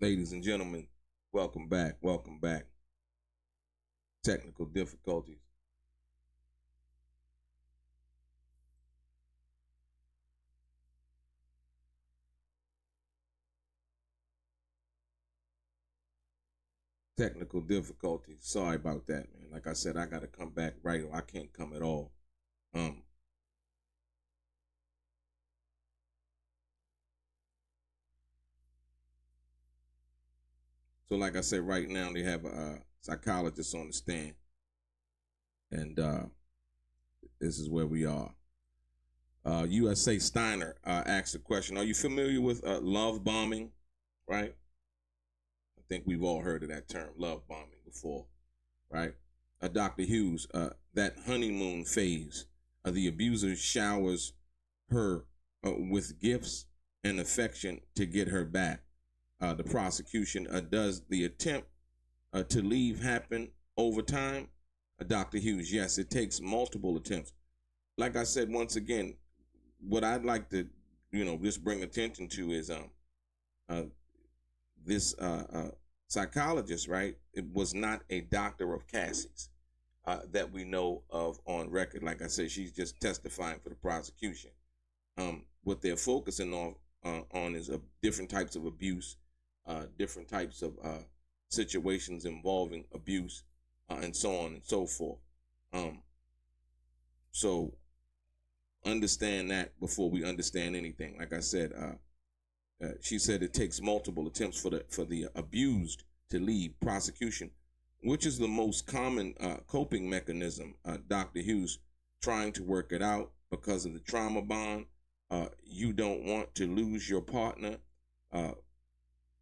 Ladies and gentlemen, welcome back. Welcome back. Technical difficulties. Technical difficulties. Sorry about that, man. Like I said, I got to come back right or I can't come at all. Um, so like I said, right now they have a psychologist on the stand. And this is where we are. USA Steiner asked a question. Are you familiar with love bombing? Right? I think we've all heard of that term, love bombing, before, right? Dr. Hughes, that honeymoon phase, the abuser showers her with gifts and affection to get her back. The prosecution, does the attempt to leave happen over time? Dr. Hughes, yes, it takes multiple attempts. Like I said, once again, what I'd like to, just bring attention to is this psychologist, right? It was not a doctor of Cassie's that we know of on record. Like I said, she's just testifying for the prosecution. What they're focusing on is different types of abuse, different types of situations involving abuse, and so on and so forth. So understand that before we understand anything. Like I said, she said it takes multiple attempts for the abused to leave. Prosecution, which is the most common coping mechanism, Dr. Hughes, trying to work it out because of the trauma bond. You don't want to lose your partner.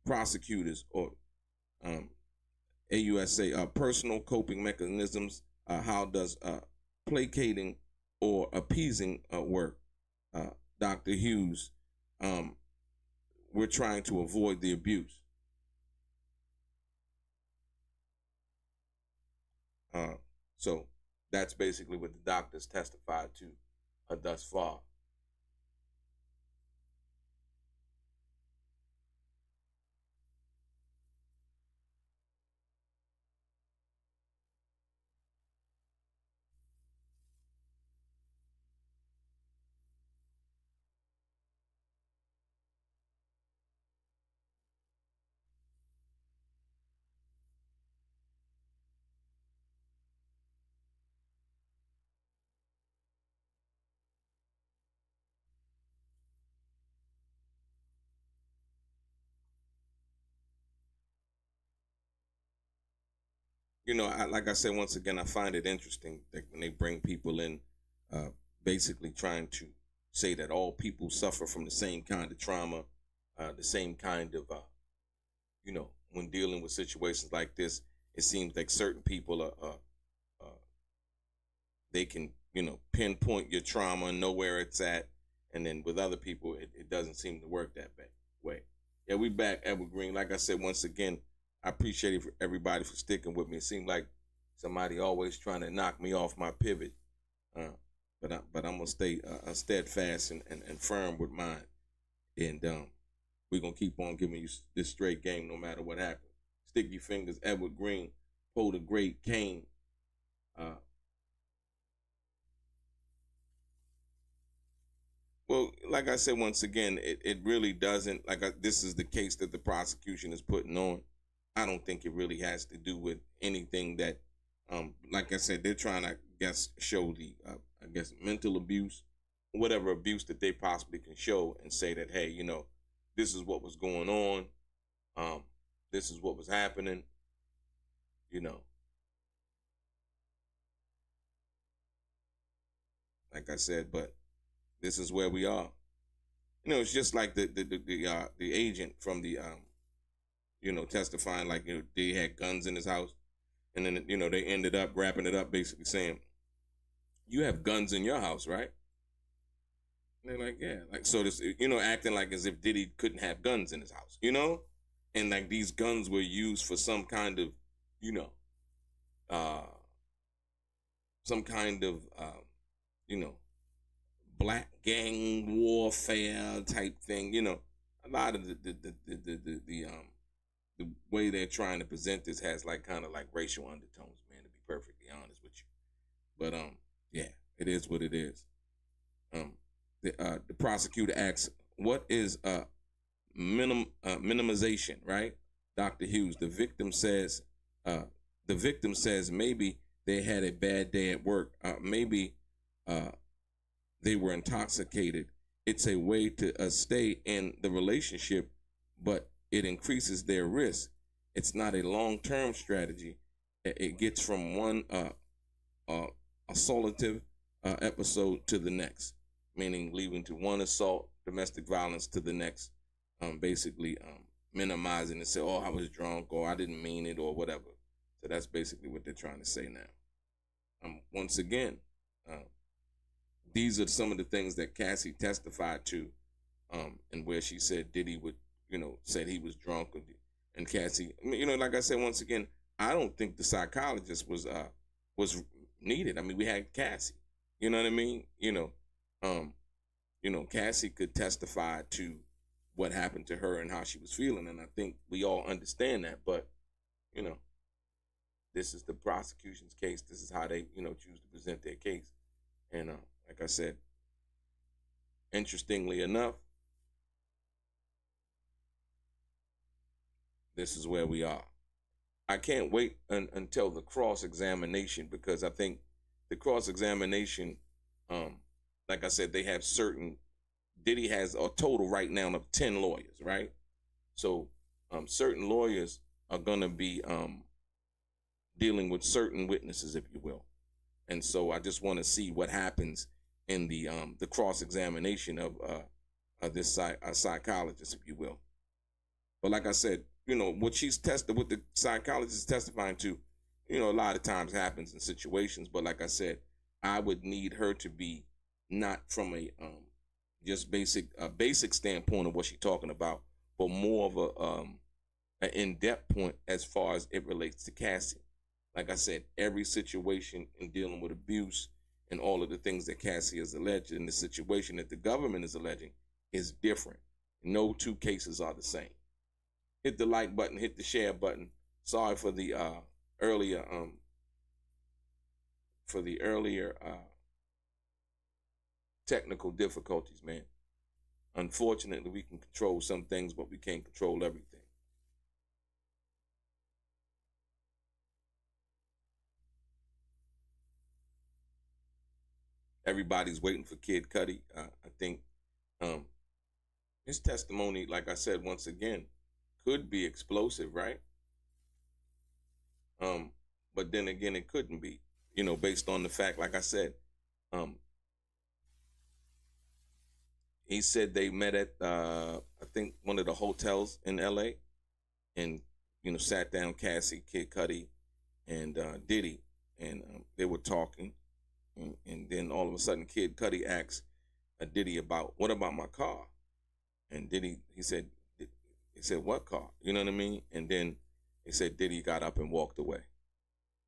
Prosecutors or AUSA, personal coping mechanisms. How does placating or appeasing work? Dr. Hughes, we're trying to avoid the abuse. So that's basically what the doctors testified to thus far. Like I said, once again, I find it interesting that when they bring people in, basically trying to say that all people suffer from the same kind of trauma, the same kind of, when dealing with situations like this, it seems like certain people they can, pinpoint your trauma and know where it's at. And then with other people, it doesn't seem to work that way. Yeah, we back, Edward Green. Like I said, once again, I appreciate it for everybody for sticking with me. It seemed like somebody always trying to knock me off my pivot. But I'm going to stay steadfast and firm with mine. And we're going to keep on giving you this straight game no matter what happens. Sticky Fingers, Edward Green, Poe the Great, Kane. Well, like I said, once again, it really doesn't. This is the case that the prosecution is putting on. I don't think it really has to do with anything that, like I said, they're trying to, show the, mental abuse, whatever abuse that they possibly can show and say that, hey, this is what was going on. This is what was happening, Like I said, but this is where we are. It's just like the agent from the, testifying, like, they had guns in his house. And then, they ended up wrapping it up basically saying, you have guns in your house, right? And they're like, yeah. Like, so this, acting like as if Diddy couldn't have guns in his house, And like these guns were used for some kind of, some kind of, black gang warfare type thing, A lot of the the way they're trying to present this has like kind of like racial undertones, man, to be perfectly honest with you. But yeah, it is what it is. The prosecutor asks, what is minimization, right? Dr. Hughes, the victim says maybe they had a bad day at work. Maybe they were intoxicated. It's a way to stay in the relationship, but it increases their risk. It's not a long-term strategy. It gets from one assaultive episode to the next, meaning leading to one assault, domestic violence to the next, basically minimizing and say, oh, I was drunk, or I didn't mean it, or whatever. So that's basically what they're trying to say now. Once again, these are some of the things that Cassie testified to, and where she said Diddy would, said he was drunk, and Cassie, like I said, once again, I don't think the psychologist was needed. I mean, we had Cassie, you know what I mean? Cassie could testify to what happened to her and how she was feeling, and I think we all understand that. But this is the prosecution's case. This is how they choose to present their case, and like I said, interestingly enough, this is where we are. I can't wait until the cross-examination, because I think the cross-examination, like I said, they have certain, Diddy has a total right now of 10 lawyers, right? So certain lawyers are going to be dealing with certain witnesses, if you will. And so I just want to see what happens in the cross-examination of this psychologist, if you will. But like I said, what what the psychologist is testifying to, a lot of times happens in situations. But like I said, I would need her to be not from a just basic standpoint of what she's talking about, but more of an in-depth point as far as it relates to Cassie. Like I said, every situation in dealing with abuse and all of the things that Cassie is alleged in the situation that the government is alleging is different. No two cases are the same. Hit the like button, hit the share button. Sorry for the earlier technical difficulties, man. Unfortunately, we can control some things, but we can't control everything. Everybody's waiting for Kid Cudi. I think his testimony, like I said, once again, could be explosive, right? But then again, it couldn't be, based on the fact, like I said, he said they met at, I think, one of the hotels in LA, and, sat down Cassie, Kid Cudi, and Diddy, and they were talking. And then all of a sudden, Kid Cudi asked Diddy what about my car? And Diddy, he said, what car? You know what I mean? And then he said Diddy got up and walked away.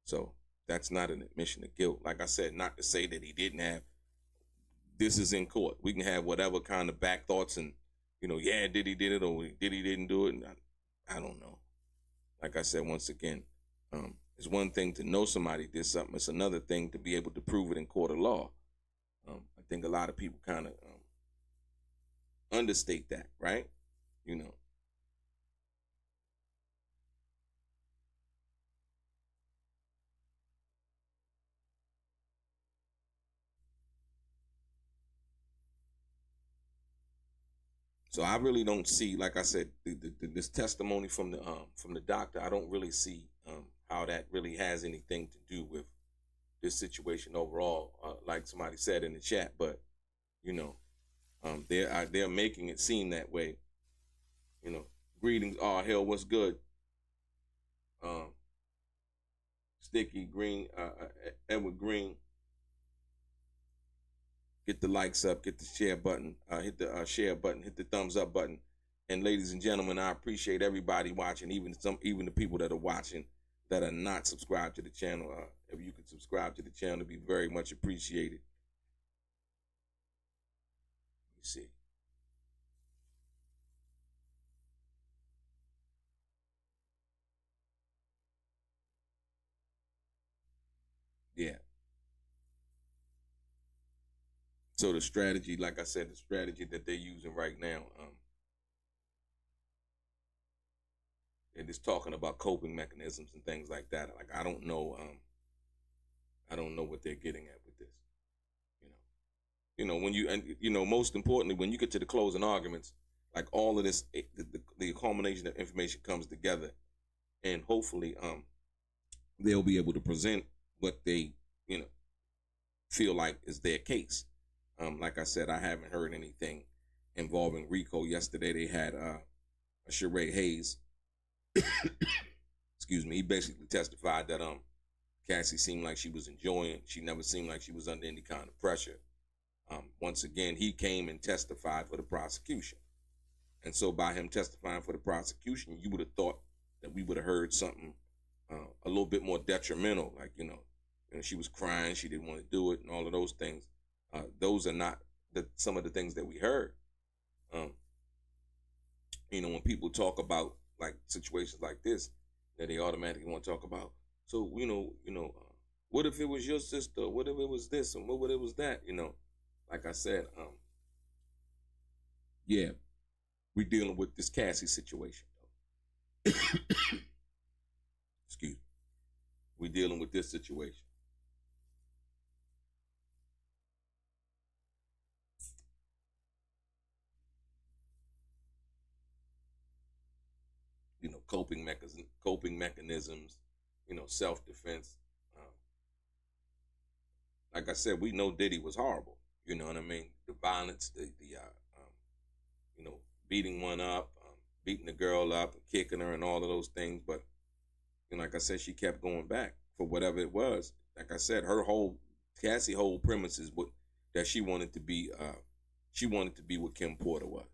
So that's not an admission of guilt. Like I said, not to say that he didn't have. This is in court. We can have whatever kind of back thoughts and, yeah, Diddy did it or Diddy didn't do it. And I don't know. Like I said, once again, it's one thing to know somebody did something. It's another thing to be able to prove it in court of law. I think a lot of people kind of understate that, right? So I really don't see, like I said, this testimony from the doctor. I don't really see how that really has anything to do with this situation overall. Like somebody said in the chat, but they're making it seem that way. Greetings, hell, what's good? Sticky Green, Edward Green. Get the likes up, get the share button, hit the share button, hit the thumbs up button. And ladies and gentlemen, I appreciate everybody watching, even the people that are watching that are not subscribed to the channel. If you could subscribe to the channel, it'd be very much appreciated. Let me see. So the strategy, like I said, the strategy that they're using right now, it is talking about coping mechanisms and things like that. Like I don't know what they're getting at with this. You know, when you and most importantly, when you get to the closing arguments, like all of this, the culmination of information comes together, and hopefully, they'll be able to present what they feel like is their case. Like I said, I haven't heard anything involving RICO. Yesterday they had Sheree Hayes. Excuse me. He basically testified that Cassie seemed like she was enjoying. She never seemed like she was under any kind of pressure. Once again, he came and testified for the prosecution. And so by him testifying for the prosecution, you would have thought that we would have heard something a little bit more detrimental, like, she was crying, she didn't want to do it, and all of those things. Those are not some of the things that we heard. When people talk about like situations like this, that they automatically want to talk about. So, what if it was your sister? What if it was this? And what if it was that? Like I said, yeah, we're dealing with this Cassie situation. Excuse me. We're dealing with this situation. Coping mechanisms, self-defense. Like I said, we know Diddy was horrible. You know what I mean? The violence, the beating one up, beating the girl up, and kicking her, and all of those things. But like I said, she kept going back for whatever it was. Like I said, Cassie's whole premise is that she wanted to be what Kim Porter was.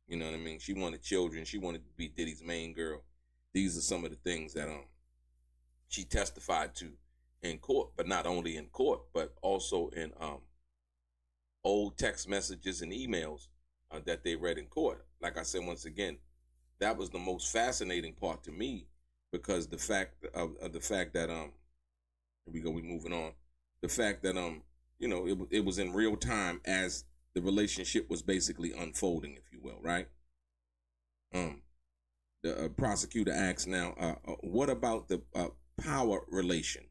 You know what I mean? She wanted children. She wanted to be Diddy's main girl. These are some of the things that she testified to in court, but not only in court, but also in old text messages and emails that they read in court. Like I said, once again, that was the most fascinating part to me, because the fact that here we go, we're moving on. The fact that it was in real time as the relationship was basically unfolding, if you will, right? The prosecutor asks now, what about the power relation?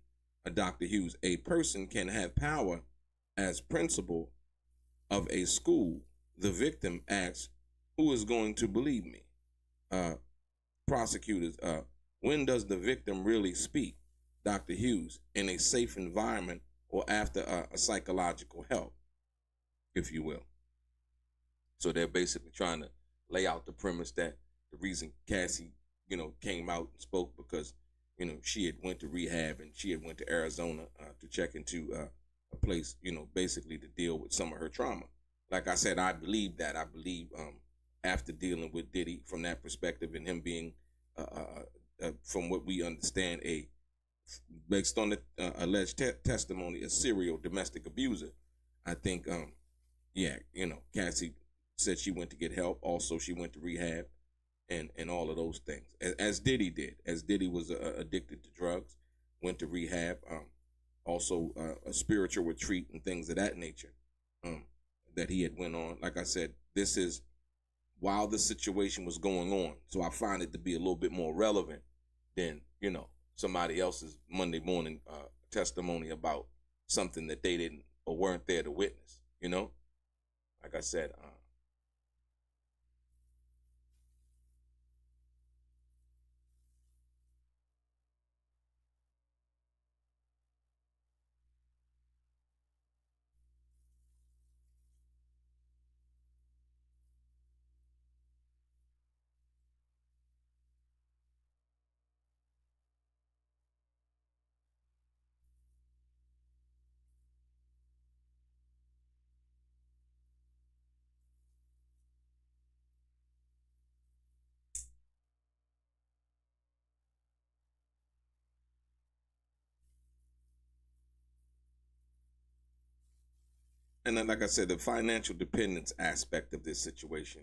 Dr. Hughes, a person can have power as principal of a school. The victim asks, who is going to believe me? Prosecutors, when does the victim really speak? Dr. Hughes, in a safe environment or after a psychological help, if you will. So they're basically trying to lay out the premise that the reason Cassie, came out and spoke because, she had went to rehab and she had went to Arizona to check into a place, basically to deal with some of her trauma. Like I said, I believe that. I believe after dealing with Diddy from that perspective and him being, from what we understand, based on the alleged testimony, a serial domestic abuser. I think, Cassie said she went to get help. Also, she went to rehab and all of those things, as Diddy did. As Diddy was addicted to drugs, went to rehab, also a spiritual retreat and things of that nature that he had went on. Like I said, this is while the situation was going on. So I find it to be a little bit more relevant than, somebody else's Monday morning testimony about something that they didn't or weren't there to witness, Like I said, and then, like I said, the financial dependence aspect of this situation,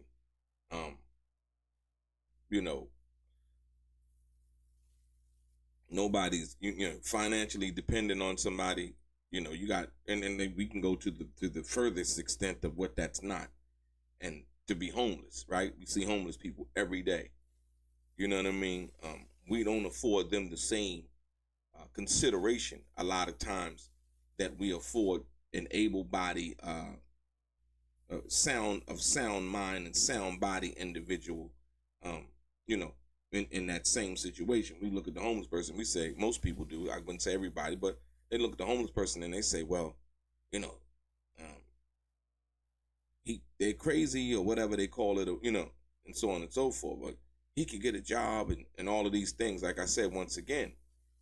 nobody's financially dependent on somebody You got, and then we can go to the furthest extent of what that's not, and to be homeless, right? We see homeless people every day. You know what I mean? We don't afford them the same consideration a lot of times that we afford an able-bodied, sound mind and sound body individual. Um, you know, in that same situation, we look at the homeless person. We say, most people do. I wouldn't say everybody, but they look at the homeless person and they say, well, you know, um, they're crazy or whatever they call it, or, and so on and so forth. But he could get a job and all of these things. Like I said, once again,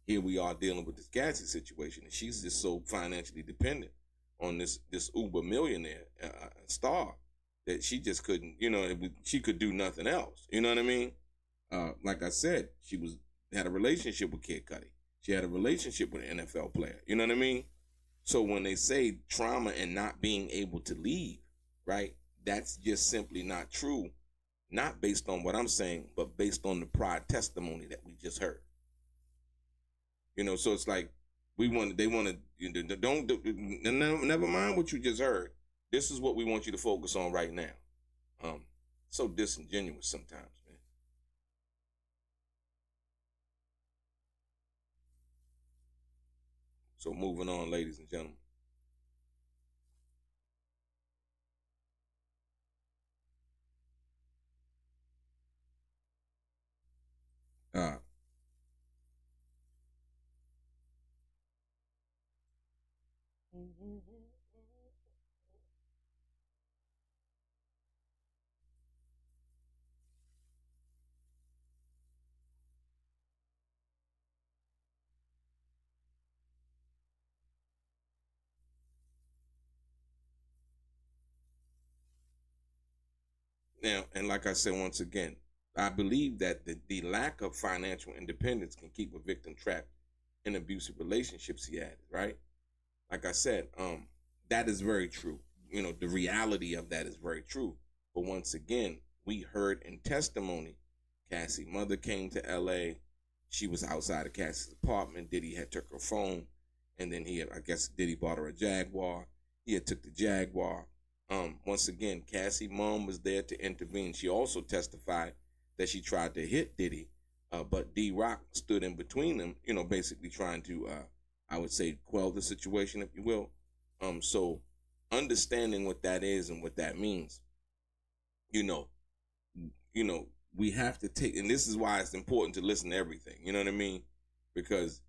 here we are dealing with this Cassie situation, and she's just so financially dependent on this uber millionaire star that she just couldn't, she could do nothing else. You know what I mean? Like I said, she had a relationship with Kid Cudi. She had a relationship with an NFL player. You know what I mean? So when they say trauma and not being able to leave, right, that's just simply not true. Not based on what I'm saying, but based on the prior testimony that we just heard. So it's like they want to, don't, never mind what you just heard. This is what we want you to focus on right now. So disingenuous sometimes, man. So moving on, ladies and gentlemen. Uh, Now, and like I said, once again, I believe that the lack of financial independence can keep a victim trapped in abusive relationships he had, right? Like I said, that is very true. The reality of that is very true. But once again, we heard in testimony, Cassie's mother came to LA. She was outside of Cassie's apartment. Diddy had took her phone, and then I guess Diddy bought her a Jaguar. He had took the Jaguar. Once again, Cassie's mom was there to intervene. She also testified that she tried to hit Diddy, but D-Rock stood in between them, basically trying to, I would say, quell the situation, if you will. So understanding what that is and what that means, you know, we have to take, and this is why it's important to listen to everything. You know what I mean? Because,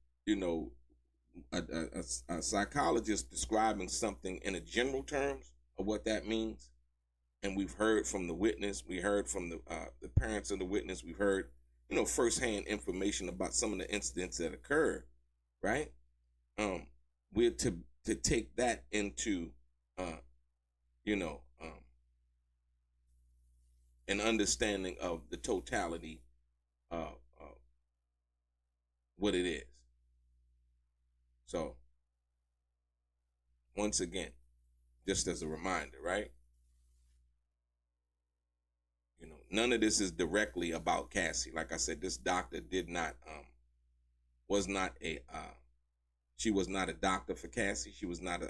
a psychologist describing something in a general terms of what that means, and we've heard from the witness, we heard from the parents of the witness, we've heard, firsthand information about some of the incidents that occurred, right? We're to take that into, an understanding of the totality of what it is. So, once again, just as a reminder, right? None of this is directly about Cassie. Like I said, this doctor was not she was not a doctor for Cassie. She was not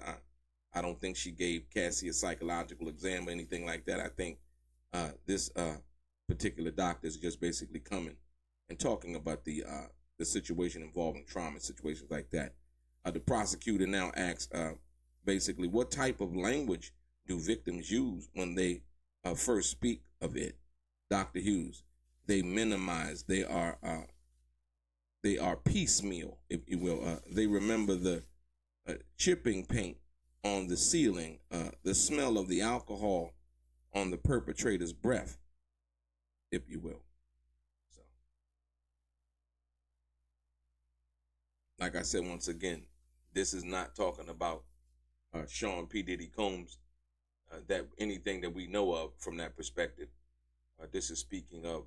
I don't think she gave Cassie a psychological exam or anything like that. I think this particular doctor is just basically coming and talking about the situation involving trauma situations like that. The prosecutor now asks, basically, what type of language do victims use when they first speak of it? Dr. Hughes, they minimize. They are piecemeal, if you will. They remember the chipping paint on the ceiling, the smell of the alcohol on the perpetrator's breath, if you will. So, like I said, once again, this is not talking about Sean P. Diddy Combs, that anything that we know of from that perspective. This is speaking of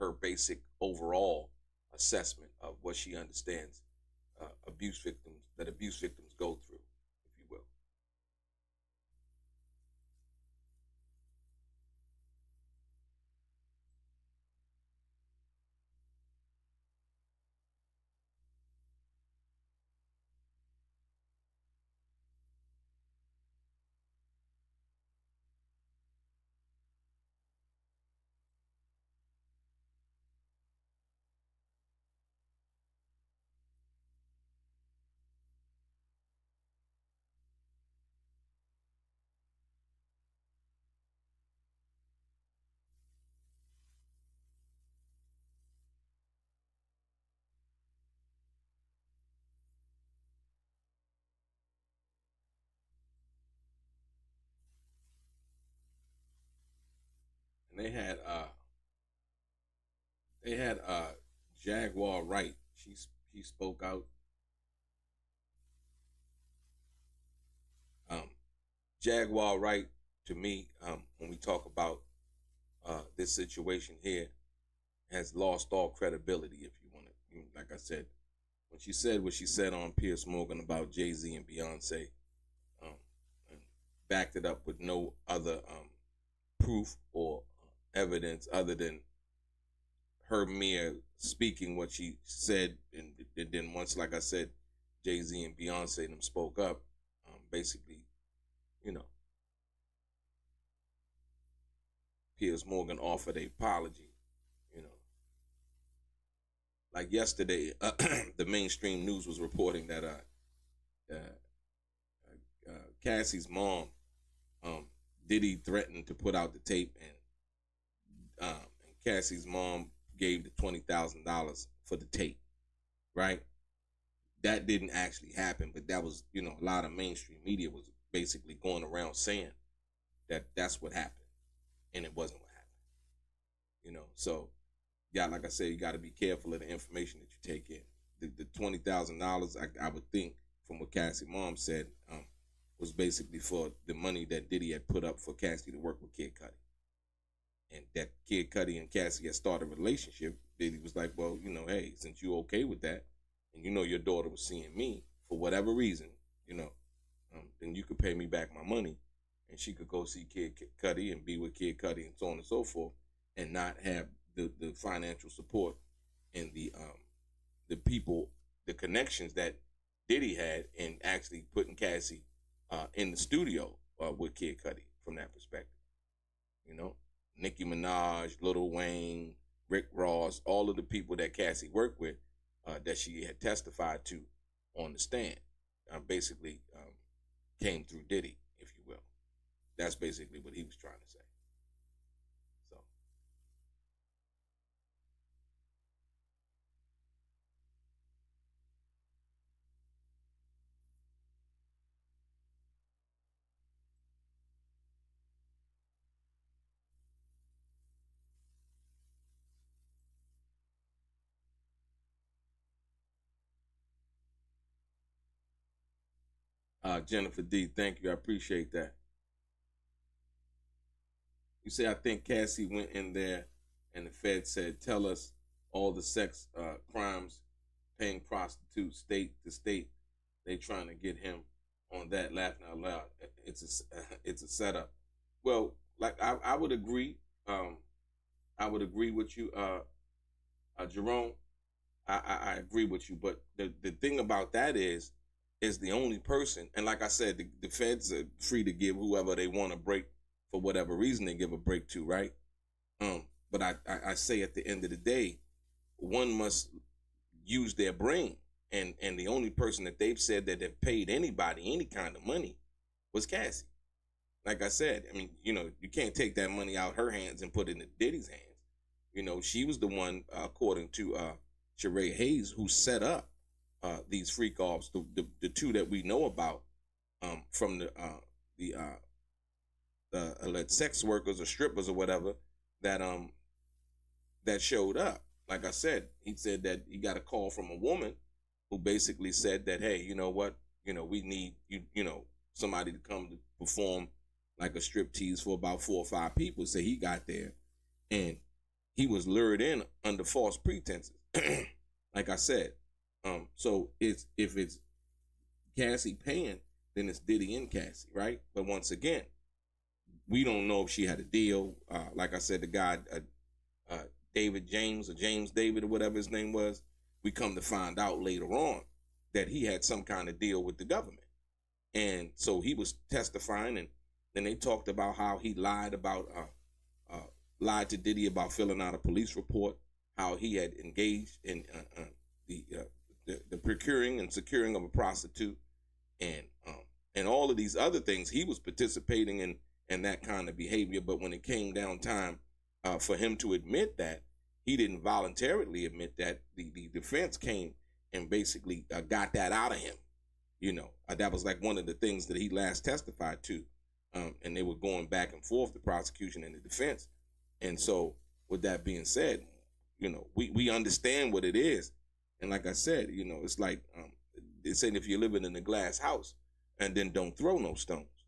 her basic overall assessment of what she understands abuse victims go through, if you will. And they had Jaguar Wright. He spoke out. Jaguar Wright, to me, when we talk about this situation here, has lost all credibility. If you want to, like I said, when she said what she said on Piers Morgan about Jay-Z and Beyonce, and backed it up with no other proof or evidence other than her mere speaking what she said, and then once, like I said, Jay-Z and Beyonce them spoke up, basically, Piers Morgan offered an apology, like yesterday, the mainstream news was reporting that Cassie's mom, Diddy threatened to put out the tape, and Cassie's mom gave the $20,000 for the tape, right? That didn't actually happen, but that was, a lot of mainstream media was basically going around saying that that's what happened, and it wasn't what happened, So, yeah, like I said, you got to be careful of the information that you take in. The $20,000, I would think, from what Cassie's mom said, was basically for the money that Diddy had put up for Cassie to work with Kid Cudi. And that Kid Cudi and Cassie had started a relationship. Diddy was like, well, hey, since you're okay with that, and your daughter was seeing me for whatever reason, then you could pay me back my money, and she could go see Kid Cudi and be with Kid Cudi and so on and so forth, and not have the financial support and the people, the connections that Diddy had in actually putting Cassie in the studio with Kid Cudi from that perspective. Nicki Minaj, Lil Wayne, Rick Ross, all of the people that Cassie worked with that she had testified to on the stand basically came through Diddy, if you will. That's basically what he was trying to say. Jennifer D, thank you. I appreciate that. You say, I think Cassie went in there and the Fed said, tell us all the sex crimes, paying prostitutes state to state. They trying to get him on that, laughing out loud. It's a setup. Well, like I would agree. I would agree with you, Jerome. I agree with you. But the thing about that is the only person, and like I said, the feds are free to give whoever they want a break for whatever reason they give a break to, right? But I say at the end of the day, one must use their brain. And the only person that they've said that they've paid anybody any kind of money was Cassie. Like I said, I mean, you can't take that money out her hands and put it in Diddy's hands. She was the one, according to Sheree Hayes, who set up these freak offs, the two that we know about from the sex workers or strippers or whatever that showed up. Like I said, he said that he got a call from a woman who basically said that, hey, you know what, we need somebody to come to perform like a strip tease for about 4 or 5 people. So he got there and he was lured in under false pretenses. Like I said, so if it's Cassie paying, then it's Diddy and Cassie, right? But once again, we don't know if she had a deal. Like I said, the guy, David James or James David or whatever his name was, we come to find out later on that he had some kind of deal with the government. And so he was testifying, and then they talked about how he lied to Diddy about filling out a police report, how he had engaged in the procuring and securing of a prostitute, and all of these other things. He was participating in that kind of behavior. But when it came down time for him to admit that, he didn't voluntarily admit that. The defense came and basically got that out of him. That was like one of the things that he last testified to. And they were going back and forth, the prosecution and the defense, And so, with that being said, we understand what it is. And like I said, it's like they said, if you're living in a glass house, and then don't throw no stones.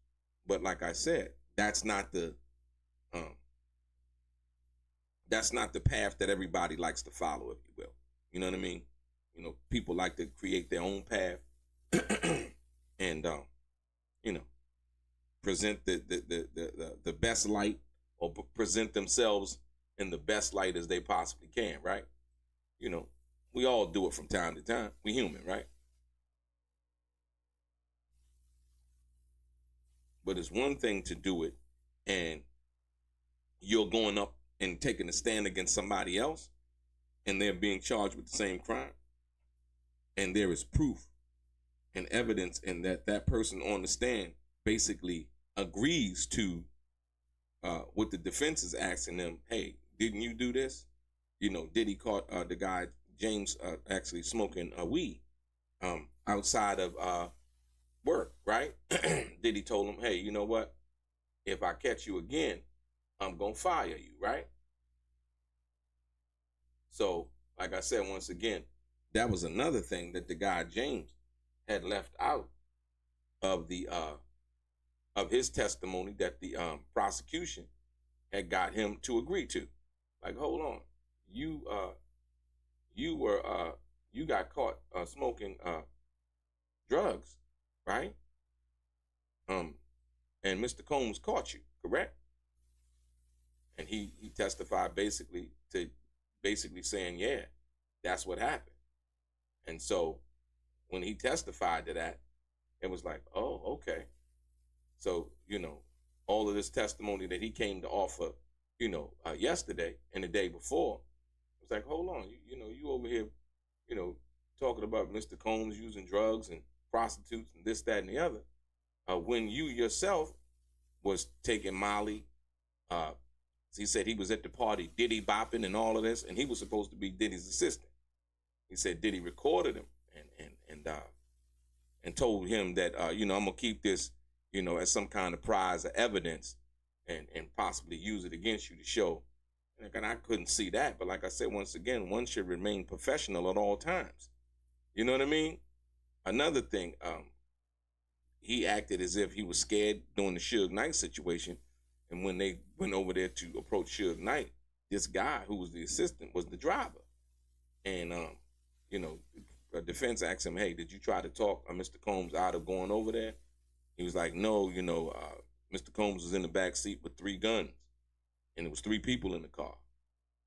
But like I said, that's not the path that everybody likes to follow, if you will. You know what I mean? People like to create their own path and present the best light, or present themselves in the best light as they possibly can, right? We all do it from time to time. We human, right? But it's one thing to do it and you're going up and taking a stand against somebody else and they're being charged with the same crime. And there is proof and evidence, and that person on the stand basically agrees to what the defense is asking them. Hey, didn't you do this? Diddy caught the guy, James, actually smoking weed outside of work, right? Diddy told him, hey, you know what? If I catch you again, I'm going to fire you, right? So, like I said, once again, that was another thing that the guy, James, had left out of the of his testimony that the prosecution had got him to agree to. Like, hold on, you got caught smoking drugs, right? And Mr. Combs caught you, correct? And he testified basically saying, yeah, that's what happened. And so when he testified to that, it was like, oh, okay. So, all of this testimony that he came to offer, yesterday and the day before, it was like, hold on, you over here, talking about Mr. Combs using drugs and prostitutes and this, that, and the other, when you yourself was taking Molly. He said he was at the party Diddy bopping and all of this, and he was supposed to be Diddy's assistant. He said Diddy recorded him and told him that I'm gonna keep this as some kind of prize or evidence and possibly use it against you to show. And I couldn't see that, but like I said, once again, one should remain professional at all times. You know what I mean? Another thing, he acted as if he was scared during the Suge Knight situation. And when they went over there to approach Suge Knight, this guy who was the assistant was the driver. And, a defense asked him, hey, did you try to talk Mr. Combs out of going over there? He was like, no, Mr. Combs was in the back seat with 3 guns. And it was 3 people in the car.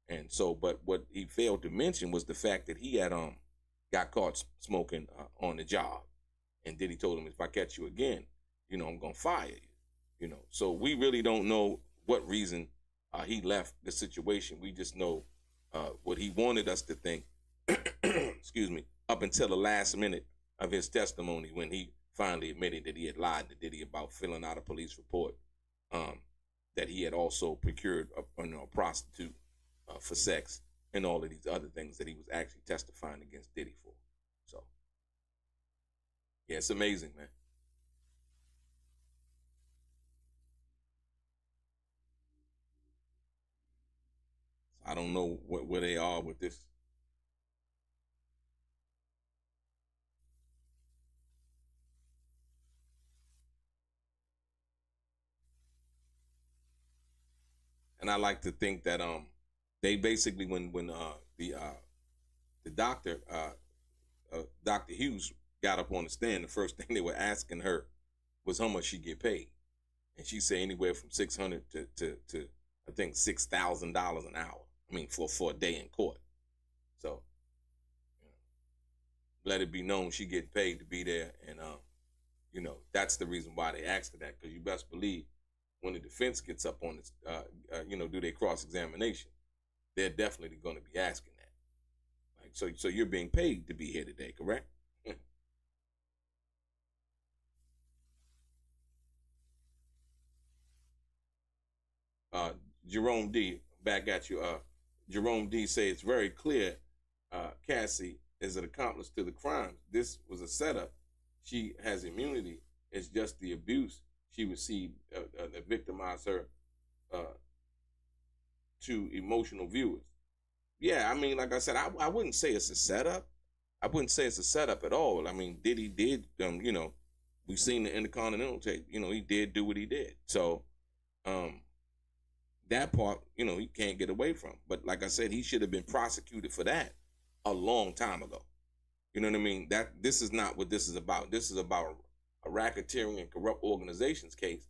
And so, but what he failed to mention was the fact that he had got caught smoking on the job. And Diddy told him, if I catch you again, I'm going to fire you. So we really don't know what reason he left the situation. We just know what he wanted us to think, excuse me, up until the last minute of his testimony when he finally admitted that he had lied to Diddy about filling out a police report, that he had also procured a prostitute for sex and all of these other things that he was actually testifying against Diddy for. So, yeah, it's amazing, man. I don't know where they are with this. And I like to think that they basically when the doctor Dr. Hughes got up on the stand, the first thing they were asking her was how much she get paid, and she said anywhere from $600 to I think $6,000 an hour. I mean for a day in court. So let it be known she get paid to be there, and that's the reason why they asked her that, because you best believe when the defense gets up on this, do their cross-examination, they're definitely going to be asking that. Like, so you're being paid to be here today, correct? Jerome D, back at you. Jerome D say it's very clear Cassie is an accomplice to the crimes. This was a setup. She has immunity. It's just the abuse she received that victimized her to emotional viewers. Yeah, I mean, like I said, I wouldn't say it's a setup. I wouldn't say it's a setup at all. I mean, Diddy did, we've seen the Intercontinental tape. He did do what he did. So, that part, he can't get away from. But like I said, he should have been prosecuted for that a long time ago. You know what I mean? This is not what this is about. This is about a racketeering and corrupt organizations case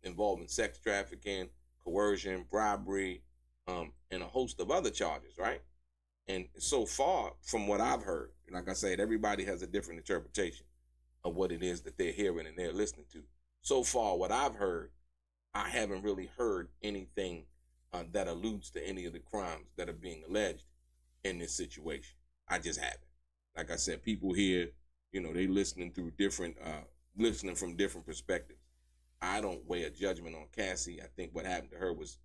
involving sex trafficking, coercion, bribery, and a host of other charges, right? And so far, from what I've heard, like I said, everybody has a different interpretation of what it is that they're hearing and they're listening to. So far, what I've heard, I haven't really heard anything that alludes to any of the crimes that are being alleged in this situation. I just haven't. Like I said, people here, they listening from different perspectives. I don't weigh a judgment on Cassie. I think what happened to her was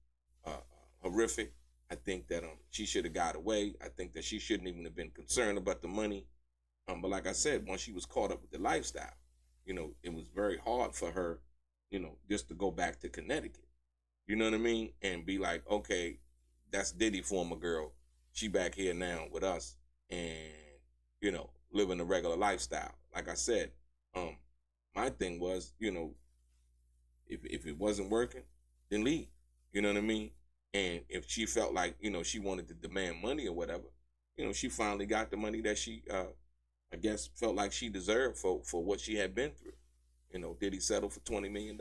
horrific. I think that she should have got away. I think that she shouldn't even have been concerned about the money. But like I said, once she was caught up with the lifestyle, it was very hard for her, just to go back to Connecticut. You know what I mean? And be like, okay, that's Diddy, former girl. She back here now with us and, living a regular lifestyle. Like I said, my thing was, if it wasn't working, then leave. You know what I mean? And if she felt like, she wanted to demand money or whatever, she finally got the money that she, I guess, felt like she deserved for what she had been through. Diddy settled for $20 million.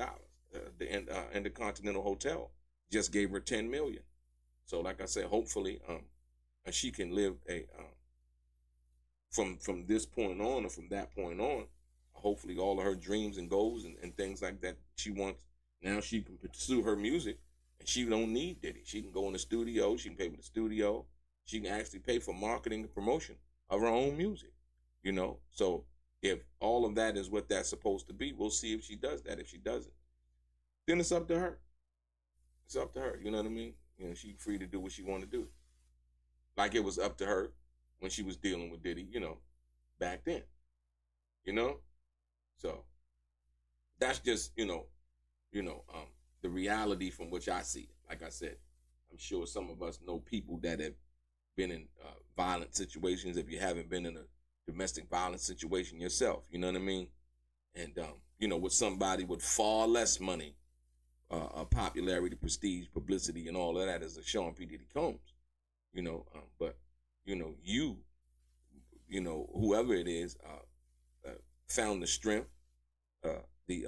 The Intercontinental Hotel just gave her $10 million. So, like I said, hopefully, she can live from this point on or from that point on. Hopefully, all of her dreams and goals and things like that she wants. Now she can pursue her music, and she don't need Diddy. She can go in the studio. She can pay for the studio. She can actually pay for marketing and promotion of her own music. So if all of that is what that's supposed to be, we'll see if she does that. If she doesn't, then it's up to her. It's up to her. You know what I mean? She's free to do what she want to do. Like it was up to her when she was dealing with Diddy, back then. So that's just, the reality from which I see it. Like I said, I'm sure some of us know people that have been in violent situations. If you haven't been in a domestic violence situation yourself, you know what I mean? And, with somebody with far less money, popularity, prestige, publicity, and all of that as a Sean P. Diddy Combs, but, whoever it is, found the strength, the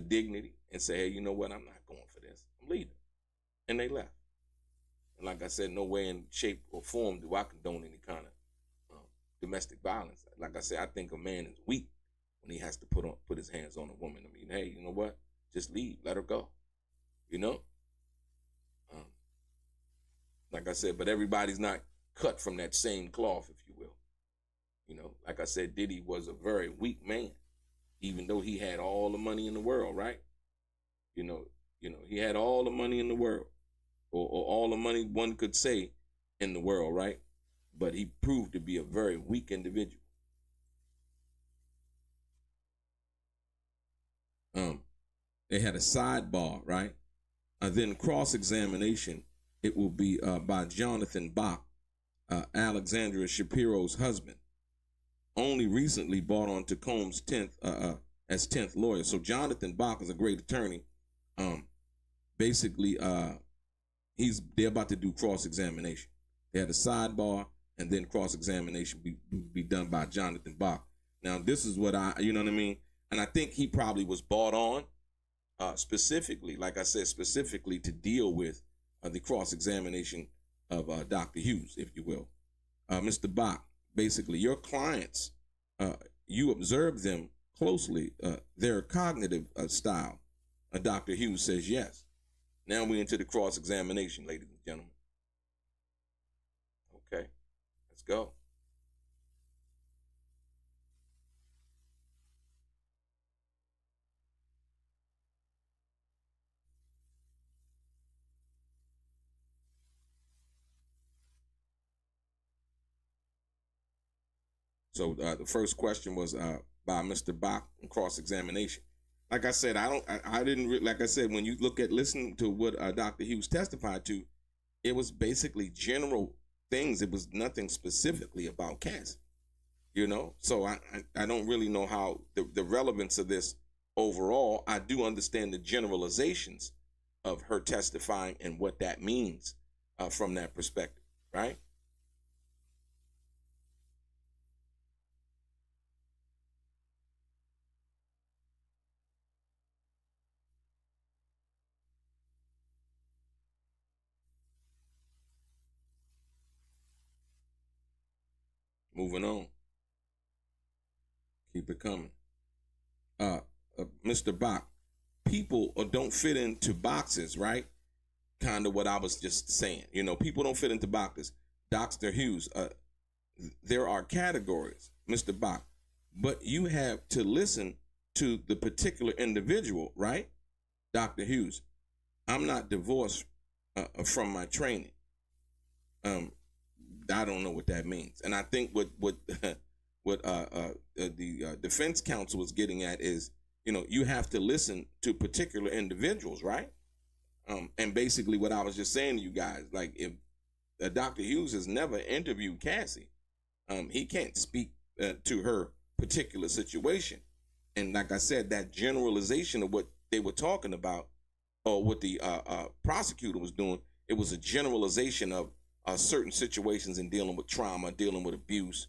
dignity, and say, hey, you know what? I'm not going for this. I'm leaving. And they left. And like I said, no way in shape or form do I condone any kind of domestic violence. Like I said, I think a man is weak when he has to put his hands on a woman. I mean, hey, you know what? Just leave. Let her go. Like I said, but everybody's not cut from that same cloth, if you will. Like I said, Diddy was a very weak man, even though he had all the money in the world, right? He had all the money in the world, or all the money one could say in the world, right? But he proved to be a very weak individual. They had a sidebar, right? Then cross-examination, it will be by Jonathan Bach, Alexandra Shapiro's husband, only recently brought on to Combs' 10th as 10th lawyer. So Jonathan Bach is a great attorney. Basically, they're about to do cross-examination. They had a sidebar, and then cross-examination be done by Jonathan Bach. Now, this is what you know what I mean? And I think he probably was brought on specifically, like I said, specifically to deal with the cross-examination of Dr. Hughes, if you will. Mr. Bach, basically, your clients, you observe them closely, their cognitive style. Dr. Hughes says yes. Now we're into the cross-examination, ladies and gentlemen. Okay, let's go. So the first question was by Mr. Bach in cross-examination. Like I said, I didn't like I said, when you listen to what Dr. Hughes testified to, it was basically general things. It was nothing specifically about Cassie, So I don't really know how the relevance of this overall. I do understand the generalizations of her testifying and what that means from that perspective, right? Moving on. Keep it coming. Mr. Bach, people don't fit into boxes, right? Kind of what I was just saying. People don't fit into boxes. Dr. Hughes, there are categories, Mr. Bach, but you have to listen to the particular individual, right? Dr. Hughes, I'm not divorced from my training. I don't know what that means. And I think what the defense counsel is getting at is, you have to listen to particular individuals, right? And basically what I was just saying to you guys, like if Dr. Hughes has never interviewed Cassie, he can't speak to her particular situation. And like I said, that generalization of what they were talking about or what the prosecutor was doing, it was a generalization of certain situations in dealing with trauma, dealing with abuse,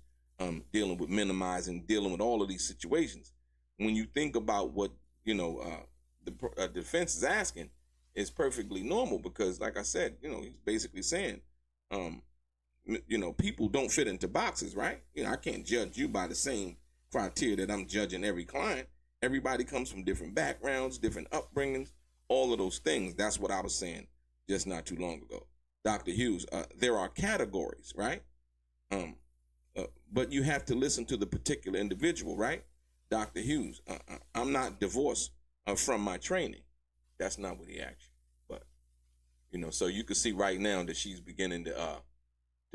dealing with minimizing, dealing with all of these situations. When you think about what, the defense is asking, it's perfectly normal because, like I said, he's basically saying, people don't fit into boxes, right? I can't judge you by the same criteria that I'm judging every client. Everybody comes from different backgrounds, different upbringings, all of those things. That's what I was saying just not too long ago. Dr. Hughes, there are categories, right? But you have to listen to the particular individual, right? Dr. Hughes, I'm not divorced from my training. That's not what he asked you. But, so you can see right now that she's beginning to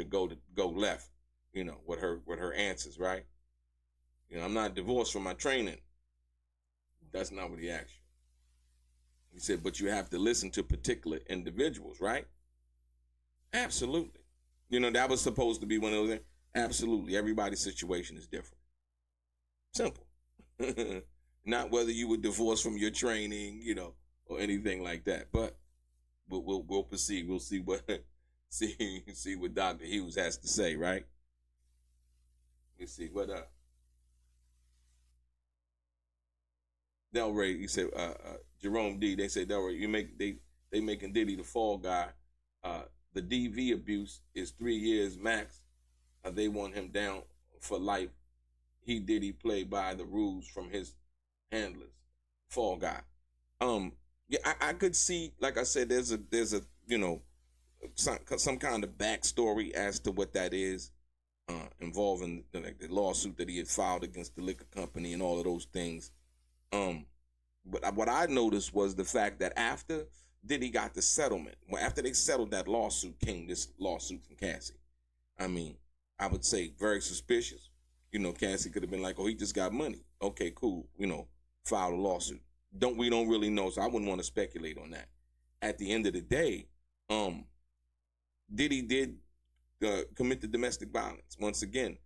go left, with her answers, right? I'm not divorced from my training. That's not what he asked you. He said, but you have to listen to particular individuals, right? Absolutely. That was supposed to be one of those things. Absolutely. Everybody's situation is different. Simple. Not whether you were divorced from your training, or anything like that. But we'll proceed. We'll see what see what Dr. Hughes has to say, right? Let's see what DELRAY, he said, Jerome D, they said, DELRAY, they making Diddy the fall guy. The DV abuse is 3 years max. They want him down for life. He play by the rules from his handlers. Fall guy. Yeah, I could see, like I said, there's a some kind of backstory as to what that is, involving the lawsuit that he had filed against the liquor company and all of those things. But what I noticed was the fact that after Diddy got the settlement, after they settled that lawsuit, came this lawsuit from Cassie. I mean, I would say very suspicious. Cassie could have been like, oh, he just got money. Okay, cool. File a lawsuit. We don't really know, so I wouldn't want to speculate on that. At the end of the day, Diddy did commit the domestic violence. Once again,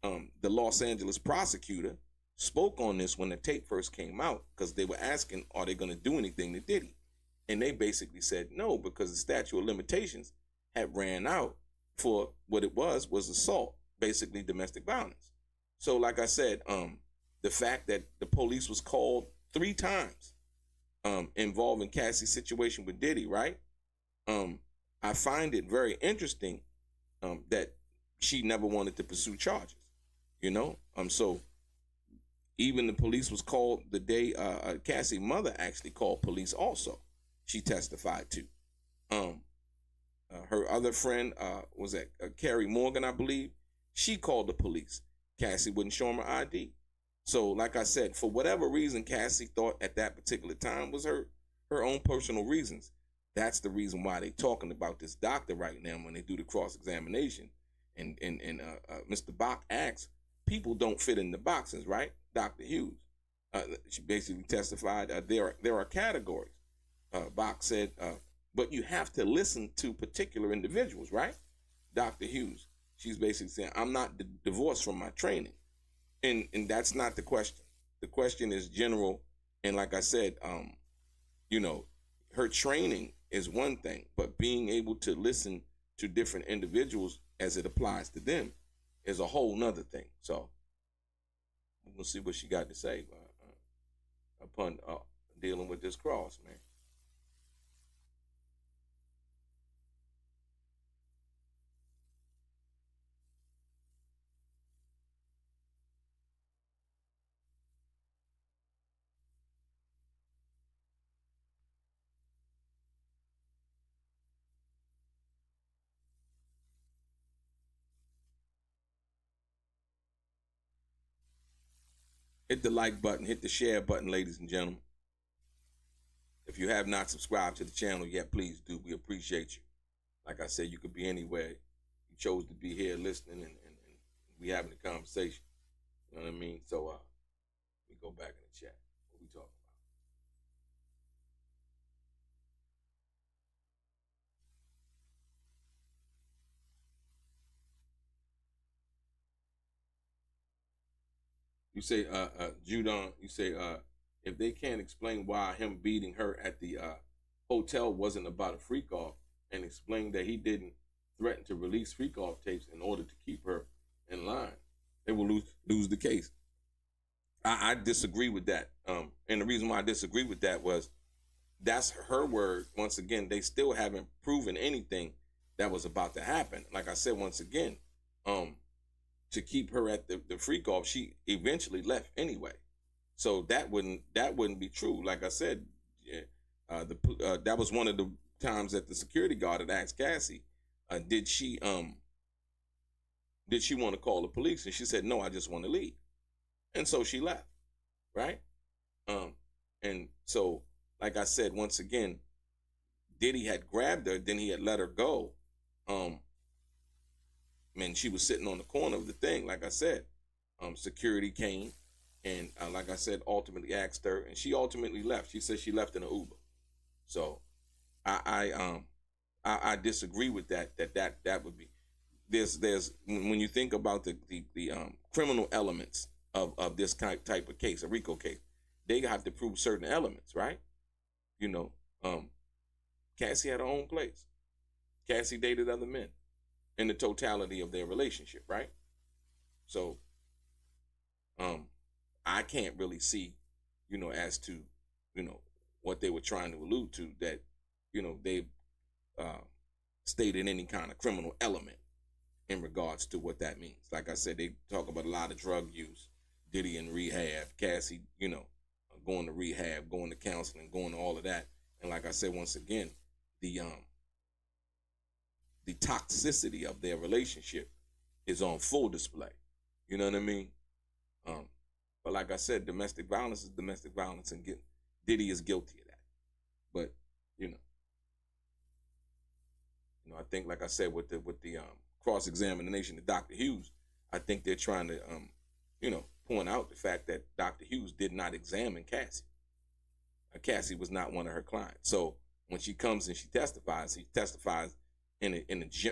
the Los Angeles prosecutor spoke on this when the tape first came out because they were asking, are they going to do anything to Diddy? And they basically said no, because the statute of limitations had ran out for what it was assault, basically domestic violence. So like I said, the fact that the police was called 3 times involving Cassie's situation with Diddy, right? I find it very interesting that she never wanted to pursue charges, So even the police was called the day Cassie's mother actually called police also. She testified to. Her other friend, was that Carrie Morgan, I believe? She called the police. Cassie wouldn't show him her ID. So, like I said, for whatever reason Cassie thought at that particular time was her own personal reasons. That's the reason why they're talking about this doctor right now when they do the cross-examination. And Mr. Bach asks, people don't fit in the boxes, right? Dr. Hughes. She basically testified there are categories. Bach said, but you have to listen to particular individuals, right? Dr. Hughes, she's basically saying, I'm not divorced from my training. And that's not the question. The question is general. And like I said, you know, her training is one thing, but being able to listen to different individuals as it applies to them is a whole nother thing. So we'll see what she got to say upon dealing with this cross, man. Hit the like button, hit the share button, ladies and gentlemen. If you have not subscribed to the channel yet, please do. We appreciate you. Like I said, you could be anywhere. You chose to be here listening and we having a conversation. You know what I mean? So we go back in the chat. What we talking about? You say, Judon, you say, if they can't explain why him beating her at the hotel wasn't about a freak off and explain that he didn't threaten to release freak off tapes in order to keep her in line, they will lose the case. I disagree with that. And the reason why I disagree with that was that's her word. Once again, they still haven't proven anything that was about to happen. Like I said, once again, to keep her at the freak off, she eventually left anyway. So that wouldn't be true. Like I said, that was one of the times that the security guard had asked Cassie, did she want to call the police? And she said, no, I just want to leave. And so she left, right? And so, like I said, once again, Diddy had grabbed her, then he had let her go. And she was sitting on the corner of the thing. Like I said, security came and, like I said, ultimately asked her, and she ultimately left. She said she left in an Uber. So I disagree with that. That would be there's when you think about the criminal elements of this type of case, a RICO case, they have to prove certain elements, right? You know, Cassie had her own place. Cassie dated other men in the totality of their relationship, right? So I can't really see, as to, what they were trying to allude to, that, they've stated any kind of criminal element in regards to what that means. Like I said, they talk about a lot of drug use, Diddy in rehab, Cassie, going to rehab, going to counseling, going to all of that. And like I said, once again, the toxicity of their relationship is on full display. You know what I mean? But like I said, domestic violence is domestic violence, and Diddy is guilty of that. But I think, like I said, with the cross-examination of Dr. Hughes, I think they're trying to point out the fact that Dr. Hughes did not examine Cassie. Cassie was not one of her clients. So when she comes and she testifies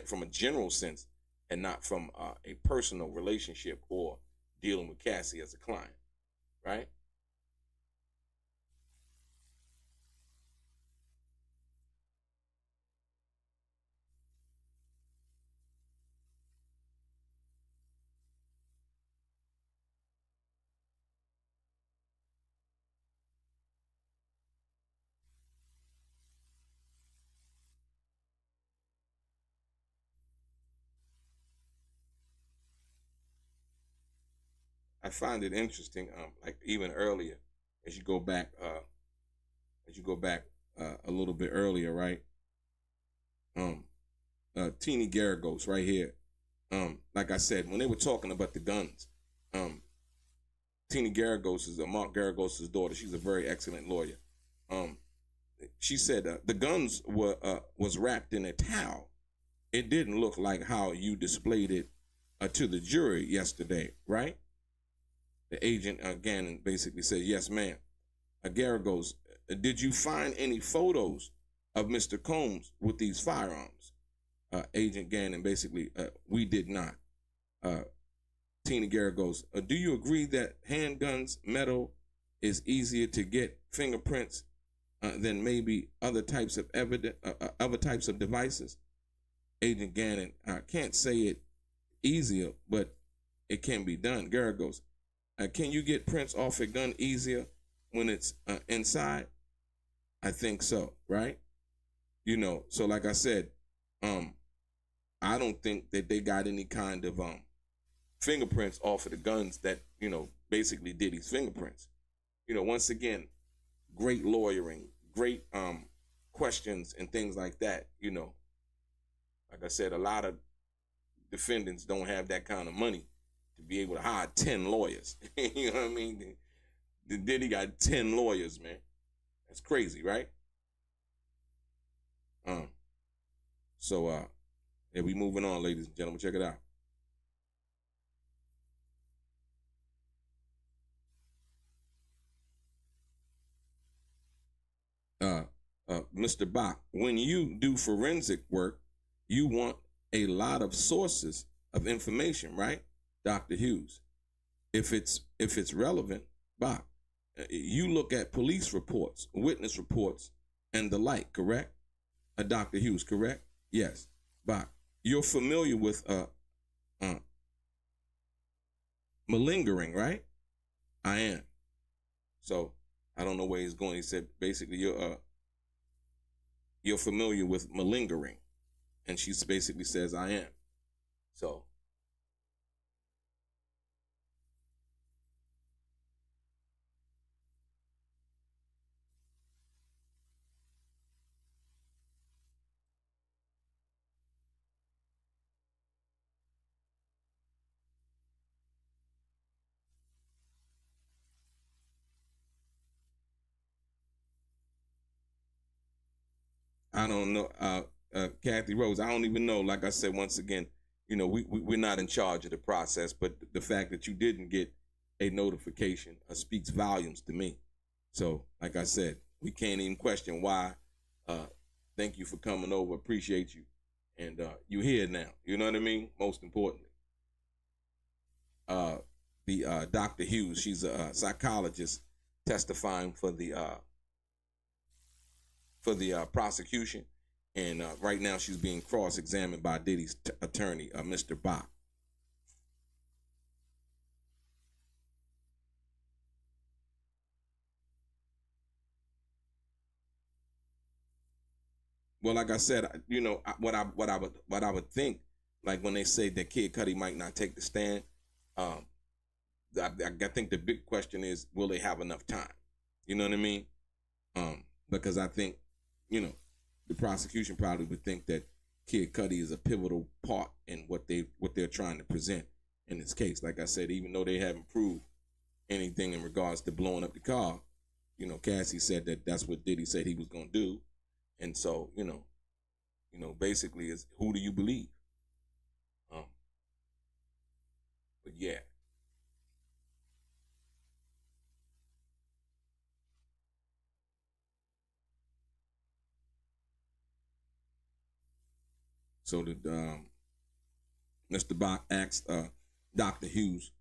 from a general sense, and not from a personal relationship or dealing with Cassie as a client, right? I find it interesting, like even earlier, as you go back a little bit earlier, right? Teeny Garagos right here. Like I said, when they were talking about the guns, Teeny Garagos is Mark Garagos' daughter. She's a very excellent lawyer. She said the guns was wrapped in a towel. It didn't look like how you displayed it to the jury yesterday, right? The agent again basically said, yes, ma'am. Garagos, did you find any photos of Mr. Combs with these firearms. Agent Gannon, basically, we did not. Tina Guerra goes, do you agree that handguns metal is easier to get fingerprints than maybe other types of other types of devices? Agent Gannon, I can't say it easier, but it can be done. Guerra goes, can you get prints off a gun easier when it's inside? I think so, right? You know, so like I said, I don't think that they got any kind of fingerprints off of the guns that, you know, basically Diddy's fingerprints. You know, once again, great lawyering, great questions and things like that, you know. Like I said, a lot of defendants don't have that kind of money to be able to hire 10 lawyers. You know what I mean? Diddy got 10 lawyers, man. That's crazy, right? Yeah, we moving on, ladies and gentlemen. Check it out. Mr. Bach, when you do forensic work, you want a lot of sources of information, right? Dr. Hughes. If it's relevant, Bach, you look at police reports, witness reports, and the like, correct? Dr. Hughes, correct? Yes. Bach, you're familiar with malingering, right? I am. So I don't know where he's going. He said basically you're familiar with malingering, and she basically says I am. So I don't know, Kathy Rose. I don't even know. Like I said, once again, you know, we're not in charge of the process, but the fact that you didn't get a notification speaks volumes to me. So, like I said, we can't even question why. Thank you for coming over. Appreciate you. And you're here now. You know what I mean? Most importantly. The Dr. Hughes, she's a psychologist testifying for the prosecution. And right now she's being cross-examined by Diddy's attorney, Mr. Bach. Well, like I said, you know, what I would think, like when they say that Kid Cudi might not take the stand, I think the big question is, will they have enough time? You know what I mean? Because I think, you know, the prosecution probably would think that Kid Cudi is a pivotal part in what they're trying to present in this case. Like I said, even though they haven't proved anything in regards to blowing up the car, you know, Cassie said that that's what Diddy said he was going to do. And so, you know, basically is who do you believe? But yeah. So the Mr. Bach asked Dr. Hughes,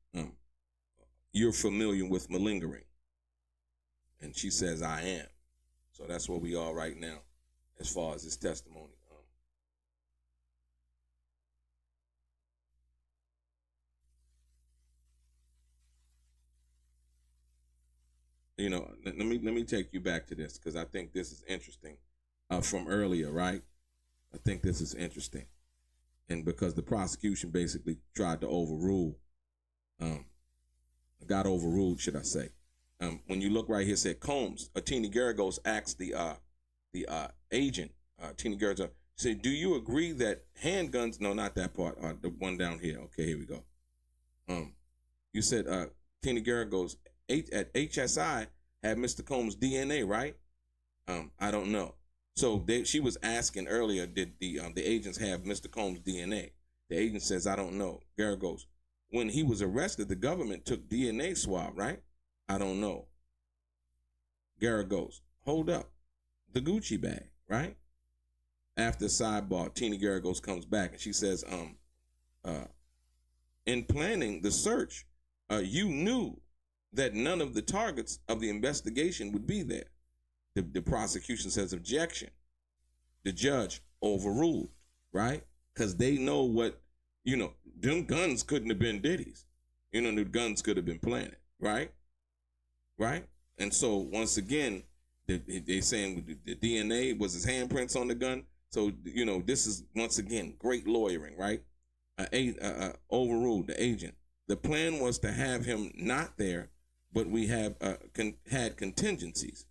you're familiar with malingering? And she says, I am. So that's where we are right now as far as his testimony. You know, let me take you back to this because I think this is interesting from earlier, right? I think this is interesting. And because the prosecution basically tried to overrule, got overruled, should I say. When you look right here, it said Combs, Tina Garagos asked the agent, Tina Garagos, said, do you agree that handguns, no, not that part, the one down here. Okay, here we go. You said Tina Garagos at HSI had Mr. Combs' DNA, right? I don't know. So she was asking earlier, did the agents have Mr. Combs' DNA? The agent says, I don't know. Garagos, when he was arrested, the government took DNA swab, right? I don't know. Garagos, hold up. The Gucci bag, right? After sidebar, Tina Garagos comes back and she says, uh, in planning the search, you knew that none of the targets of the investigation would be there. The prosecution says objection. The judge overruled, right? Because they know what, them guns couldn't have been Diddy's. The guns could have been planted, right? Right? And so once again, they saying the DNA was his handprints on the gun. So, this is once again great lawyering, right? Overruled the agent. The plan was to have him not there, but we have had contingencies.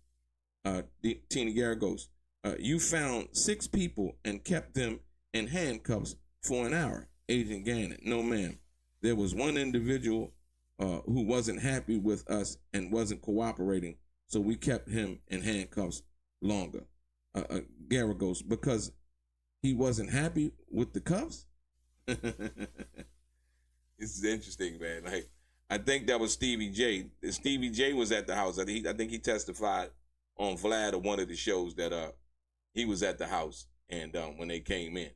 Tina Garagos, you found 6 people and kept them in handcuffs for an hour. Agent Gannon, no ma'am. There was one individual who wasn't happy with us and wasn't cooperating, so we kept him in handcuffs longer. Garagos, because he wasn't happy with the cuffs? This is interesting, man. Like, I think that was Stevie J. Stevie J was at the house. I think he testified on Vlad or one of the shows that he was at the house and when they came in,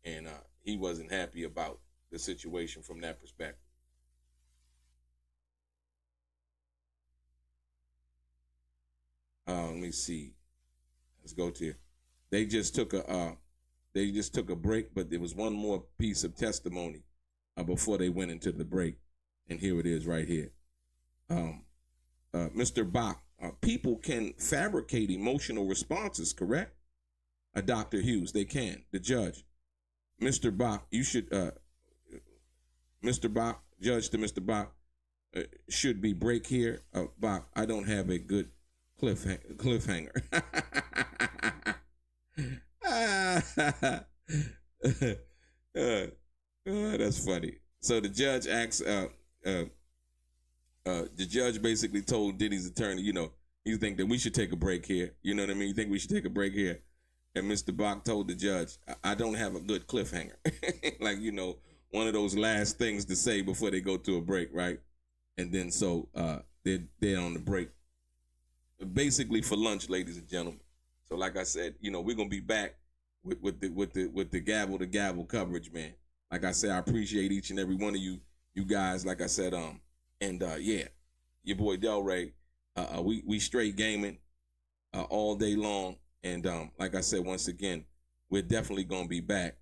and he wasn't happy about the situation from that perspective. Let me see. Let's go to here. They just took a break, but there was one more piece of testimony before they went into the break, and here it is right here. Mr. Bach, people can fabricate emotional responses, correct? Dr. Hughes, they can. The judge, Mr. Bach, you should, Mr. Bach, judge to Mr. Bach, should be break here. Bach, I don't have a good cliffhanger. That's funny. So the judge asks, the judge basically told Diddy's attorney, you think that we should take a break here. You know what I mean? You think we should take a break here? And Mr. Bach told the judge, I don't have a good cliffhanger. Like, one of those last things to say before they go to a break, right? And then so they're on the break. Basically for lunch, ladies and gentlemen. So like I said, we're gonna be back with the gavel to gavel coverage, man. Like I said, I appreciate each and every one of you guys. Like I said, yeah, your boy DELRAY. We straight gaming all day long, and like I said, once again, we're definitely gonna be back.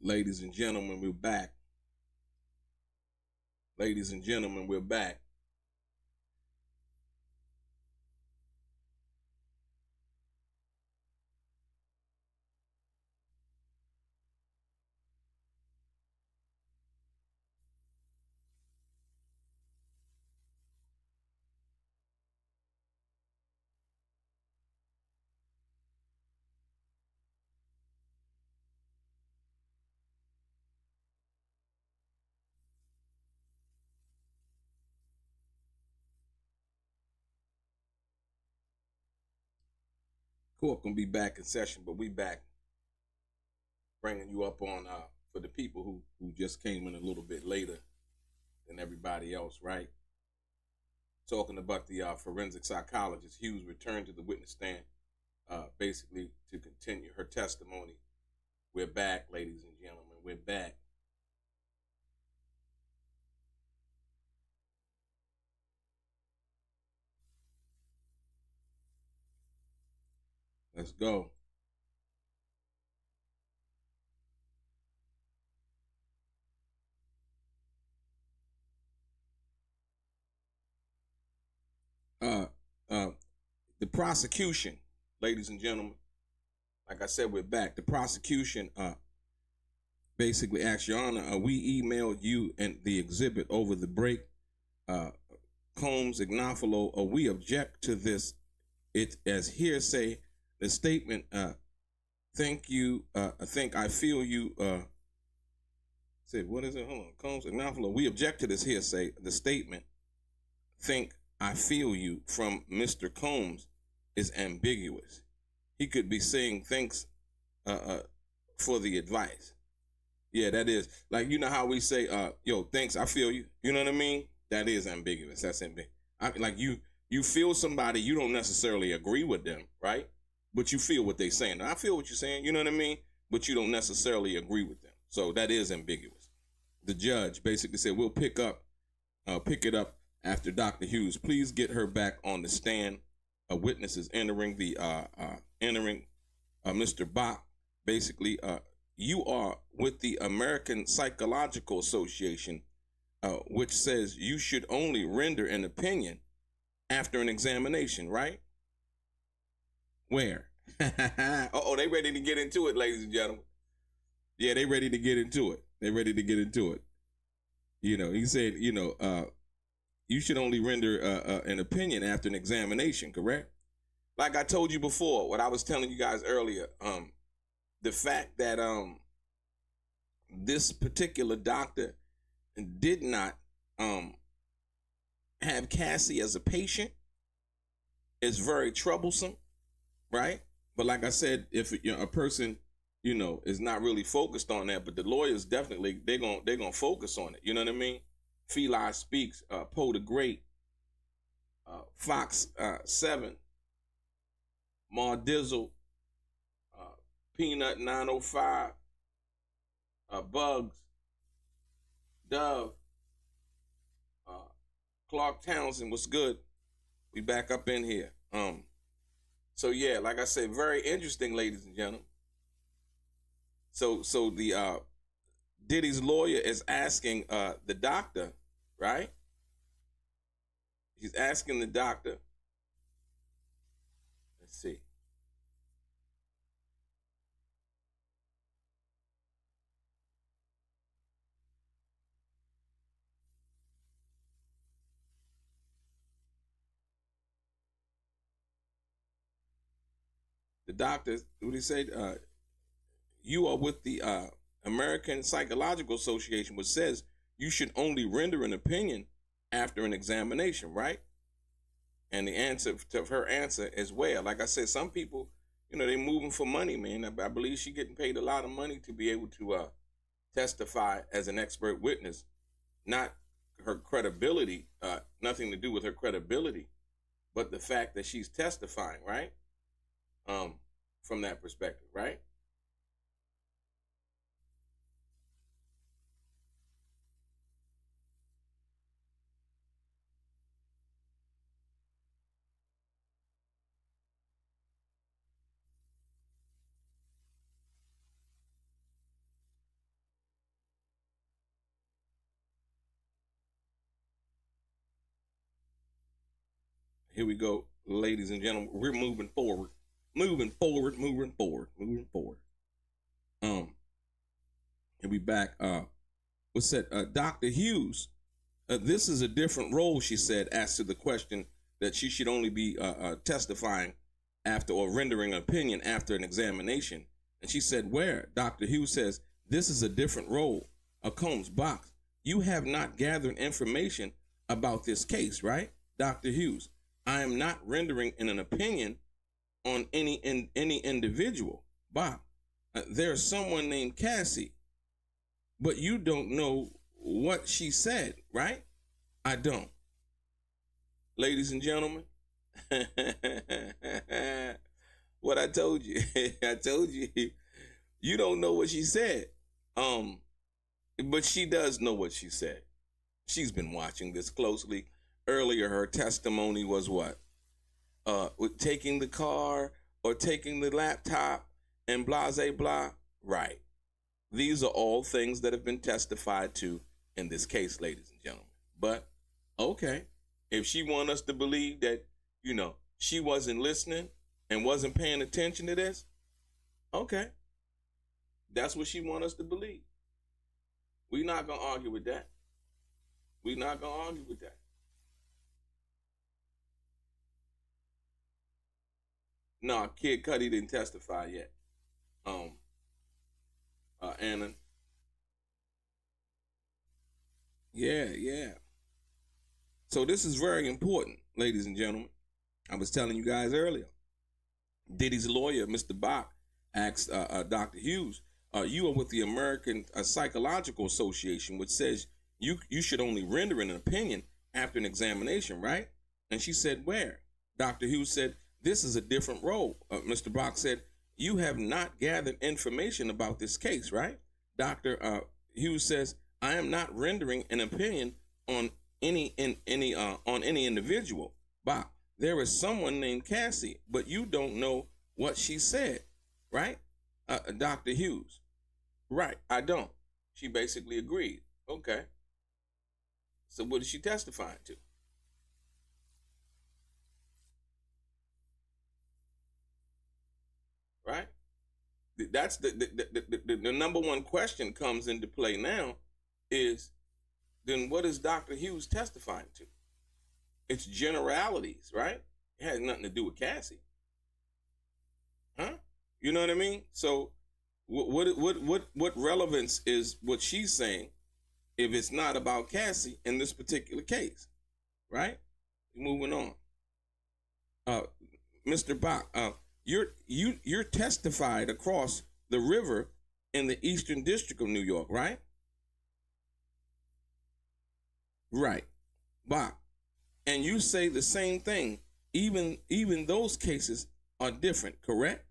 Ladies and gentlemen, we're back. Ladies and gentlemen, we're back. Court gonna be back in session, but we back bringing you up on for the people who just came in a little bit later than everybody else, right? Talking about the forensic psychologist Hughes returned to the witness stand, basically to continue her testimony. We're back, ladies and gentlemen. We're back. Let's go. Uh, uh, the prosecution, ladies and gentlemen. Like I said, we're back. The prosecution basically asked, Your Honor, we emailed you and the exhibit over the break. Combs, Ignofalo, we object to this. It as hearsay. The statement, thank you, think I feel you, said, what is it? Hold on. Combs, Ignofalo, we object to this hearsay. The statement, think I feel you from Mr. Combs is ambiguous. He could be saying thanks for the advice. Yeah, that is. Like, you know how we say, yo, thanks, I feel you. You know what I mean? That is ambiguous. That's ambiguous. Like you feel somebody, you don't necessarily agree with them, right? But you feel what they're saying. Now, I feel what you're saying, you know what I mean? But you don't necessarily agree with them. So that is ambiguous. The judge basically said, we'll pick it up after Dr. Hughes. Please get her back on the stand. Witnesses entering Mr. Bach. Basically, you are with the American Psychological Association, which says you should only render an opinion after an examination, right? Where? Oh, they ready to get into it, ladies and gentlemen. Yeah, they ready to get into it. They ready to get into it. You know, he said, you should only render an opinion after an examination, correct? Like I told you before, what I was telling you guys earlier, the fact that this particular doctor did not have Cassie as a patient is very troublesome, right? But like I said, if a person, is not really focused on that, but the lawyers definitely they're gonna focus on it. You know what I mean? Feli Speaks, Poe the Great, Fox 7, Ma Dizzle, Peanut 905, Bugs, Dove, Clark Townsend. What's good? We back up in here. So yeah, like I said, very interesting, ladies and gentlemen. So the Diddy's lawyer is asking the doctor, right? He's asking the doctor. Let's see. The doctor, what he said, you are with the American Psychological Association, which says you should only render an opinion after an examination, right? And the answer to her answer is, well, like I said, some people, they're moving for money, man. I believe she's getting paid a lot of money to be able to testify as an expert witness, not her credibility, nothing to do with her credibility, but the fact that she's testifying, right? From that perspective, right? Here we go, ladies and gentlemen. We're moving forward. Moving forward. And we back. What's that? Dr. Hughes. This is a different role, she said, as to the question that she should only be testifying after or rendering an opinion after an examination. And she said, where? Dr. Hughes says, this is a different role. Combs box. You have not gathered information about this case, right? Dr. Hughes, I am not rendering an opinion on any individual. Bob, there's someone named Cassie, but you don't know what she said, right? I don't. Ladies and gentlemen, what I told you, I told you, you don't know what she said. But she does know what she said. She's been watching this closely. Earlier, her testimony was what? With taking the car or taking the laptop and blah, blah, blah. Right. These are all things that have been testified to in this case, ladies and gentlemen. But, okay, if she wants us to believe that, she wasn't listening and wasn't paying attention to this, okay. That's what she wants us to believe. We're not going to argue with that. We're not going to argue with that. No, Kid Cudi didn't testify yet. Anna. Yeah. So this is very important, ladies and gentlemen. I was telling you guys earlier. Diddy's lawyer, Mr. Bach, asked Dr. Hughes, you are with the American Psychological Association, which says you should only render an opinion after an examination, right? And she said, where? Dr. Hughes said, this is a different role. Mr. Bach said, you have not gathered information about this case, right? Dr. Hughes says, I am not rendering an opinion on any individual. Bach, there is someone named Cassie, but you don't know what she said, right? Dr. Hughes, right, I don't. She basically agreed. Okay. So what is she testifying to? Right? That's the number one question comes into play now is, then what is Dr. Hughes testifying to? It's generalities, right? It has nothing to do with Cassie. Huh? You know what I mean? So what relevance is what she's saying if it's not about Cassie in this particular case? Right? Moving on. Mr. Bach, you're testified across the river in the Eastern District of New York, right? Right. Bach. And you say the same thing. Even those cases are different, correct?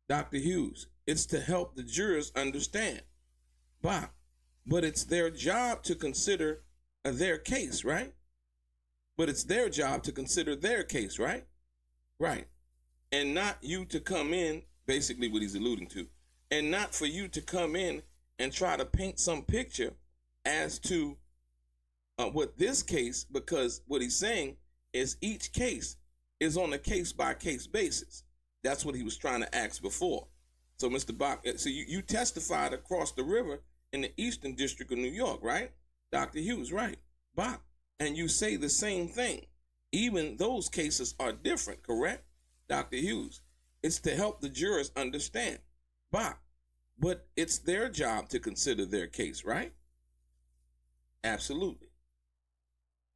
Dr. Hughes, it's to help the jurors understand. Bach, but it's their job to consider their case, right? But it's their job to consider their case, right? Right. And not you to come in, basically what he's alluding to, and not for you to come in and try to paint some picture as to what this case, because what he's saying is each case is on a case-by-case basis. That's what he was trying to ask before. So, Mr. Bach, so you testified across the river in the Eastern District of New York, right? Dr. Hughes, right. Bach, and you say the same thing. Even those cases are different, correct? Dr. Hughes, it's to help the jurors understand. Bach, but it's their job to consider their case, right? Absolutely.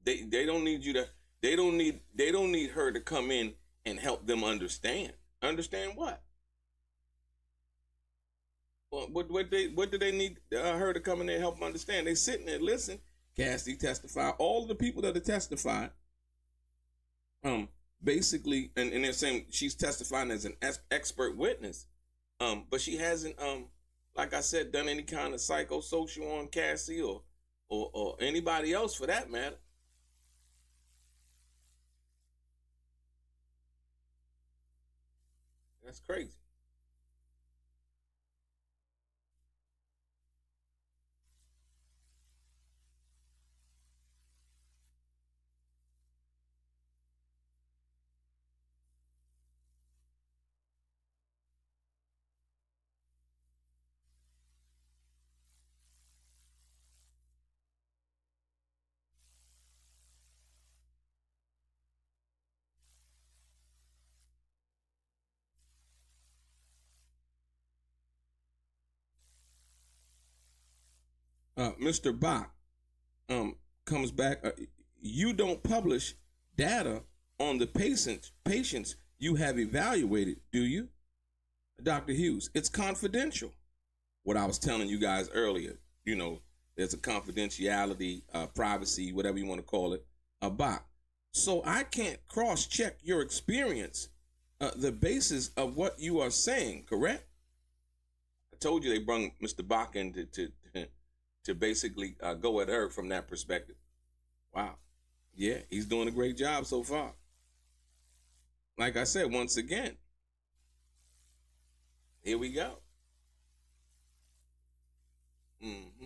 They don't need you to, they don't need her to come in and help them understand. Understand what? Well, what do they need her to come in there and help them understand? They sitting there, listen. Cassie testified. All the people that have testified, basically, and they're saying she's testifying as an expert witness, but she hasn't, like I said, done any kind of psychosocial on Cassie or anybody else for that matter. That's crazy. Mr. Bach comes back. You don't publish data on the patients you have evaluated, do you? Dr. Hughes, it's confidential. What I was telling you guys earlier, there's a confidentiality, privacy, whatever you want to call it, about. So I can't cross-check your experience, the basis of what you are saying, correct? I told you they brought Mr. Bach in to basically go at her from that perspective. Wow. Yeah, he's doing a great job so far. Like I said, once again, here we go. Mm-hmm.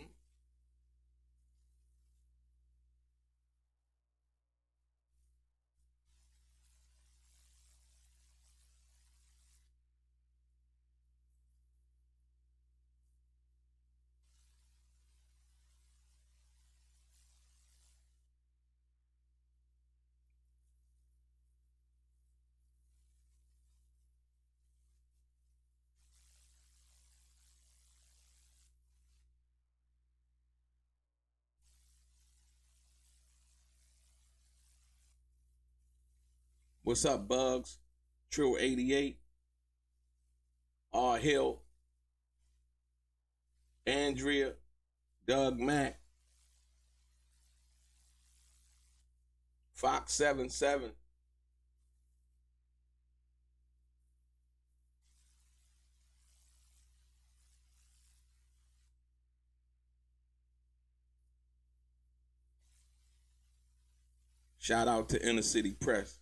What's up, Bugs? Trill 88, R Hill, Andrea, Doug Mack, Fox 77. Shout out to Inner City Press.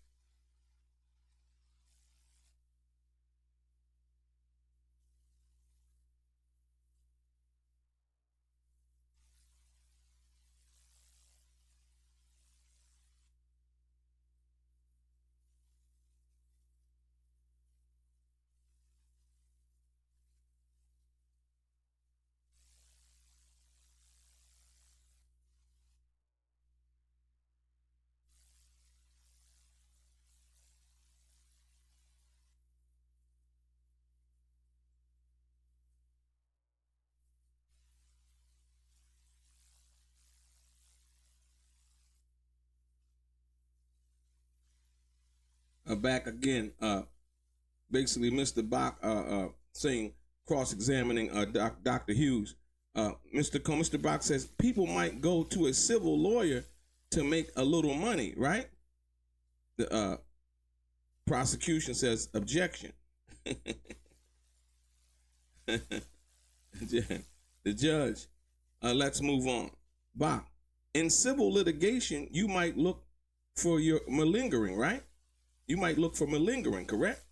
Back again. Basically, Mr. Bach saying cross-examining Dr. Hughes. Mr. Bach says people might go to a civil lawyer to make a little money, right? The prosecution says objection. The judge, let's move on. Bach, in civil litigation, you might look for your malingering, right? You might look for malingering, correct?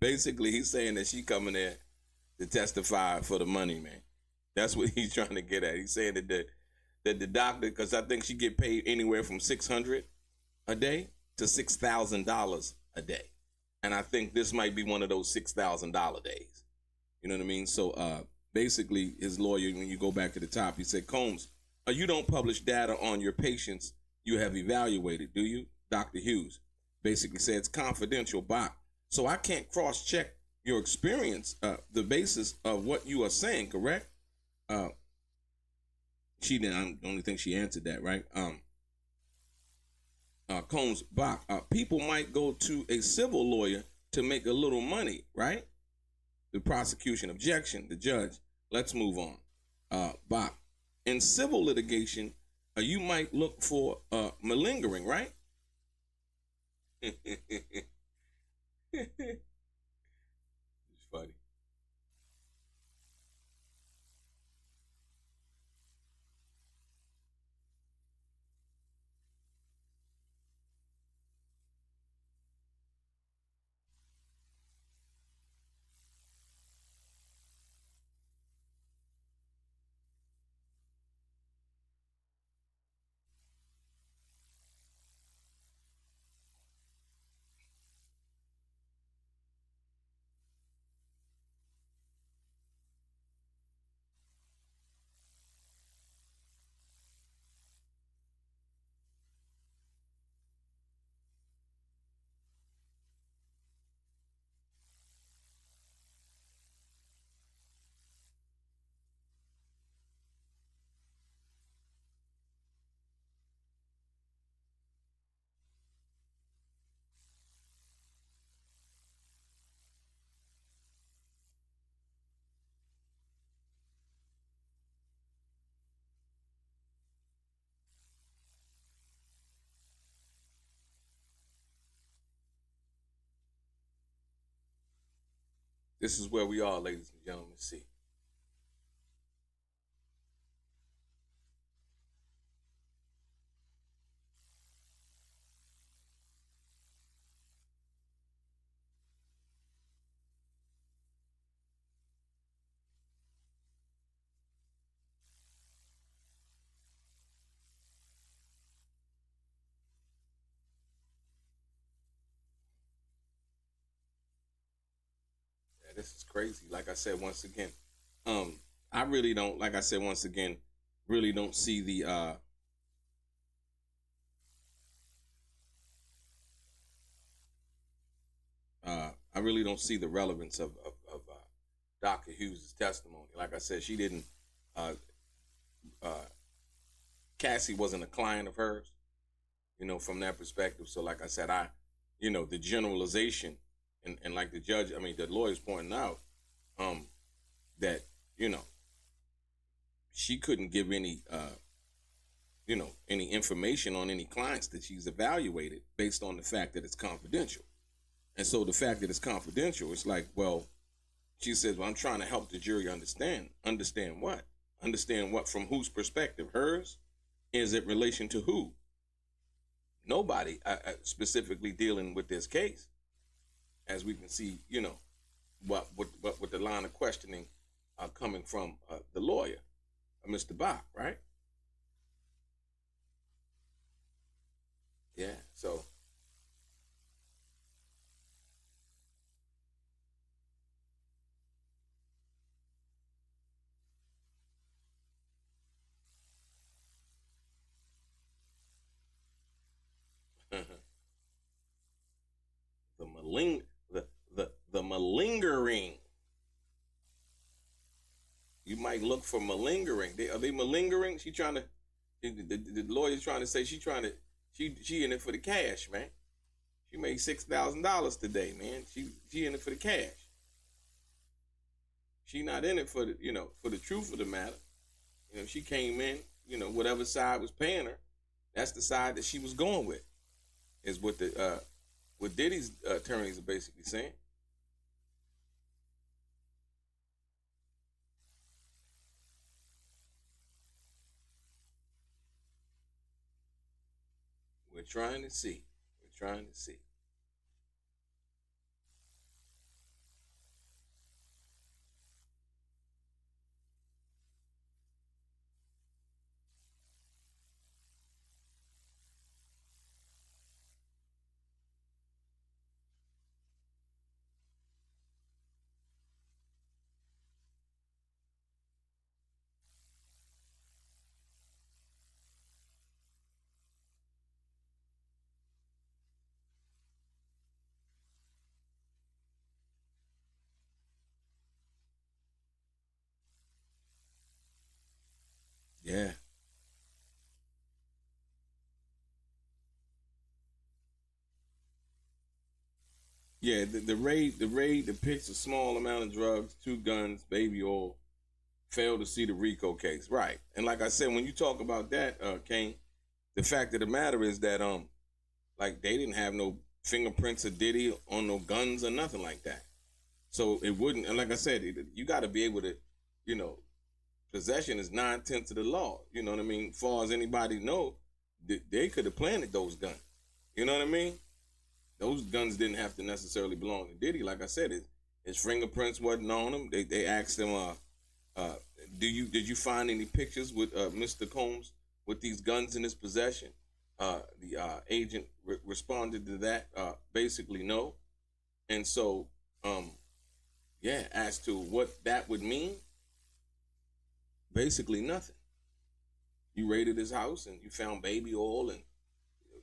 Basically, he's saying that she coming there to testify for the money, man. That's what he's trying to get at. He's saying that the doctor, because I think she get paid anywhere from $600 a day to $6,000 a day, and I think this might be one of those $6,000 days. You know what I mean? So basically, his lawyer, when you go back to the top, he said, Combs, you don't publish data on your patients you have evaluated, do you? Dr. Hughes basically said it's confidential, Bach. So I can't cross-check your experience, the basis of what you are saying, correct? She didn't. I don't think she answered that, right? Combs, Bach, people might go to a civil lawyer to make a little money, right? The prosecution, objection, the judge. Let's move on. Bach, in civil litigation, you might look for malingering, right? It's funny. This is where we are, ladies and gentlemen. See. Yeah, this is crazy. Like I said once again, I really don't. Like I said once again, really don't see the I really don't see the relevance of Dr. Hughes' testimony. Like I said, she didn't. Uh, uh, Cassie wasn't a client of hers, from that perspective. So, like I said, the generalization, and like the judge, the lawyer's pointing out, that you know, she couldn't give any information on any clients that she's evaluated based on the fact that it's confidential. And so the fact that it's confidential, it's like, well, she says, well, I'm trying to help the jury understand. Understand what? Understand what? From whose perspective? Hers? Is it relation to who? Nobody specifically dealing with this case. As we can see, what with the line of questioning coming from the lawyer, Mr. Bach, right? Yeah, so. the maling the malingering. You might look for malingering. Are they malingering? She trying to. The lawyer's trying to say she in it for the cash, man. She made $6,000 today, man. She in it for the cash. She not in it for the truth of the matter. She came in, whatever side was paying her, that's the side that she was going with. Is what Diddy's attorneys are basically saying. We're trying to see. We're trying to see. Yeah. Yeah, the raid depicts a small amount of drugs, 2 guns, baby oil. Failed to see the RICO case, right? And like I said, when you talk about that, Kane, the fact of the matter is that like they didn't have no fingerprints of Diddy on no guns or nothing like that. So it wouldn't. And like I said, you got to be able to, you know, possession is 9/10 of the law. You know what I mean? As far as anybody know, they could have planted those guns. You know what I mean? Those guns didn't have to necessarily belong to Diddy. Like I said, his fingerprints wasn't on them. They asked him, uh, did you find any pictures with Mr. Combs with these guns in his possession? The agent responded to that, basically no. And so, yeah, as to what that would mean, basically nothing. You raided his house and you found baby oil and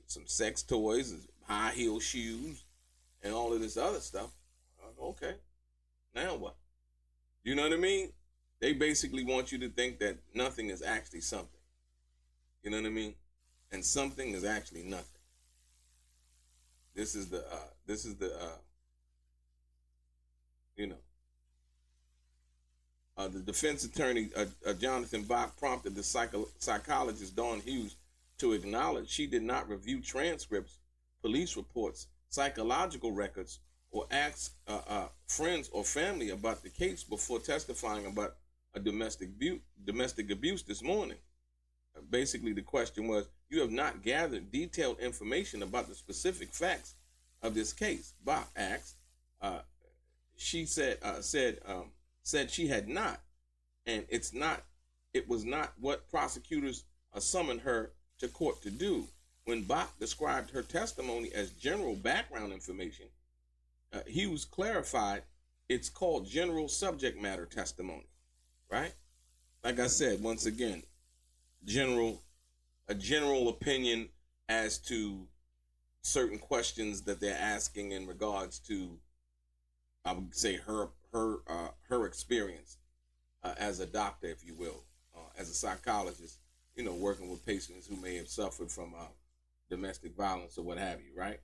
some sex toys and high heel shoes and all of this other stuff. Okay, now what? You know what I mean? They basically want you to think that nothing is actually something. You know what I mean? And something is actually nothing. This is the you know the defense attorney Jonathan Bach prompted the psychologist Dawn Hughes to acknowledge she did not review transcripts, police reports, psychological records, or ask friends or family about the case before testifying about a domestic abuse this morning. Basically, the question was, you have not gathered detailed information about the specific facts of this case. Bach asked. She said she had not, and it was not what prosecutors summoned her to court to do. When Bach described her testimony as general background information, Hughes clarified it's called general subject matter testimony, right? Like I said, once again, a general opinion as to certain questions that they're asking in regards to, I would say, her experience as a doctor, if you will, as a psychologist, working with patients who may have suffered from domestic violence or what have you, right?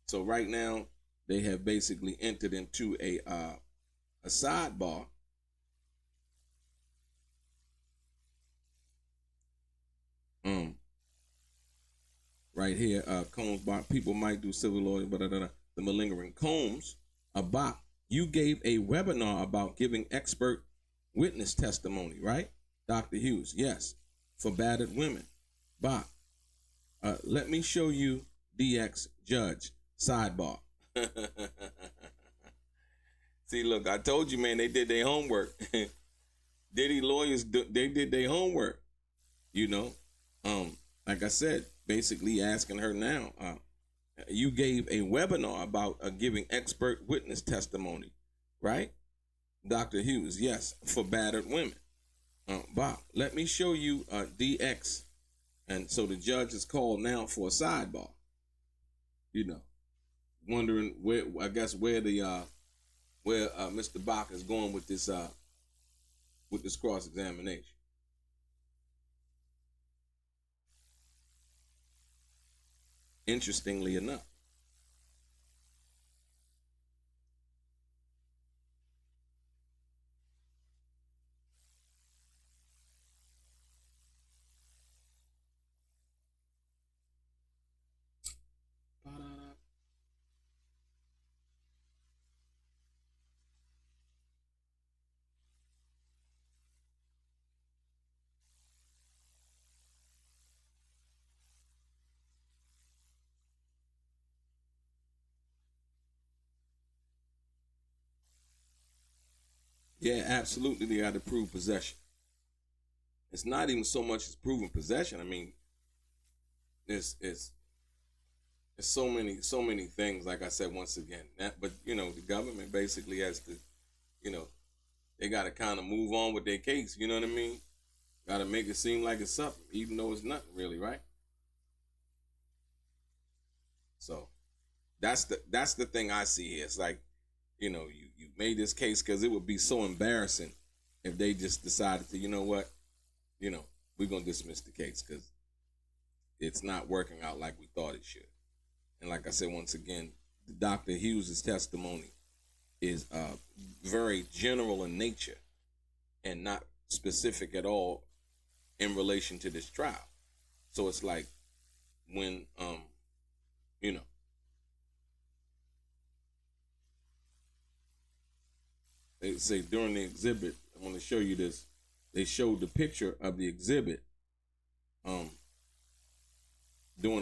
So right now they have basically entered into a sidebar. Right here, Combs, people might do civil law, but the malingering Combs, Bach, you gave a webinar about giving expert witness testimony, right? Dr. Hughes, yes, for battered women. Bach, let me show you DX judge, sidebar. See, look, I told you, man, they did their homework. Diddy lawyers, they did their homework, Like I said, basically asking her now, you gave a webinar about giving expert witness testimony, right? Dr. Hughes, yes, for battered women. Bob, let me show you DX. And so the judge is called now for a sidebar. Wondering where Mr. Bach is going with this cross-examination. Interestingly enough. Yeah, absolutely. They got to prove possession. It's not even so much as proving possession. I mean, it's so many things. Like I said, once again, but the government basically has to, they got to kind of move on with their case. You know what I mean? Got to make it seem like it's something, even though it's nothing really, right? So that's the thing I see here. It's like, you made this case because it would be so embarrassing if they just decided to, you know what, we're going to dismiss the case because it's not working out like we thought it should. And like I said, once again, Dr. Hughes' testimony is very general in nature and not specific at all in relation to this trial. So it's like when, they say during the exhibit, I want to show you this. They showed the picture of the exhibit doing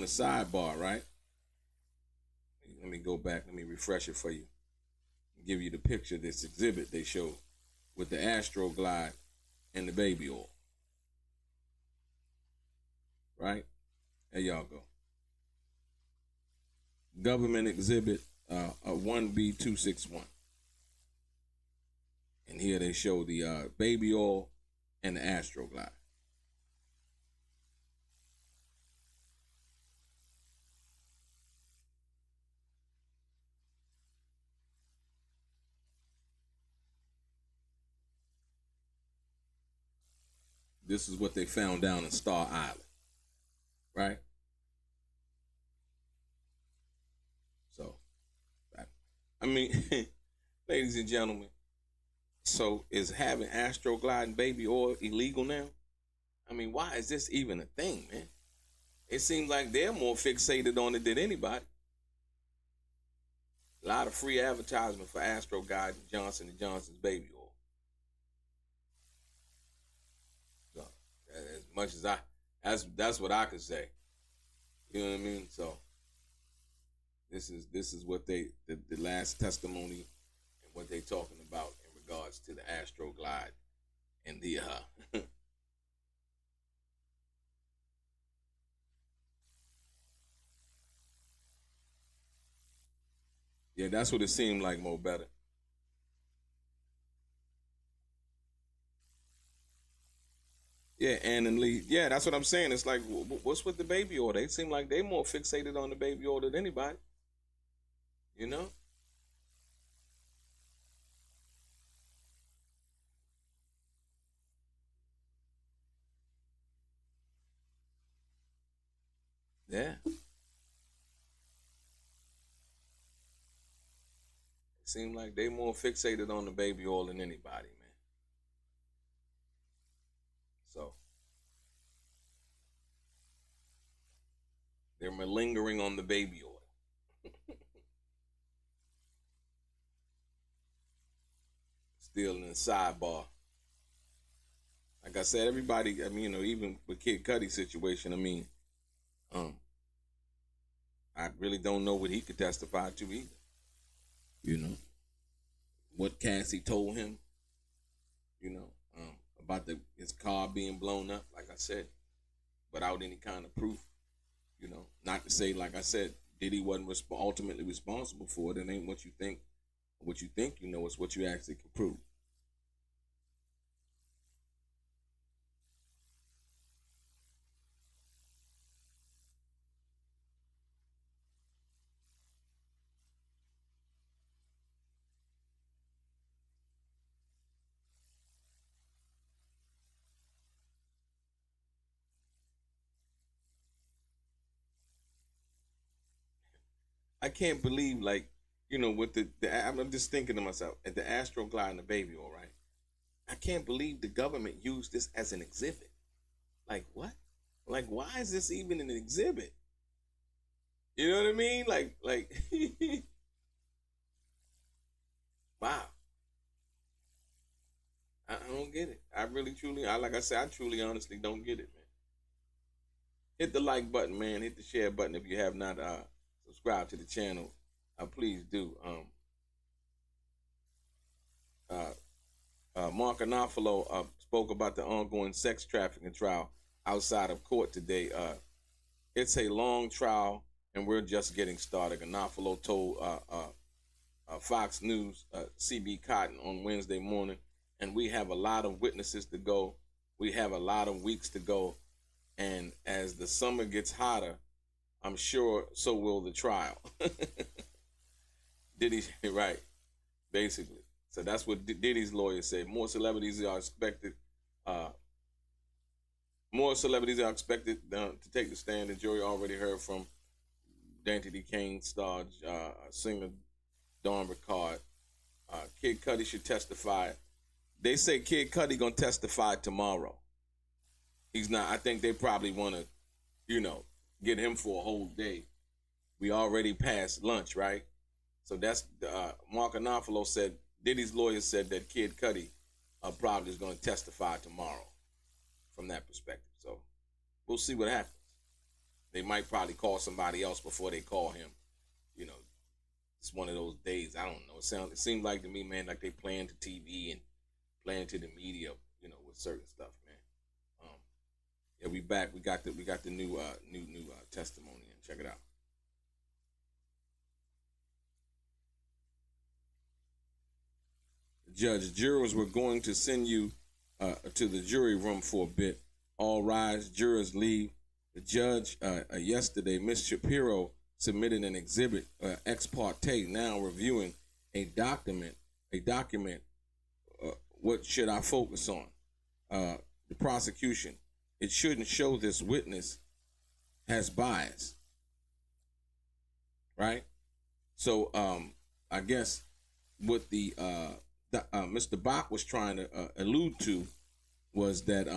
the sidebar, right? Let me go back. Let me refresh it for you. Give you the picture of this exhibit they showed with the Astroglide and the baby oil. Right? There y'all go. Government exhibit 1B261. And here they show the baby oil and the Astroglide. This is what they found down in Star Island, right? So, I mean, ladies and gentlemen, so is having Astroglide and baby oil illegal now? I mean, why is this even a thing, man? It seems like they're more fixated on it than anybody. A lot of free advertisement for Astro Guide and Johnson & Johnson's baby oil. So, as much as that's what I could say. You know what I mean? So, this is what the last testimony and what they talking about in regards to the Astro Glide and the yeah, that's what it seemed like, Mo Better. Yeah, Ann and Lee. Yeah, that's what I'm saying. It's like, what's with the baby oil? They seem like they more fixated on the baby oil than anybody. You know? Yeah. It seemed like they more fixated on the baby oil than anybody, man. So they're malingering on the baby oil. Still in the sidebar. Like I said, everybody, I mean, even with Kid Cudi's situation, I mean, um, I really don't know what he could testify to either. You know, what Cassie told him, you know, about his car being blown up, like I said, without any kind of proof. You know, not to say, like I said, Diddy wasn't ultimately responsible for it. It ain't what you think. What you think, you know, it's what you actually can prove. I can't believe, like, with I'm just thinking to myself, at the Astroglide and the baby, all right. I can't believe the government used this as an exhibit. Like, what? Like, why is this even an exhibit? You know what I mean? Like, wow. I don't get it. I really, truly, like I said, I truly, honestly don't get it, man. Hit the like button, man. Hit the share button if you have not subscribed to the channel. Please do. Mark Anafalo spoke about the ongoing sex trafficking trial outside of court today. It's a long trial, and we're just getting started. Anafalo told Fox News, CB Cotton, on Wednesday morning, and we have a lot of witnesses to go. We have a lot of weeks to go, and as the summer gets hotter, I'm sure so will the trial. Diddy, right, basically. So that's what Diddy's lawyer said. More celebrities are expected. More celebrities are expected to take the stand. The jury already heard from Danity Kane star singer Dawn Ricard. Kid Cudi should testify. They say Kid Cudi gonna testify tomorrow. He's not. I think they probably want to, get him for a whole day. We already passed lunch, right? So that's Mark Anafalo said. Diddy's lawyer said that Kid Cudi probably is going to testify tomorrow from that perspective. So we'll see what happens. They might probably call somebody else before they call him. It's one of those days. I don't know. It seemed like to me, man, like they playing to TV and playing to the media, with certain stuff, man. Yeah, we back. We got the new testimony, and check it out. Judge, jurors were going to send you to the jury room for a bit. All rise, jurors leave. The judge yesterday, Miss Shapiro, submitted an exhibit, ex parte, now reviewing a document. What should I focus on? The prosecution. It shouldn't show this witness has bias, right? So I guess what the Mr. Bach was trying to allude to was that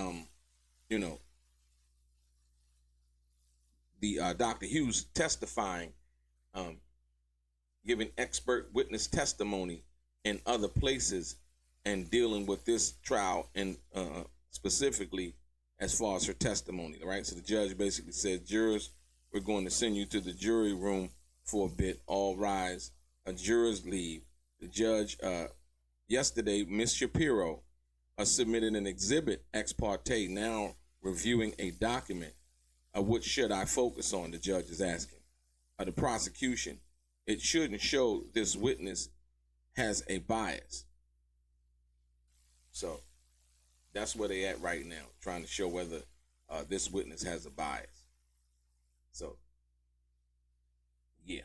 the Dr. Hughes testifying giving expert witness testimony in other places and dealing with this trial and specifically as far as her testimony, right? So the judge basically said, jurors, we're going to send you to the jury room for a bit. All rise. Jurors leave. The judge, yesterday, Ms. Shapiro submitted an exhibit ex parte, now reviewing a document. What should I focus on? The judge is asking. The prosecution, it shouldn't show this witness has a bias. So that's where they at right now, trying to show whether this witness has a bias. So, yeah.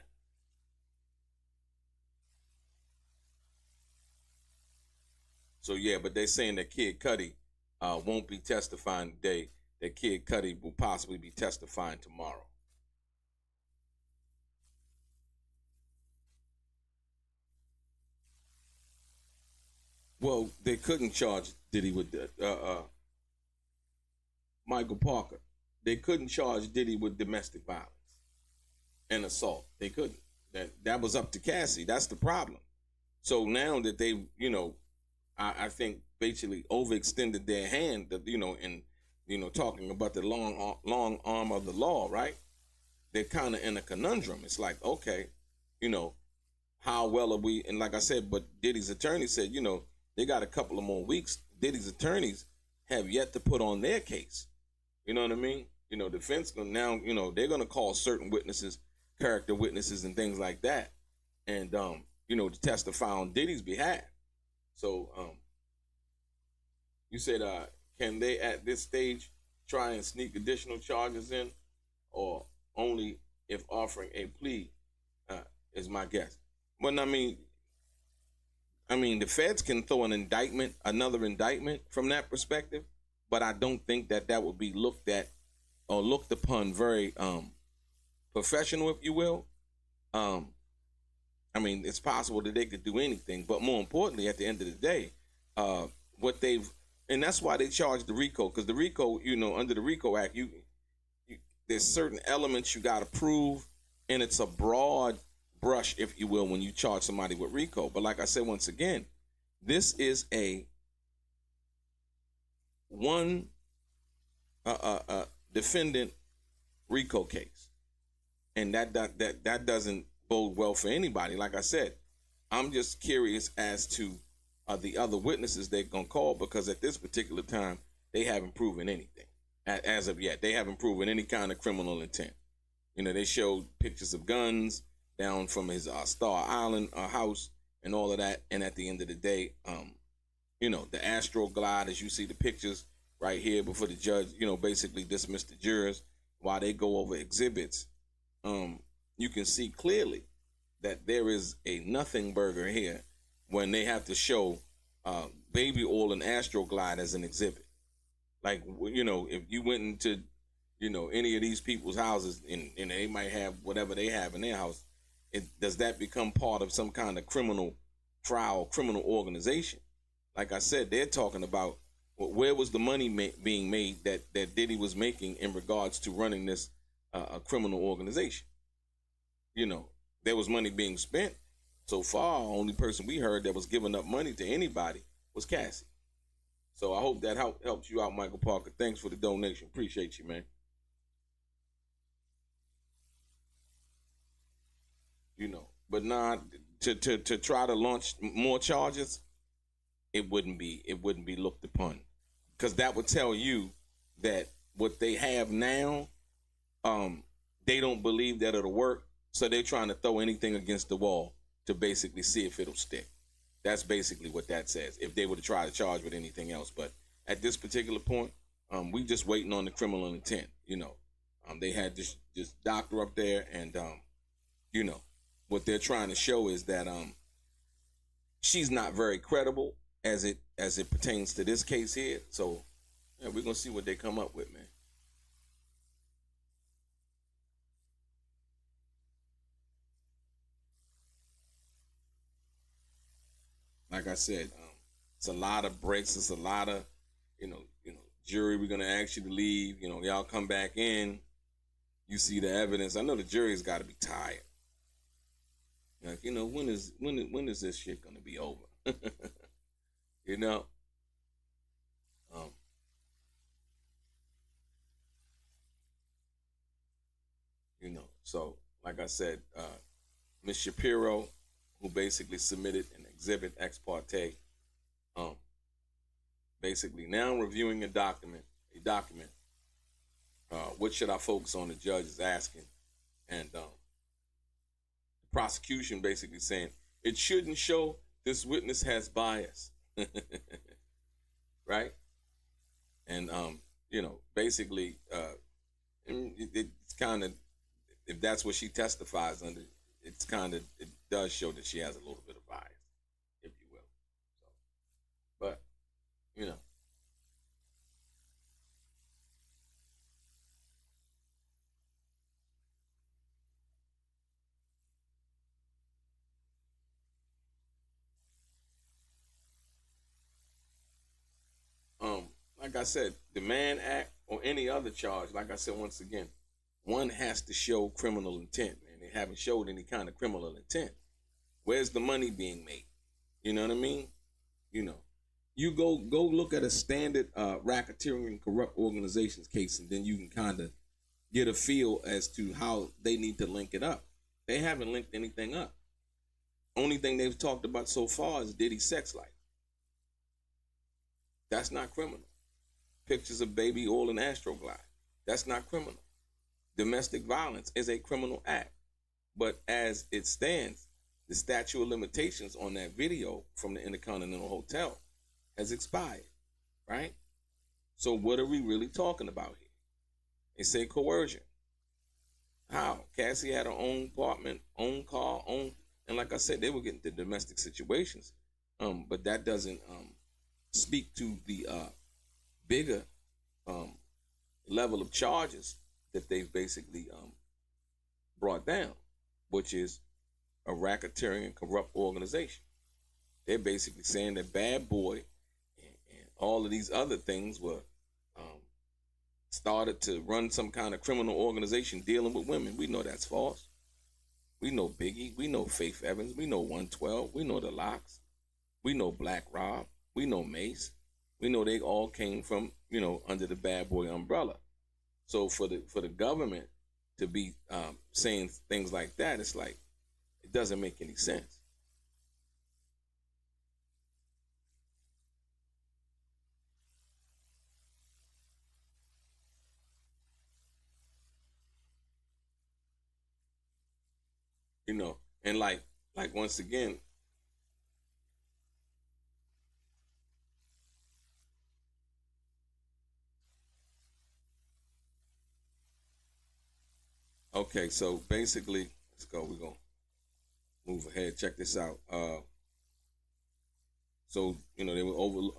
So, yeah, but they're saying that Kid Cudi won't be testifying today, that Kid Cudi will possibly be testifying tomorrow. Well, they couldn't charge Diddy with Michael Parker. They couldn't charge Diddy with domestic violence and assault. They couldn't. That was up to Cassie. That's the problem. So now that they, I think basically overextended their hand, in talking about the long arm of the law, right? They're kind of in a conundrum. It's like, okay, how well are we? And like I said, but Diddy's attorney said, they got a couple of more weeks. Diddy's attorneys have yet to put on their case. You know what I mean? Defense now, they're going to call certain witnesses, character witnesses and things like that. And, to testify on Diddy's behalf. So, you said, can they at this stage try and sneak additional charges in, or only if offering a plea, is my guess. Well, I mean, the feds can throw another indictment from that perspective, but I don't think that would be looked at or looked upon very professional, if you will. It's possible that they could do anything, but more importantly, at the end of the day, and that's why they charged the RICO, because the RICO, under the RICO Act, there's certain elements you got to prove, and it's a broad brush, if you will, when you charge somebody with RICO. But like I said, once again, this is a one defendant RICO case, and that doesn't bode well for anybody. Like I said, I'm just curious as to the other witnesses they're gonna call, because at this particular time they haven't proven anything as of yet. They haven't proven any kind of criminal intent. They showed pictures of guns down from his Star Island house and all of that. And at the end of the day, the Astro Glide, as you see the pictures right here before the judge, basically dismissed the jurors while they go over exhibits. You can see clearly that there is a nothing burger here when they have to show baby oil and Astro Glide as an exhibit. Like, if you went into, any of these people's houses and they might have whatever they have in their house, does that become part of some kind of criminal trial, criminal organization? Like I said, they're talking about where was the money being made that Diddy was making in regards to running this criminal organization. There was money being spent. So far, only person we heard that was giving up money to anybody was Cassie. So I hope that helps you out, Michael Parker. Thanks for the donation. Appreciate you, man. But nah, to try to launch more charges, it wouldn't be looked upon, because that would tell you that what they have now, they don't believe that it'll work, so they're trying to throw anything against the wall to basically see if it'll stick. That's basically what that says, if they were to try to charge with anything else. But at this particular point, we just waiting on the criminal intent. They had this doctor up there, and what they're trying to show is that she's not very credible as it pertains to this case here. So yeah, we're gonna see what they come up with, man. Like I said, it's a lot of breaks. It's a lot of, jury. We're gonna ask you to leave. Y'all come back in. You see the evidence. I know the jury's got to be tired. Like, when is this shit gonna be over? you know, um, So like I said, Miss Shapiro, who basically submitted an exhibit ex parte, um, basically now reviewing a document. What should I focus on? The judge is asking, and the prosecution basically saying it shouldn't show this witness has bias, right? And basically, it's kind of, if that's what she testifies under, it does show that she has a little bit of bias, if you will. So, but you know, um, like I said, the Mann Act or any other charge, like I said once again, one has to show criminal intent, man. They haven't showed any kind of criminal intent. Where's the money being made? You know what I mean? You know, you go look at a standard racketeering and corrupt organizations case, and then you can kind of get a feel as to how they need to link it up. They haven't linked anything up. Only thing they've talked about so far is Diddy's sex life. That's not criminal. Pictures of baby oil and Astroglide. That's not criminal. Domestic violence is a criminal act. But as it stands, the statute of limitations on that video from the Intercontinental Hotel has expired, right? So what are we really talking about here? They say coercion. How? Cassie had her own apartment, own car, and like I said, they were getting to domestic situations. But that doesn't speak to the bigger level of charges that they've basically brought down, which is a racketeering and corrupt organization. They're basically saying that Bad Boy and all of these other things were started to run some kind of criminal organization dealing with women. We know that's false. We know Biggie. We know Faith Evans. We know 112. We know the Locks. We know Black Rob. We know Mace. We know they all came from, under the Bad Boy umbrella. So for the government to be saying things like that, it's like, it doesn't make any sense. And like once again, okay, so basically, let's go. We're gonna move ahead. Check this out. So they were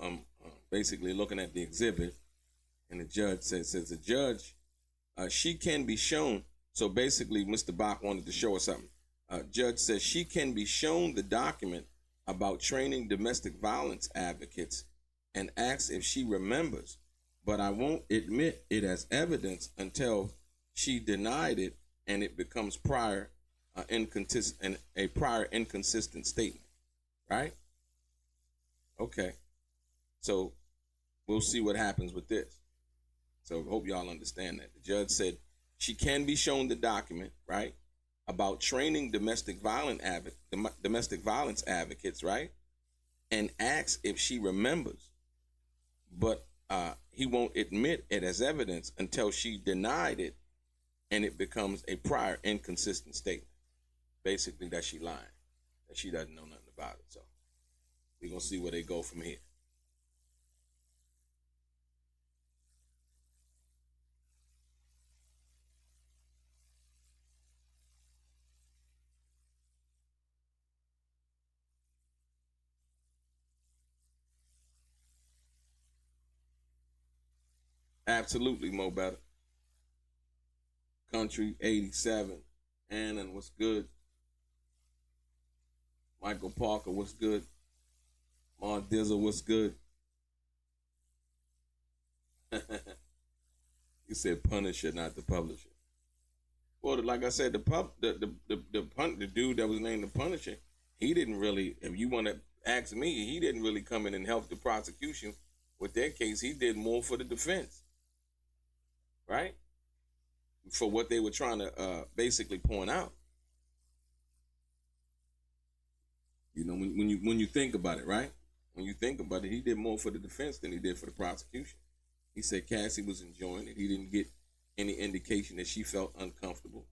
basically looking at the exhibit, and the judge says the judge, she can be shown. So basically, Mr. Bach wanted to show us something. Judge says she can be shown the document about training domestic violence advocates and asks if she remembers, but I won't admit it as evidence until she denied it and it becomes a prior inconsistent statement, right? Okay, so we'll see what happens with this. So hope y'all understand that. The judge said she can be shown the document, right, about training domestic violence advocates, right, and asks if she remembers, but he won't admit it as evidence until she denied it and it becomes a prior inconsistent statement. Basically, that she lying, that she doesn't know nothing about it. So we're going to see where they go from here. Absolutely, Mo Better. Country 87. Annan, what's good? Michael Parker, what's good? Mar Dizzle, what's good? You said Punisher, not the publisher. Well, like I said, the dude that was named the Punisher, he didn't really. If you want to ask me, he didn't really come in and help the prosecution with their case. He did more for the defense, right? For what they were trying to basically point out. You know, when you think about it, right? When you think about it, he did more for the defense than he did for the prosecution. He said Cassie was enjoying it. He didn't get any indication that she felt uncomfortable.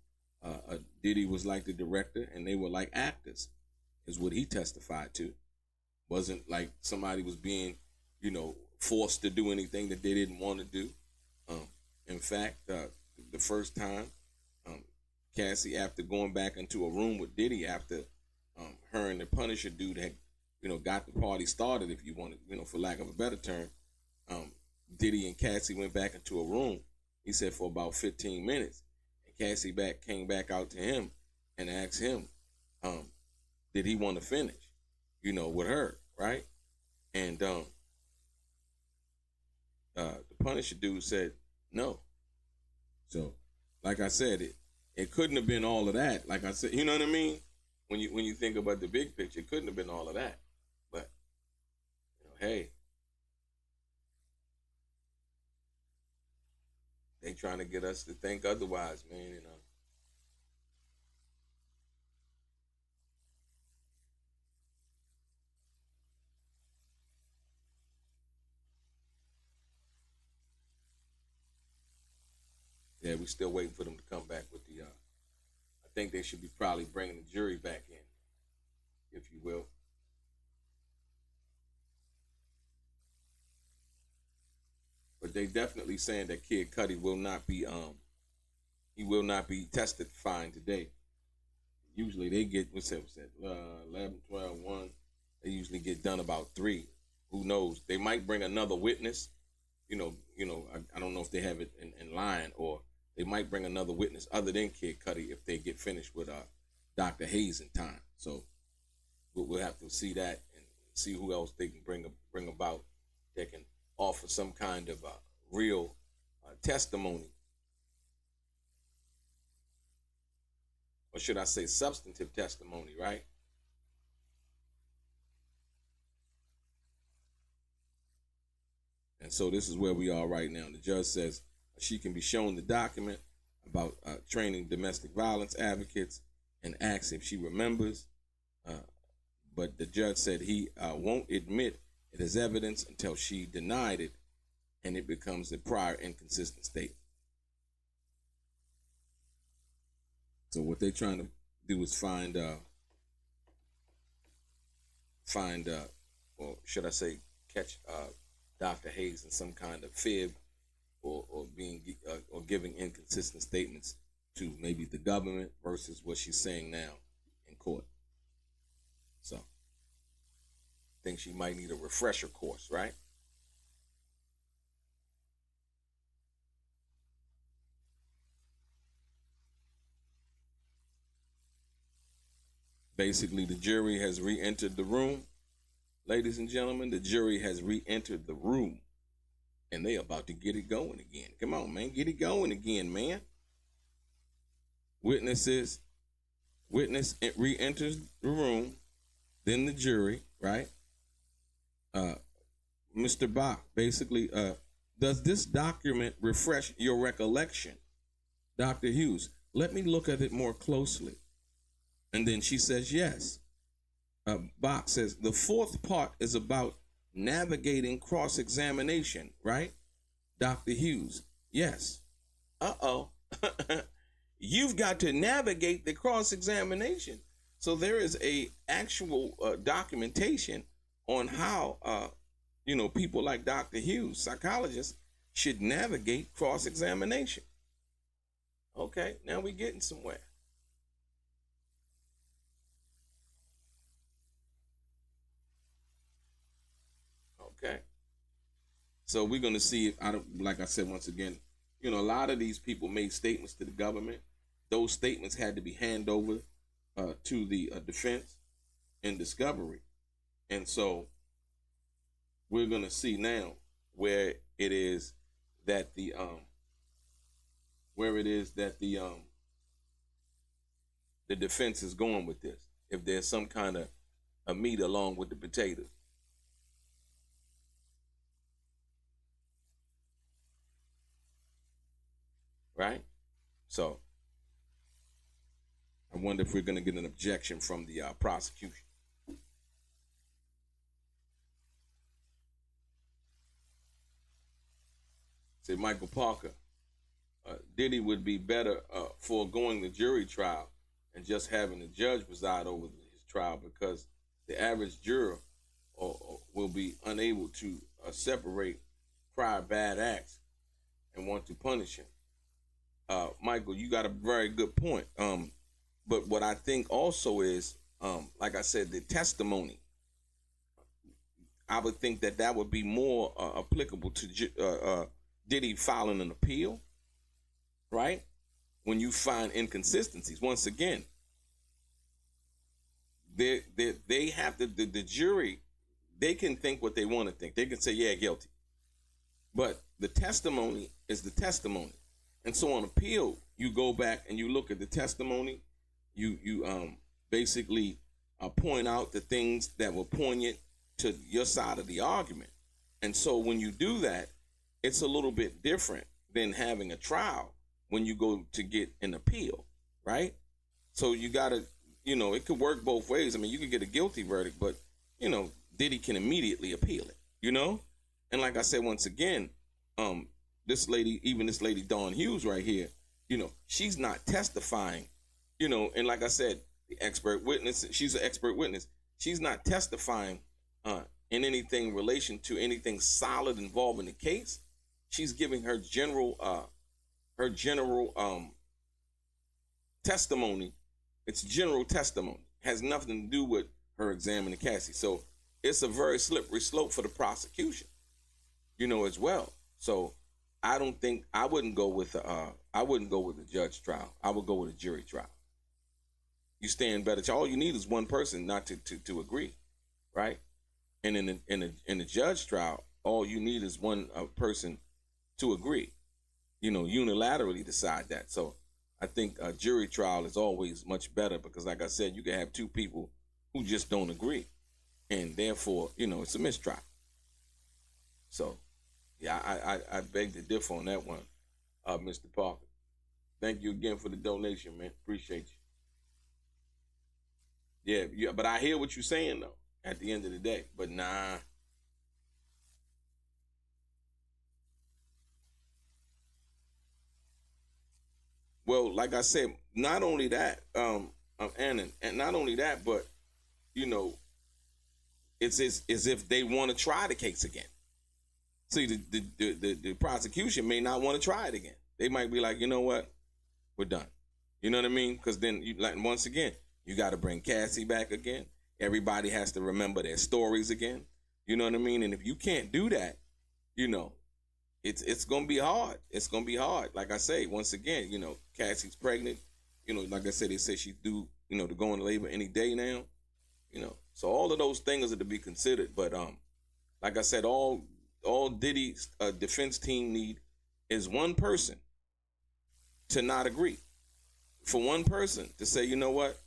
Diddy was like the director, and they were like actors, is what he testified to. Wasn't like somebody was being, forced to do anything that they didn't want to do. In fact, the first time, Cassie, after going back into a room with Diddy, after her and the Punisher dude had, got the party started, if you wanted, for lack of a better term, Diddy and Cassie went back into a room. He said for about 15 minutes. And Cassie came back out to him and asked him, did he want to finish, with her, right? And the Punisher dude said no. So, like I said, it couldn't have been all of that. Like I said, you know what I mean? When you think about the big picture, it couldn't have been all of that. But hey, they trying to get us to think otherwise, man. Yeah, we still waiting for them to come back with the. I think they should be probably bringing the jury back in, if you will. But they definitely saying that Kid Cudi will not be he will not be testifying today. Usually they get what's that 11, 12, 1. They usually get done about 3. Who knows? They might bring another witness. I don't know if they have it in line, or they might bring another witness other than Kid Cudi if they get finished with Dr. Hayes in time. So we'll have to see that and see who else they can bring about that can offer some kind of real testimony, or should I say substantive testimony, right? And so this is where we are right now. The judge says she can be shown the document about training domestic violence advocates and asks if she remembers. But the judge said he won't admit it as evidence until she denied it and it becomes a prior inconsistent statement. So what they're trying to do is find, or should I say, catch Dr. Hayes in some kind of fib, or being or giving inconsistent statements to maybe the government versus what she's saying now in court. So, I think she might need a refresher course, right? Basically, the jury has re-entered the room. Ladies and gentlemen, the jury has re-entered the room. And they about to get it going again. Come on, man. Get it going again, man. Witness re-enters the room. Then the jury, right? Mr. Bach, basically, does this document refresh your recollection? Dr. Hughes, let me look at it more closely. And then she says yes. Bach says the fourth part is about navigating cross-examination, right? Dr. Hughes, yes. Uh-oh. You've got to navigate the cross-examination. So there is a actual documentation on how, people like Dr. Hughes, psychologists, should navigate cross-examination. Okay, now we're getting somewhere. Okay. So we're going to see if, like I said, once again, a lot of these people made statements to the government. Those statements had to be handed over to the defense in discovery. And so we're going to see now where it is that the the defense is going with this. If there's some kind of a meat along with the potato. Right? So I wonder if we're going to get an objection from the prosecution. Say Michael Parker, Diddy would be better foregoing the jury trial and just having the judge preside over his trial, because the average juror will be unable to separate prior bad acts and want to punish him. Michael, you got a very good point. But what I think also is, like I said, the testimony. I would think that would be more applicable to Diddy filing an appeal, right? When you find inconsistencies, once again, they have the jury. They can think what they want to think. They can say, yeah, guilty. But the testimony is the testimony. And so on appeal, you go back and you look at the testimony. You basically point out the things that were poignant to your side of the argument. And so when you do that, it's a little bit different than having a trial when you go to get an appeal, right? So you got to, it could work both ways. I mean, you could get a guilty verdict, but, Diddy can immediately appeal it, And like I said, once again, this lady Dawn Hughes right here, she's not testifying, and like I said, the expert witness, she's an expert witness. She's not testifying in anything relation to anything solid involving the case. She's giving her general testimony. It's general testimony. It has nothing to do with her examining Cassie. So it's a very slippery slope for the prosecution, as well. So I wouldn't go with the judge trial. I would go with a jury trial. You stand better. All you need is one person not to agree, right? And in the judge trial, all you need is one person to agree, unilaterally decide that. So I think a jury trial is always much better because, like I said, you can have two people who just don't agree, and therefore, it's a mistrial. So, yeah, I beg to differ on that one, Mr. Parker. Thank you again for the donation, man. Appreciate you. Yeah, but I hear what you're saying, though, at the end of the day. But nah. Well, like I said, not only that, and not only that, but, it's as if they want to try the case again. See, the prosecution may not want to try it again. They might be like, you know what, we're done. You know what I mean? Because then, once again, you got to bring Cassie back again. Everybody has to remember their stories again. You know what I mean? And if you can't do that, it's going to be hard. It's going to be hard. Like I say, once again, Cassie's pregnant. Like I said, they say she's due, to go into labor any day now. So all of those things are to be considered. But like I said, all Diddy's defense team need is one person to not agree. For one person to say, you know what,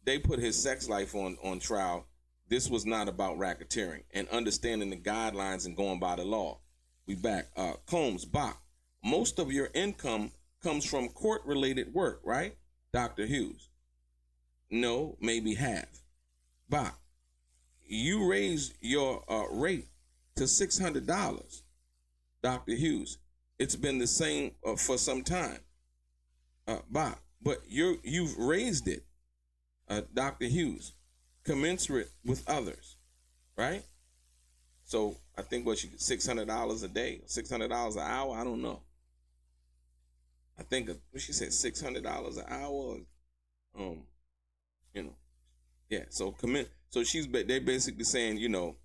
they put his sex life on trial. This was not about racketeering and understanding the guidelines and going by the law. We back. Combs, Bach. Most of your income comes from court-related work, right? Dr. Hughes. No, maybe half. Bach. You raised your rate to $600. Dr. Hughes. It's been the same for some time. Bach. But you've raised it, Dr. Hughes, commensurate with others, right? So I think what she get $600 a day, $600 an hour. I don't know. I think what she said, $600 an hour. Yeah. So they're basically saying,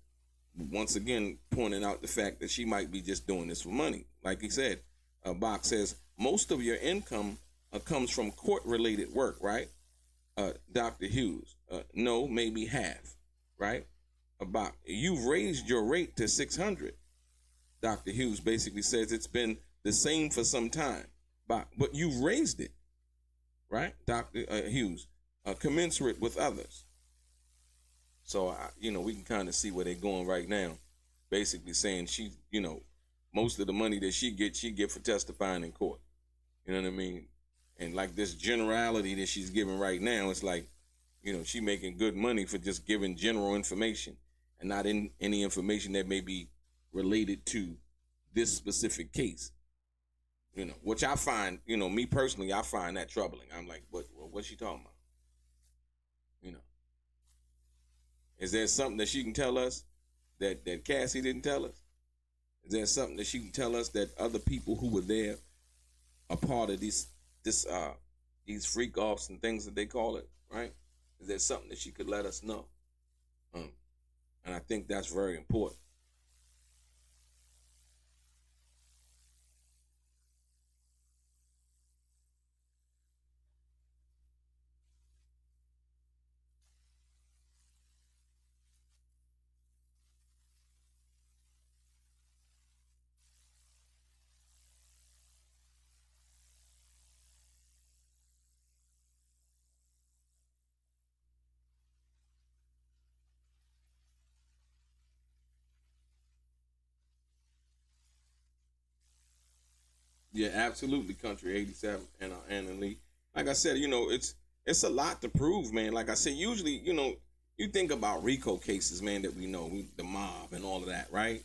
once again pointing out the fact that she might be just doing this for money. Like he said, Bach says most of your income comes from court-related work, right? Dr. Hughes, no, maybe half, right? About you've raised your rate to 600. Dr. Hughes basically says it's been the same for some time, but you've raised it, right? Dr. Hughes, commensurate with others. So, we can kind of see where they're going right now. Basically saying she, most of the money that she get for testifying in court. You know what I mean? And like this generality that she's giving right now, it's like, she making good money for just giving general information and not in any information that may be related to this specific case. Which I find, me personally, I find that troubling. I'm like, what's she talking about? Is there something that she can tell us that Cassie didn't tell us? Is there something that she can tell us that other people who were there are part of these freak offs and things that they call it, right? Is there something that she could let us know? And I think that's very important. Yeah, absolutely, Country 87 and Lee. Like I said, it's a lot to prove, man. Like I said, usually, you think about RICO cases, man, that we know, the mob and all of that, right?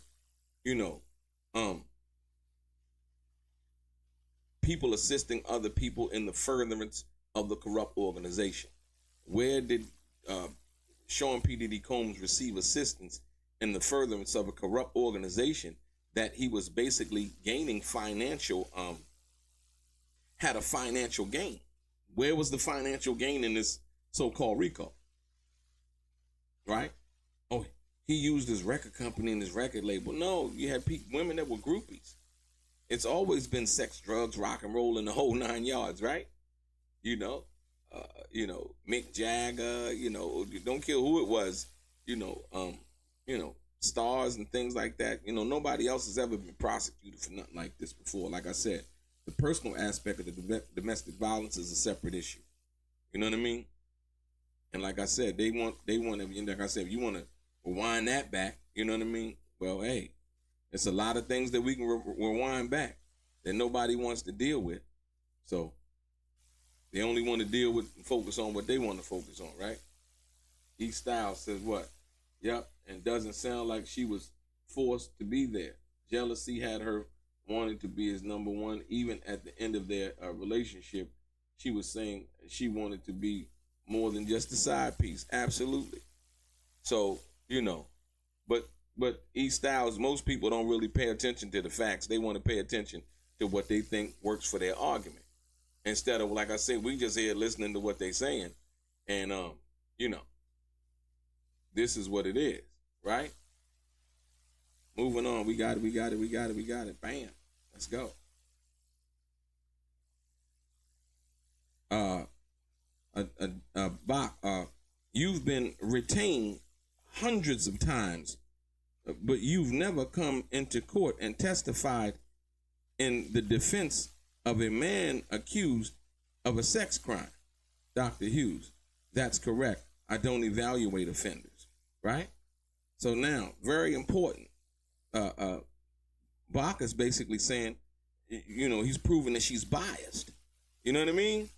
People assisting other people in the furtherance of the corrupt organization. Where did Sean P. Diddy Combs receive assistance in the furtherance of a corrupt organization that he was basically gaining had a financial gain? Where was the financial gain in this so-called RICO? Right? Oh, he used his record company and his record label. No, you had women that were groupies. It's always been sex, drugs, rock and roll, and the whole 9 yards, right? Mick Jagger, don't care who it was, stars and things like that. Nobody else has ever been prosecuted for nothing like this before. Like I said, the personal aspect of the domestic violence is a separate issue. You know what I mean? And like I said, they want to, like I said, if you want to rewind that back, you know what I mean? Well, hey, it's a lot of things that we can rewind back that nobody wants to deal with. So they only want to deal with and focus on what they want to focus on, right? E Styles says what? Yep, and doesn't sound like she was forced to be there. Jealousy had her wanting to be his number one. Even at the end of their relationship, she was saying she wanted to be more than just a side piece. Absolutely. So, but E Styles, most people don't really pay attention to the facts. They want to pay attention to what they think works for their argument. Instead of, like I said, we just here listening to what they're saying. And, this is what it is, right? Moving on. We got it. Bam. Let's go. Bach, you've been retained hundreds of times, but you've never come into court and testified in the defense of a man accused of a sex crime. Dr. Hughes, that's correct. I don't evaluate offenders. Right? So now, very important. Bach is basically saying, he's proving that she's biased. You know what I mean?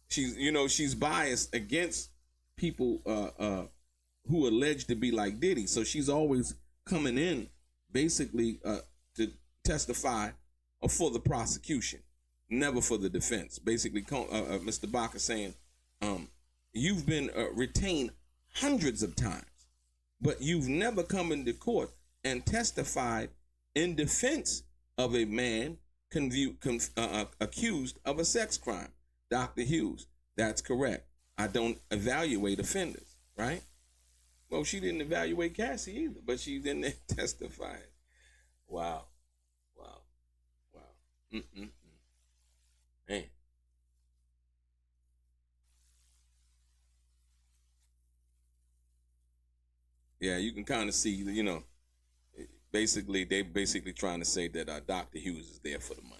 She's biased against people who allege to be like Diddy. So she's always coming in basically to testify for the prosecution, never for the defense. Basically, Mr. Bach is saying, you've been retained hundreds of times, but you've never come into court and testified in defense of a man accused of a sex crime. Dr. Hughes, that's correct. I don't evaluate offenders, right? Well, she didn't evaluate Cassie either, but she didn't testify. Wow. Man. Yeah, you can kind of see, they're basically trying to say that Dr. Hughes is there for the money.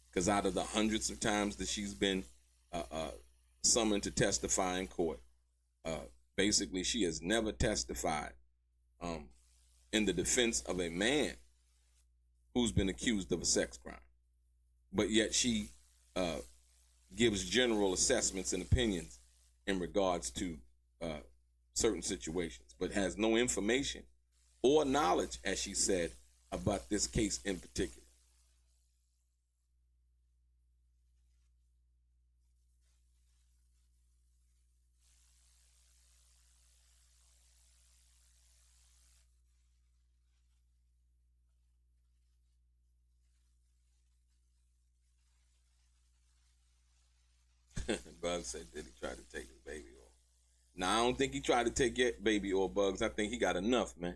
Because out of the hundreds of times that she's been summoned to testify in court. Basically, she has never testified in the defense of a man who's been accused of a sex crime. But yet she gives general assessments and opinions in regards to certain situations, but has no information or knowledge, as she said, about this case in particular. Bugs said, did he try to take his baby oil? Now, I don't think he tried to take your baby oil, Bugs. I think he got enough, man,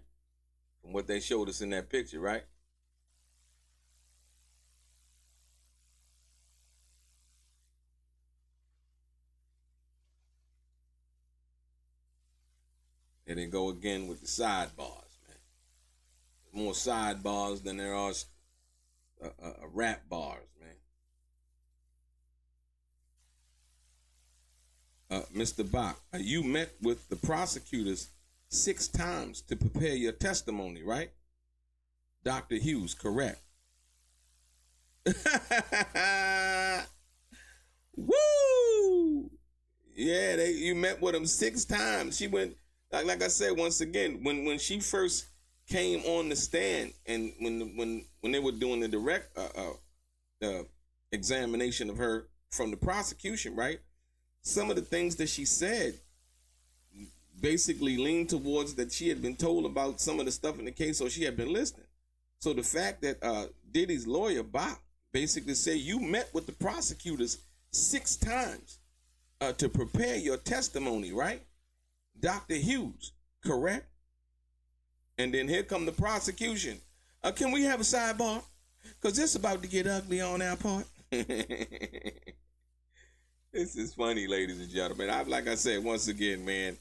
from what they showed us in that picture, right? And then go again with the sidebars, man. There's more sidebars than there are rap bars, man. Mr. Bach, you met with the prosecutors 6 times to prepare your testimony, right? Dr. Hughes, correct. Woo! Yeah, you met with him 6 times. She went, like I said, once again, when she first came on the stand, and when they were doing the direct examination of her from the prosecution, right? Some of the things that she said basically leaned towards that she had been told about some of the stuff in the case, so she had been listening. So the fact that Diddy's lawyer, Bob, basically said you met with the prosecutors 6 times to prepare your testimony, right? Dr. Hughes, correct? And then here come the prosecution. Can we have a sidebar? Because this is about to get ugly on our part. This is funny, ladies and gentlemen. Like I said, once again, man,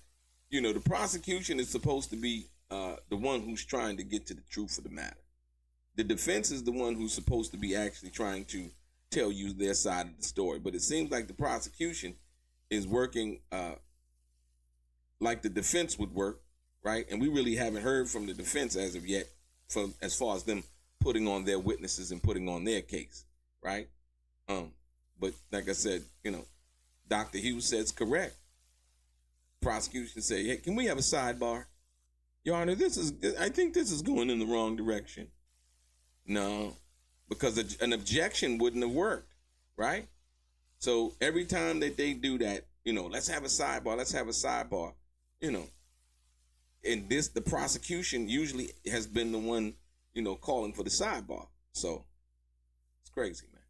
you know, the prosecution is supposed to be the one who's trying to get to the truth of the matter. The defense is the one who's supposed to be actually trying to tell you their side of the story. But it seems like the prosecution is working like the defense would work, right? And we really haven't heard from the defense as of yet, from as far as them putting on their witnesses and putting on their case, right? But like I said, you know, Dr. Hughes says correct. Prosecution say, hey, can we have a sidebar? Your Honor, I think this is going in the wrong direction. No, because an objection wouldn't have worked, right? So every time that they do that, you know, let's have a sidebar, you know, and the prosecution usually has been the one, you know, calling for the sidebar. So it's crazy, man.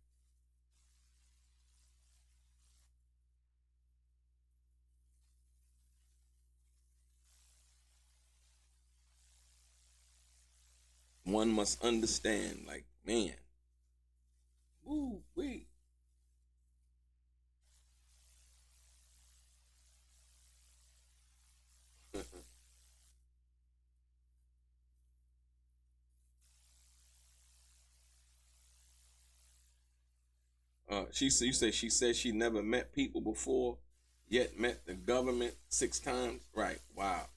One must understand, like, man, ooh, wait. You say she said she never met people before, yet met the government 6 times. Right? Wow.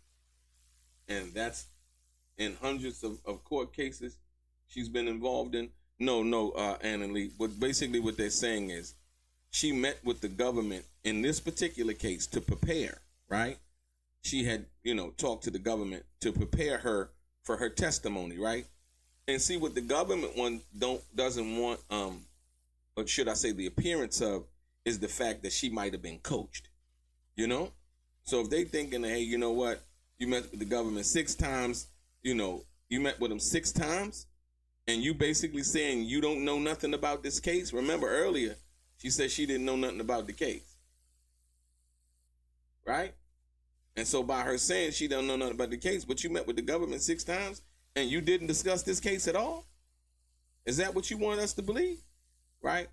And that's in hundreds of court cases she's been involved in. No, Anna Lee. But basically what they're saying is she met with the government in this particular case to prepare, right? She had, you know, talked to the government to prepare her for her testimony, right? And see what the government doesn't want, or should I say the appearance of, is the fact that she might have been coached, you know? So if they thinking, hey, you know what? You met with the government 6 times, you know, you met with them 6 times, and you basically saying you don't know nothing about this case. Remember earlier, she said she didn't know nothing about the case, right? And so by her saying she don't know nothing about the case, but you met with the government 6 times, and you didn't discuss this case at all? Is that what you want us to believe? Right?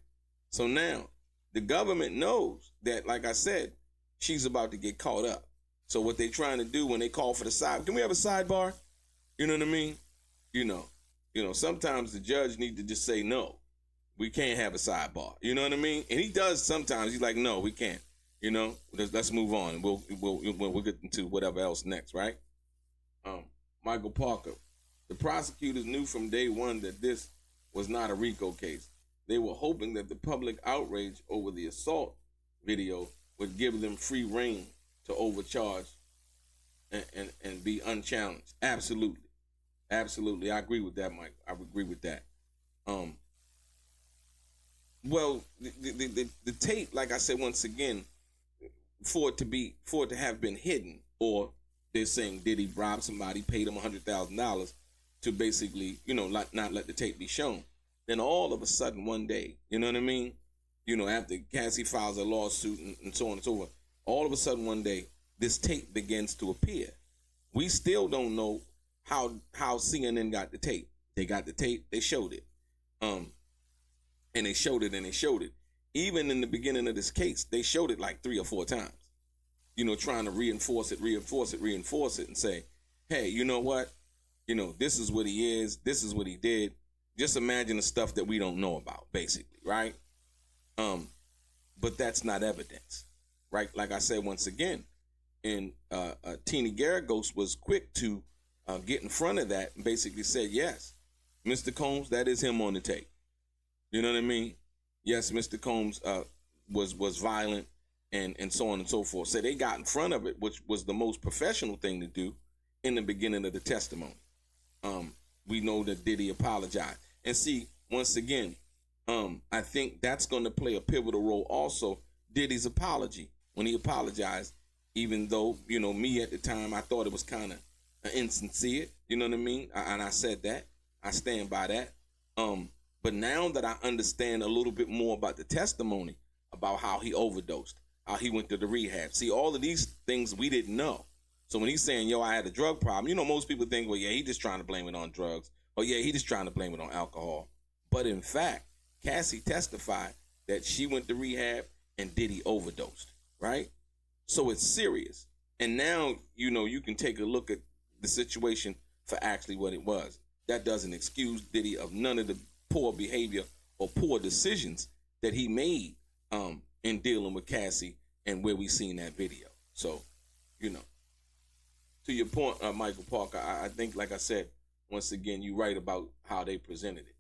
So now, the government knows that, like I said, she's about to get caught up. So what they're trying to do when they call for the side, can we have a sidebar? You know what I mean? You know, sometimes the judge need to just say, no, we can't have a sidebar. You know what I mean? And he does sometimes. He's like, no, we can't. You know, let's move on. We'll get into whatever else next, right? Michael Parker. The prosecutors knew from day one that this was not a RICO case. They were hoping that the public outrage over the assault video would give them free rein to overcharge and be unchallenged. Absolutely. Absolutely. I agree with that, Mike. I agree with that. Well, the tape, like I said once again, for it to have been hidden, or they're saying Diddy robbed somebody, paid him $100,000 to basically, not let the tape be shown. Then all of a sudden one day, you know what I mean? After Cassie files a lawsuit and so on and so forth, all of a sudden one day, this tape begins to appear. We still don't know how CNN got the tape. They got the tape, they showed it. And they showed it and they showed it. Even in the beginning of this case, they showed it like 3 or 4 times. Trying to reinforce it and say, hey, you know what? This is what he is. This is what he did. Just imagine the stuff that we don't know about, basically, right? But that's not evidence, right? Like I said, once again, and Teeny Garagos was quick to get in front of that and basically said, yes, Mr. Combs, that is him on the tape. You know what I mean? Yes, Mr. Combs was violent and so on and so forth. So they got in front of it, which was the most professional thing to do in the beginning of the testimony. We know that Diddy apologized. And see, once again, I think that's going to play a pivotal role also, Diddy's apology. When he apologized, even though, me at the time, I thought it was kind of insincere, you know what I mean? And I said that. I stand by that. But now that I understand a little bit more about the testimony, about how he overdosed, how he went to the rehab. See, all of these things we didn't know. So when he's saying, yo, I had a drug problem, most people think, well, yeah, he just trying to blame it on drugs. Or yeah, he just trying to blame it on alcohol. But in fact, Cassie testified that she went to rehab and Diddy overdosed, right? So it's serious. And now, you can take a look at the situation for actually what it was. That doesn't excuse Diddy of none of the poor behavior or poor decisions that he made in dealing with Cassie and where we seen that video. So, to your point, Michael Parker, I think, like I said, once again, you're right about how they presented it.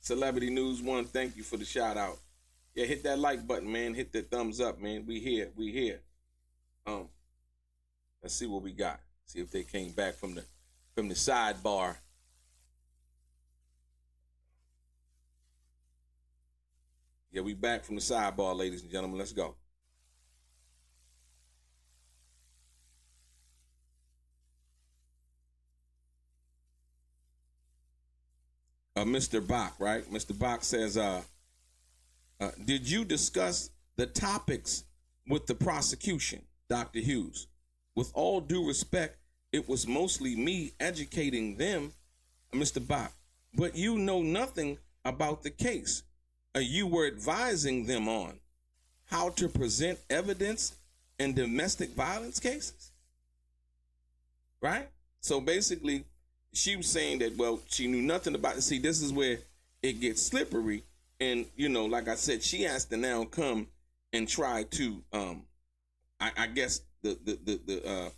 Celebrity News 1, thank you for the shout out. Yeah, hit that like button, man. Hit that thumbs up, man. We here. Let's see what we got. See if they came back from the sidebar. Yeah, we back from the sidebar, ladies and gentlemen. Let's go. Mr. Bach, right? Mr. Bach says, did you discuss the topics with the prosecution, Dr. Hughes? With all due respect, it was mostly me educating them, Mr. Bach, but you know nothing about the case. You were advising them on how to present evidence in domestic violence cases, right? So basically, she was saying that, well, she knew nothing about it. See, this is where it gets slippery. And, like I said, she has to now come and try to, I guess the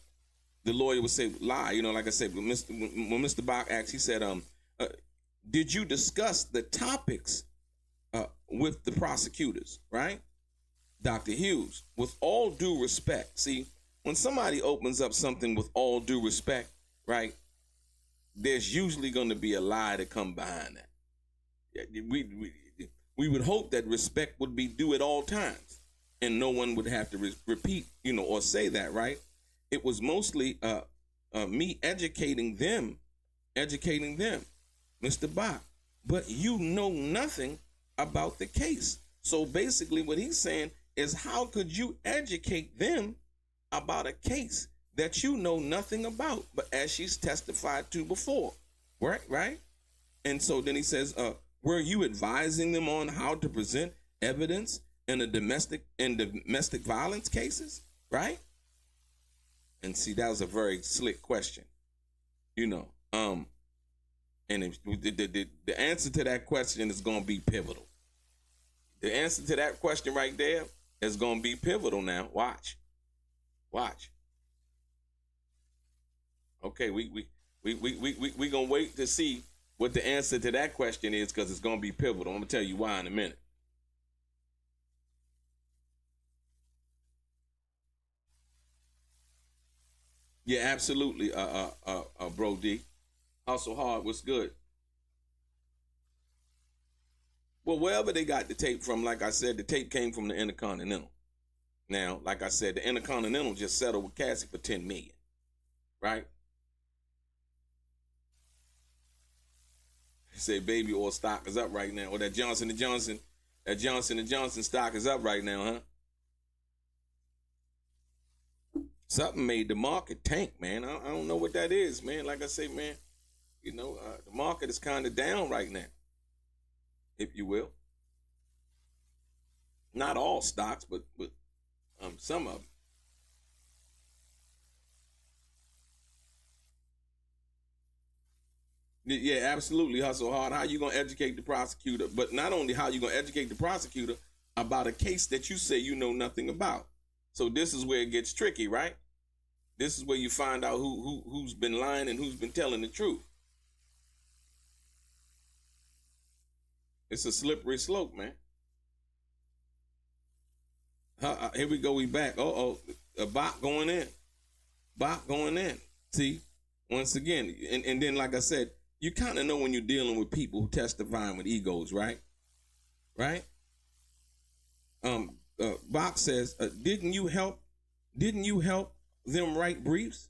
lawyer would say lie, like I said, when Mr. Bach asked, he said, did you discuss the topics with the prosecutors, right? Dr. Hughes, with all due respect. See, when somebody opens up something with all due respect, right, there's usually going to be a lie to come behind that. We would hope that respect would be due at all times and no one would have to repeat, or say that, right? It was mostly me educating them, Mr. Bach, but you know nothing about the case. So basically what he's saying is, how could you educate them about a case that you know nothing about, but as she's testified to before, right? And so then he says, were you advising them on how to present evidence in domestic violence cases, right? And see, that was a very slick question. You know, and if, the answer to that question is going to be pivotal. The answer to that question right there is going to be pivotal now. Watch. Okay, we going to wait to see what the answer to that question is, because it's going to be pivotal. I'm going to tell you why in a minute. Yeah, absolutely, Bro D. Hustle hard, what's good? Well, wherever they got the tape from, like I said, the tape came from the Intercontinental. Now, like I said, the Intercontinental just settled with Cassie for $10 million, right? He said baby oil stock is up right now. Or that Johnson & Johnson stock is up right now, huh? Something made the market tank, man. I don't know what that is, man. Like I say, man, you know, the market is kind of down right now, if you will. Not all stocks, but some of them. Yeah, absolutely. Hustle hard. How you gonna educate the prosecutor? But not only how you gonna educate the prosecutor about a case that you say you know nothing about. So this is where it gets tricky, right? This is where you find out who's been lying and who's been telling the truth. It's a slippery slope, man. Here we go. We back. A bot going in. Bot going in. See, once again, and then like I said, you kind of know when you're dealing with people who testifying with egos, right? Right? Bach says, didn't you help them write briefs?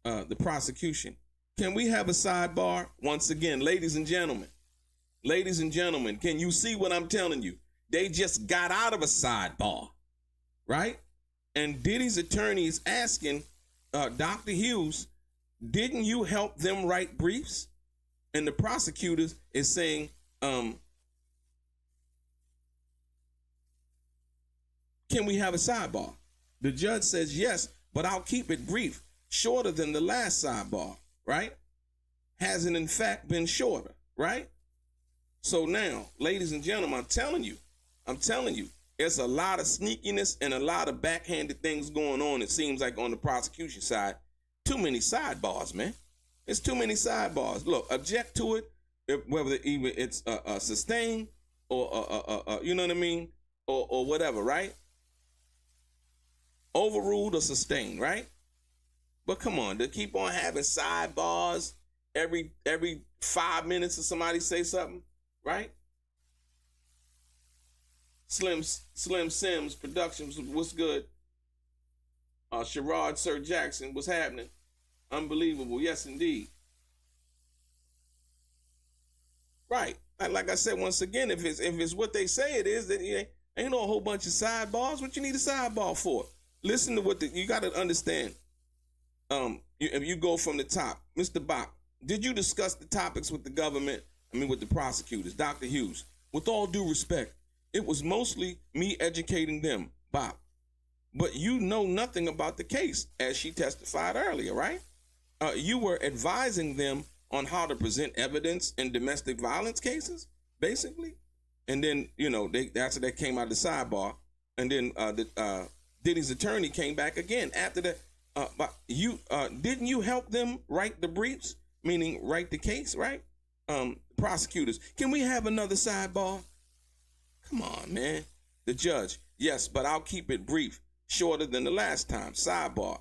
The prosecution. Can we have a sidebar? Once again, ladies and gentlemen, can you see what I'm telling you? They just got out of a sidebar, right? And Diddy's attorney is asking Dr. Hughes, didn't you help them write briefs? And the prosecutors is saying, can we have a sidebar? The judge says yes, but I'll keep it brief, shorter than the last sidebar, right? Hasn't in fact been shorter, right? So now, ladies and gentlemen, I'm telling you, it's a lot of sneakiness and a lot of backhanded things going on. It seems like on the prosecution side, too many sidebars, man. It's too many sidebars. Look, object to it, whether even it's sustained or you know what I mean, or whatever, right? Overruled or sustained, right? But come on, to keep on having sidebars every 5 minutes, or somebody say something, right? Slim Sims Productions, what's good? Sherrod Sir Jackson, what's happening? Unbelievable, yes indeed. Right, like I said, once again, if it's what they say it is, then ain't no whole bunch of sidebars. What you need a sidebar for? Listen to what you got to understand. If you go from the top, Mr. Bach, did you discuss the topics with the government? With the prosecutors, Dr. Hughes. With all due respect, it was mostly me educating them, Bach. But you know nothing about the case, as she testified earlier, right? You were advising them on how to present evidence in domestic violence cases, basically. And then, after that came out of the sidebar, and then Diddy's attorney came back again after that. But didn't you help them write the briefs, meaning write the case, right? Prosecutors, can we have another sidebar? Come on, man. The judge, yes, but I'll keep it brief, shorter than the last time. Sidebar,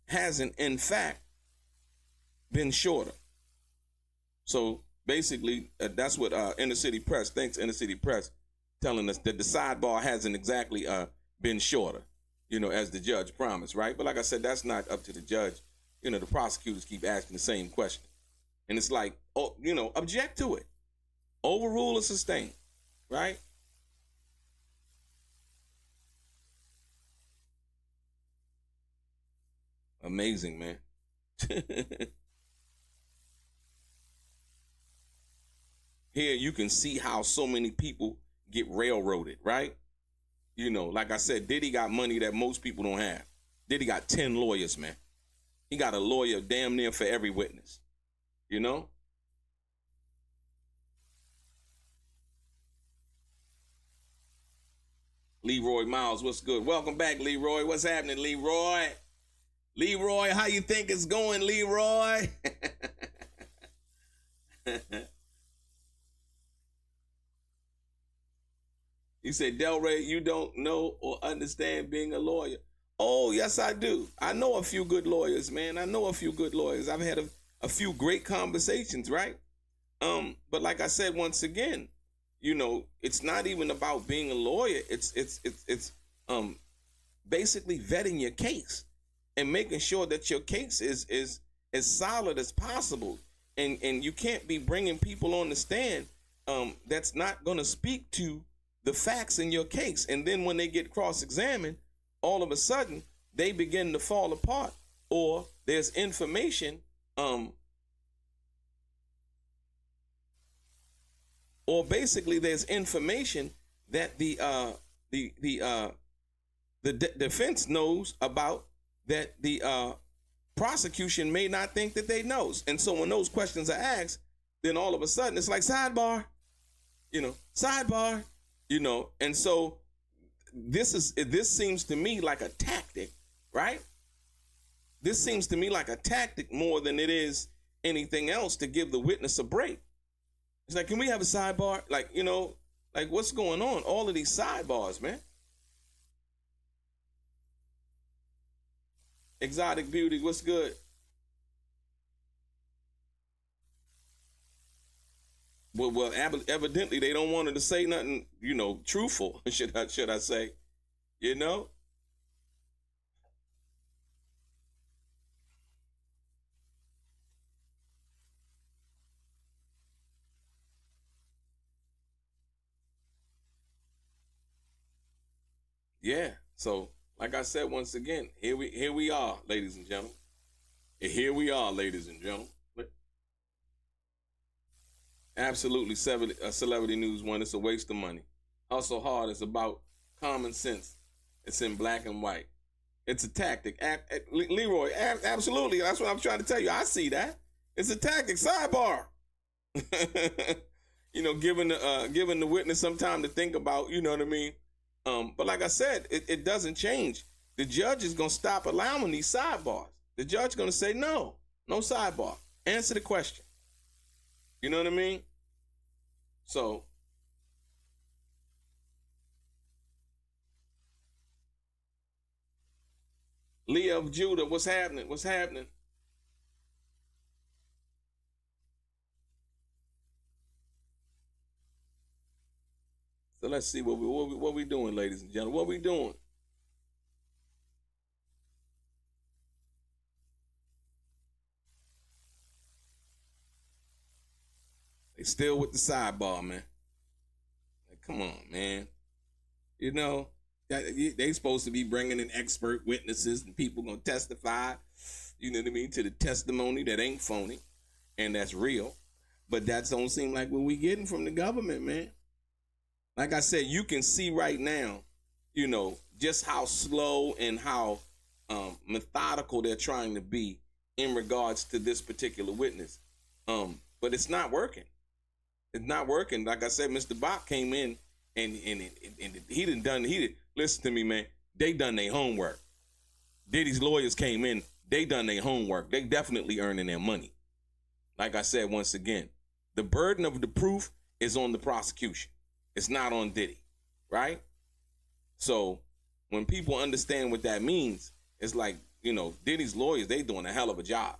hasn't in fact been shorter. So basically, that's what Inner City Press thinks. Inner City Press telling us that the sidebar hasn't exactly been shorter, as the judge promised, right? But like I said, that's not up to the judge. The prosecutors keep asking the same question. And it's like, object to it. Overrule or sustain, right? Amazing, man. Here you can see how so many people get railroaded, right? Like I said, Diddy got money that most people don't have. Diddy got 10 lawyers, man. He got a lawyer damn near for every witness, you know? Leroy Miles, what's good? Welcome back, Leroy. What's happening, Leroy? Leroy, how you think it's going, Leroy? You said, Delray, you don't know or understand being a lawyer. Oh, yes, I do. I know a few good lawyers, man. I know a few good lawyers. I've had a few great conversations, right? But like I said, once again, you know, it's not even about being a lawyer. It's basically vetting your case and making sure that your case is as solid as possible. And you can't be bringing people on the stand that's not going to speak to the facts in your case. And then when they get cross-examined, all of a sudden they begin to fall apart, or there's information or basically there's information that the defense knows about that the prosecution may not think that they knows. And so when those questions are asked, then all of a sudden it's like sidebar, sidebar, and so this seems to me like a tactic, right? This seems to me like a tactic more than it is anything else to give the witness a break. It's like, can we have a sidebar? Like, like what's going on? All of these sidebars, man. Exotic Beauty, what's good? Well, evidently they don't want her to say nothing, truthful, should I say, Yeah. So, like I said, once again, here we are, ladies and gentlemen. Here we are, ladies and gentlemen. Absolutely, Celebrity News One. It's a waste of money. Hustle hard. It's about common sense. It's in black and white. It's a tactic. Leroy, absolutely. That's what I'm trying to tell you. I see that. It's a tactic. Sidebar. Giving the witness some time to think about. You know what I mean? But like I said, it doesn't change. The judge is going to stop allowing these sidebars. The judge is going to say, no sidebar. Answer the question. You know what I mean? So, Leah of Judah, what's happening? What's happening? So let's see what we doing, ladies and gentlemen. What we doing? They still with the sidebar, man. Like, come on, man. They supposed to be bringing in expert witnesses and people gonna testify, you know what I mean, to the testimony that ain't phony and that's real. But that don't seem like what we getting from the government, man. Like I said, you can see right now, just how slow and how methodical they're trying to be in regards to this particular witness. But it's not working. It's not working. Like I said, Mr. Bach came in and listen to me, man. They done their homework. Diddy's lawyers came in. They done their homework. They definitely earning their money. Like I said, once again, the burden of the proof is on the prosecution. It's not on Diddy, right? So when people understand what that means, it's like, Diddy's lawyers, they doing a hell of a job.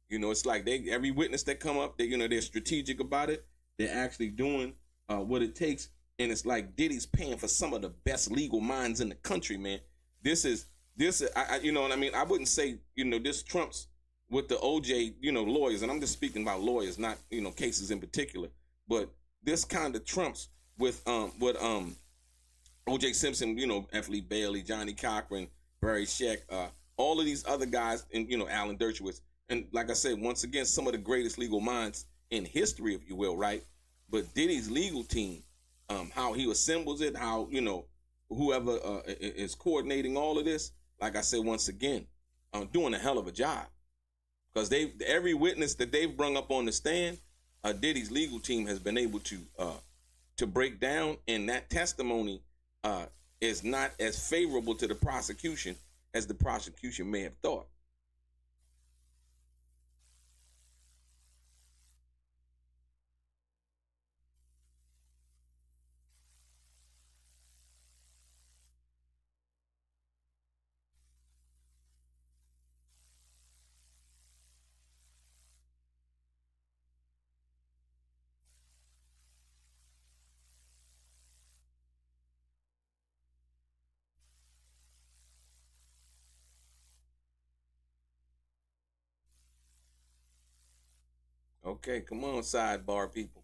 It's like every witness that come up, they're strategic about it. They're actually doing what it takes. And it's like Diddy's paying for some of the best legal minds in the country, man. This is, you know what I mean? I wouldn't say, this trumps with the OJ, lawyers. And I'm just speaking about lawyers, not, cases in particular. But this kind of trumps with OJ Simpson, F. Lee Bailey, Johnny Cochran, Barry Scheck, all of these other guys, and, Alan Dershowitz. And like I said, once again, some of the greatest legal minds in history, if you will, right? But Diddy's legal team, how he assembles it, how, whoever is coordinating all of this, like I said, once again, doing a hell of a job, because every witness that they've brung up on the stand, Diddy's legal team has been able to break down, and that testimony is not as favorable to the prosecution as the prosecution may have thought. Okay, come on, sidebar people.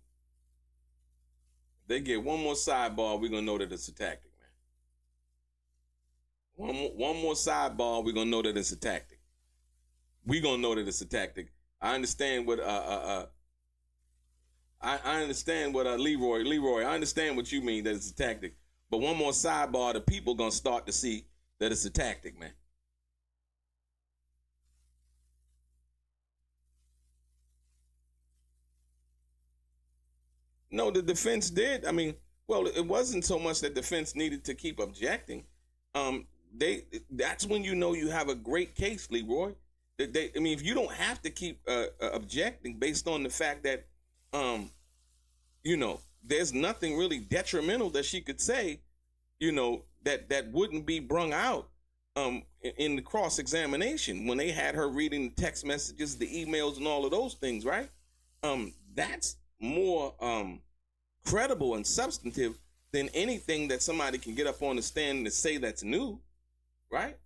If they get one more sidebar, we're gonna know that it's a tactic, man. One more sidebar, we're gonna know that it's a tactic. We're gonna know that it's a tactic. I understand what I understand what Leroy, I understand what you mean, that it's a tactic. But one more sidebar, the people gonna start to see that it's a tactic, man. No, the defense did. I mean, well, it wasn't so much that defense needed to keep objecting. That's when you know you have a great case, Leroy. I mean, if you don't have to keep objecting based on the fact that, there's nothing really detrimental that she could say, that wouldn't be brung out in the cross-examination when they had her reading the text messages, the emails, and all of those things, right? That's more credible and substantive than anything that somebody can get up on the stand and say that's new, right?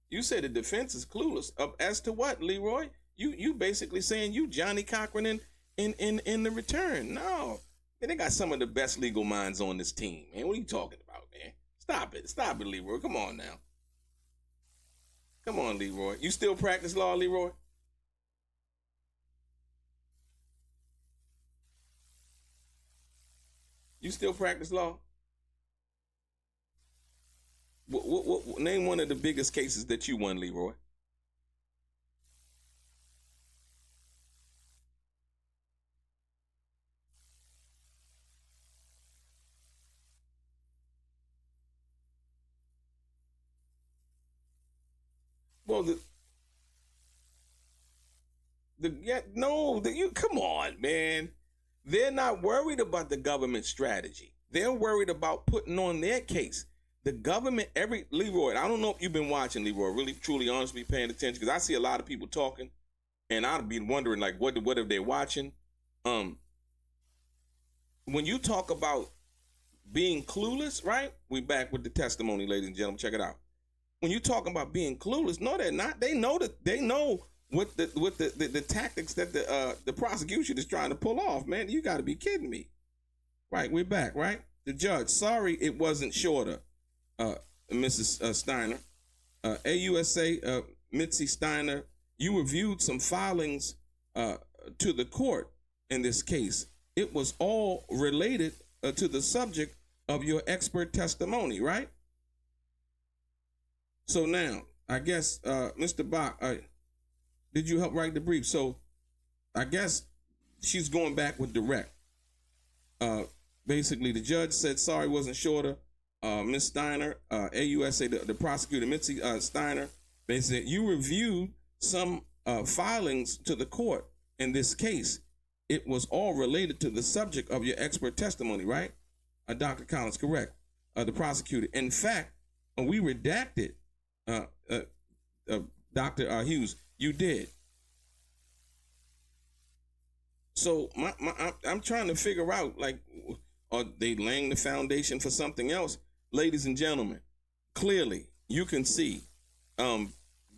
You say the defense is clueless. As to what, Leroy? You basically saying you Johnny Cochran in the return. No. Man, they got some of the best legal minds on this team, man. What are you talking about, man? Stop it, Leroy. Come on now. Come on, Leroy. You still practice law, Leroy? You still practice law? Name one of the biggest cases that you won, Leroy. Well, you come on, man. They're not worried about the government strategy. They're worried about putting on their case. The government, Leroy, I don't know if you've been watching, Leroy, really, truly, honestly paying attention, because I see a lot of people talking, and I'd be wondering, like, what are they watching? When you talk about being clueless, right? We back with the testimony, ladies and gentlemen. Check it out. When you talking about being clueless, no, they're not. They know what the tactics that the prosecution is trying to pull off, man. You got to be kidding me. Right, we're back, right? The judge, sorry it wasn't shorter, Mrs. Steiner. AUSA, Mitzi Steiner, you reviewed some filings to the court in this case. It was all related to the subject of your expert testimony, right? So now, I guess, Mr. Bach, did you help write the brief? So I guess she's going back with direct. Basically, the judge said sorry wasn't shorter. Ms. Steiner, AUSA, the prosecutor, Mitzi Steiner, they said you reviewed some filings to the court in this case. It was all related to the subject of your expert testimony, right? Dr. Collins, correct. The prosecutor. In fact, we redacted, Dr. Hughes, you did. So I'm trying to figure out, like, are they laying the foundation for something else? Ladies and gentlemen, clearly you can see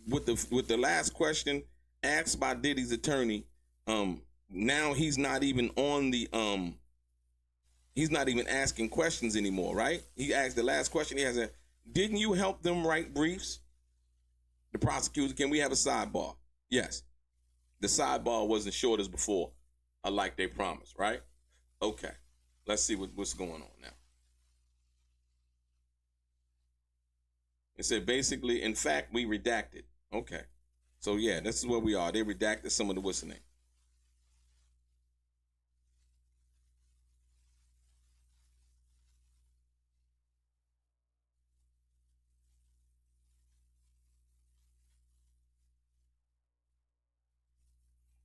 with the last question asked by Diddy's attorney, now he's not even on the he's not even asking questions anymore, right? He asked the last question. He has didn't you help them write briefs? The prosecutor, can we have a sidebar? Yes. The sidebar wasn't short as before, like they promised, right? Okay. Let's see what's going on now. It said basically, in fact, we redacted. Okay. So yeah, this is where we are. They redacted some of the what's the name.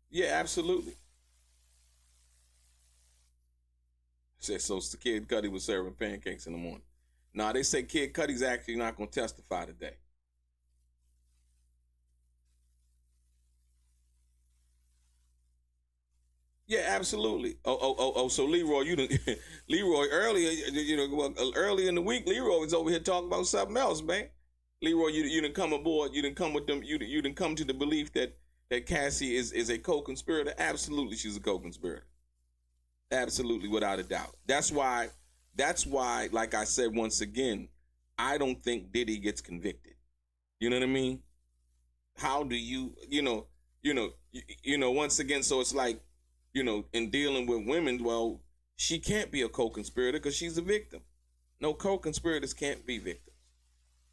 Yeah, absolutely. Said so. Kid Cudi was serving pancakes in the morning. Nah, they say Kid Cudi's actually not going to testify today. Yeah, absolutely. Oh. So Leroy, you didn't. Leroy earlier, earlier in the week, Leroy was over here talking about something else, man. Leroy, you didn't come aboard. You didn't come with them. You didn't come to the belief that Cassie is a co-conspirator. Absolutely, she's a co-conspirator. Absolutely, without a doubt. That's why. Like I said once again, I don't think Diddy gets convicted. You know what I mean? How do once again? So it's like, in dealing with women, well, she can't be a co-conspirator because she's a victim. No, co-conspirators can't be victims.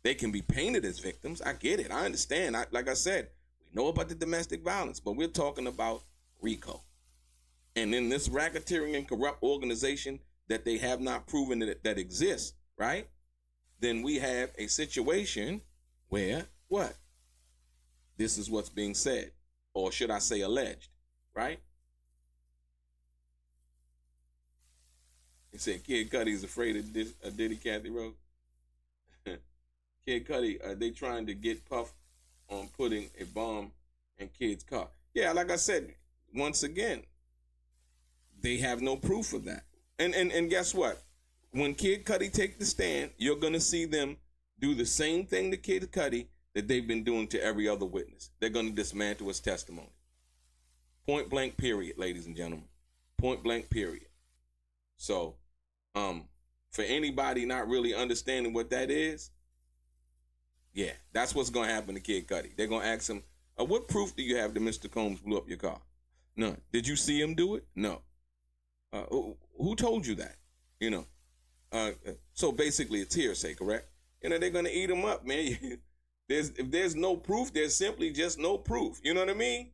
They can be painted as victims. I get it. I understand. Like I said, we know about the domestic violence, but we're talking about RICO. And in this racketeering and corrupt organization that they have not proven that exists, right? Then we have a situation where what? This is what's being said, or should I say alleged, right? He said Kid Cudi is afraid of Diddy, Kathy Rose. Kid Cudi, are they trying to get Puff on putting a bomb in Kid's car? Yeah, like I said, once again, they have no proof of that. And guess what? When Kid Cudi take the stand, you're going to see them do the same thing to Kid Cudi that they've been doing to every other witness. They're going to dismantle his testimony. Point blank, period, ladies and gentlemen. Point blank, period. So, for anybody not really understanding what that is, yeah, that's what's going to happen to Kid Cudi. They're going to ask him, what proof do you have that Mr. Combs blew up your car? None. Did you see him do it? No. Who told you that? So basically it's hearsay, correct? They're going to eat him up, man. If there's no proof, there's simply just no proof. You know what I mean?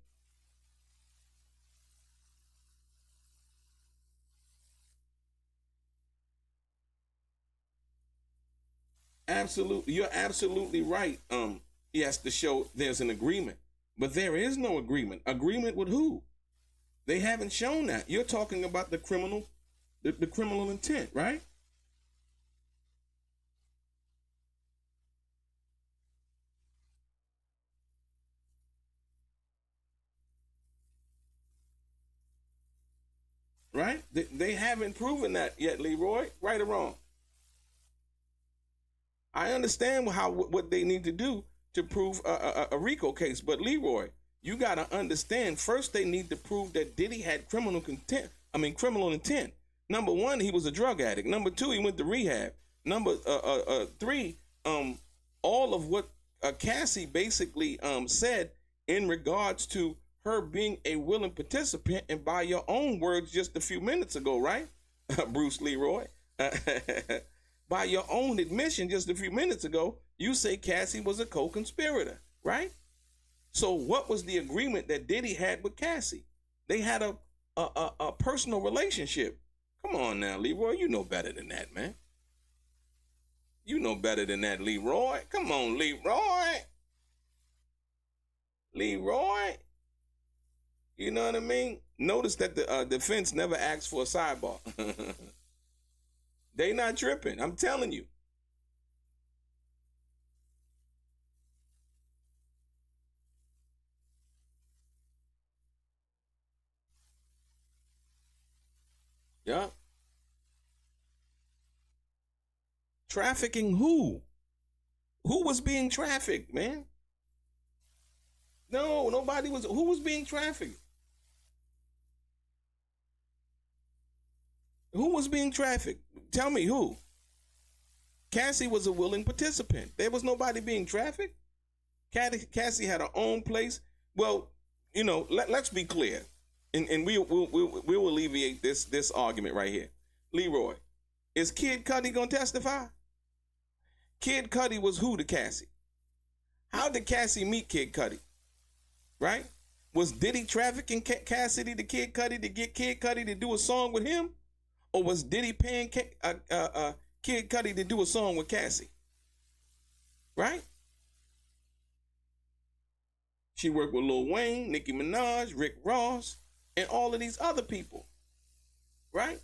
Absolutely. You're absolutely right. He has to show there's an agreement. But there is no agreement. Agreement with who? They haven't shown that. You're talking about the criminal intent, right? Right? They haven't proven that yet, Leroy. Right or wrong? I understand what they need to do to prove a RICO case, but Leroy, you got to understand. First, they need to prove that Diddy had criminal intent. Number one, he was a drug addict. Number two, he went to rehab. Number three, all of what Cassie basically said in regards to her being a willing participant, and by your own words just a few minutes ago, right, Bruce Leroy? By your own admission just a few minutes ago, you say Cassie was a co-conspirator, right? So what was the agreement that Diddy had with Cassie? They had a personal relationship. Come on now, Leroy, you know better than that, man. You know better than that, Leroy. Come on, Leroy. Leroy. You know what I mean? Notice that the defense never asked for a sidebar. They not tripping. I'm telling you. Yeah. Trafficking who? Who was being trafficked, man? No, nobody was. Who was being trafficked? Who was being trafficked? Tell me who. Cassie was a willing participant. There was nobody being trafficked. Cassie had her own place. Well, let's be clear, and we will alleviate this argument right here. Leroy, is Kid Cudi gonna testify? Kid Cudi was who to Cassie? How did Cassie meet Kid Cudi? right? Was Diddy trafficking Cassidy to Kid Cudi to get Kid Cudi to do a song with him? Or was Diddy paying Kid Cudi to do a song with Cassie? Right? She worked with Lil Wayne, Nicki Minaj, Rick Ross, and all of these other people. Right?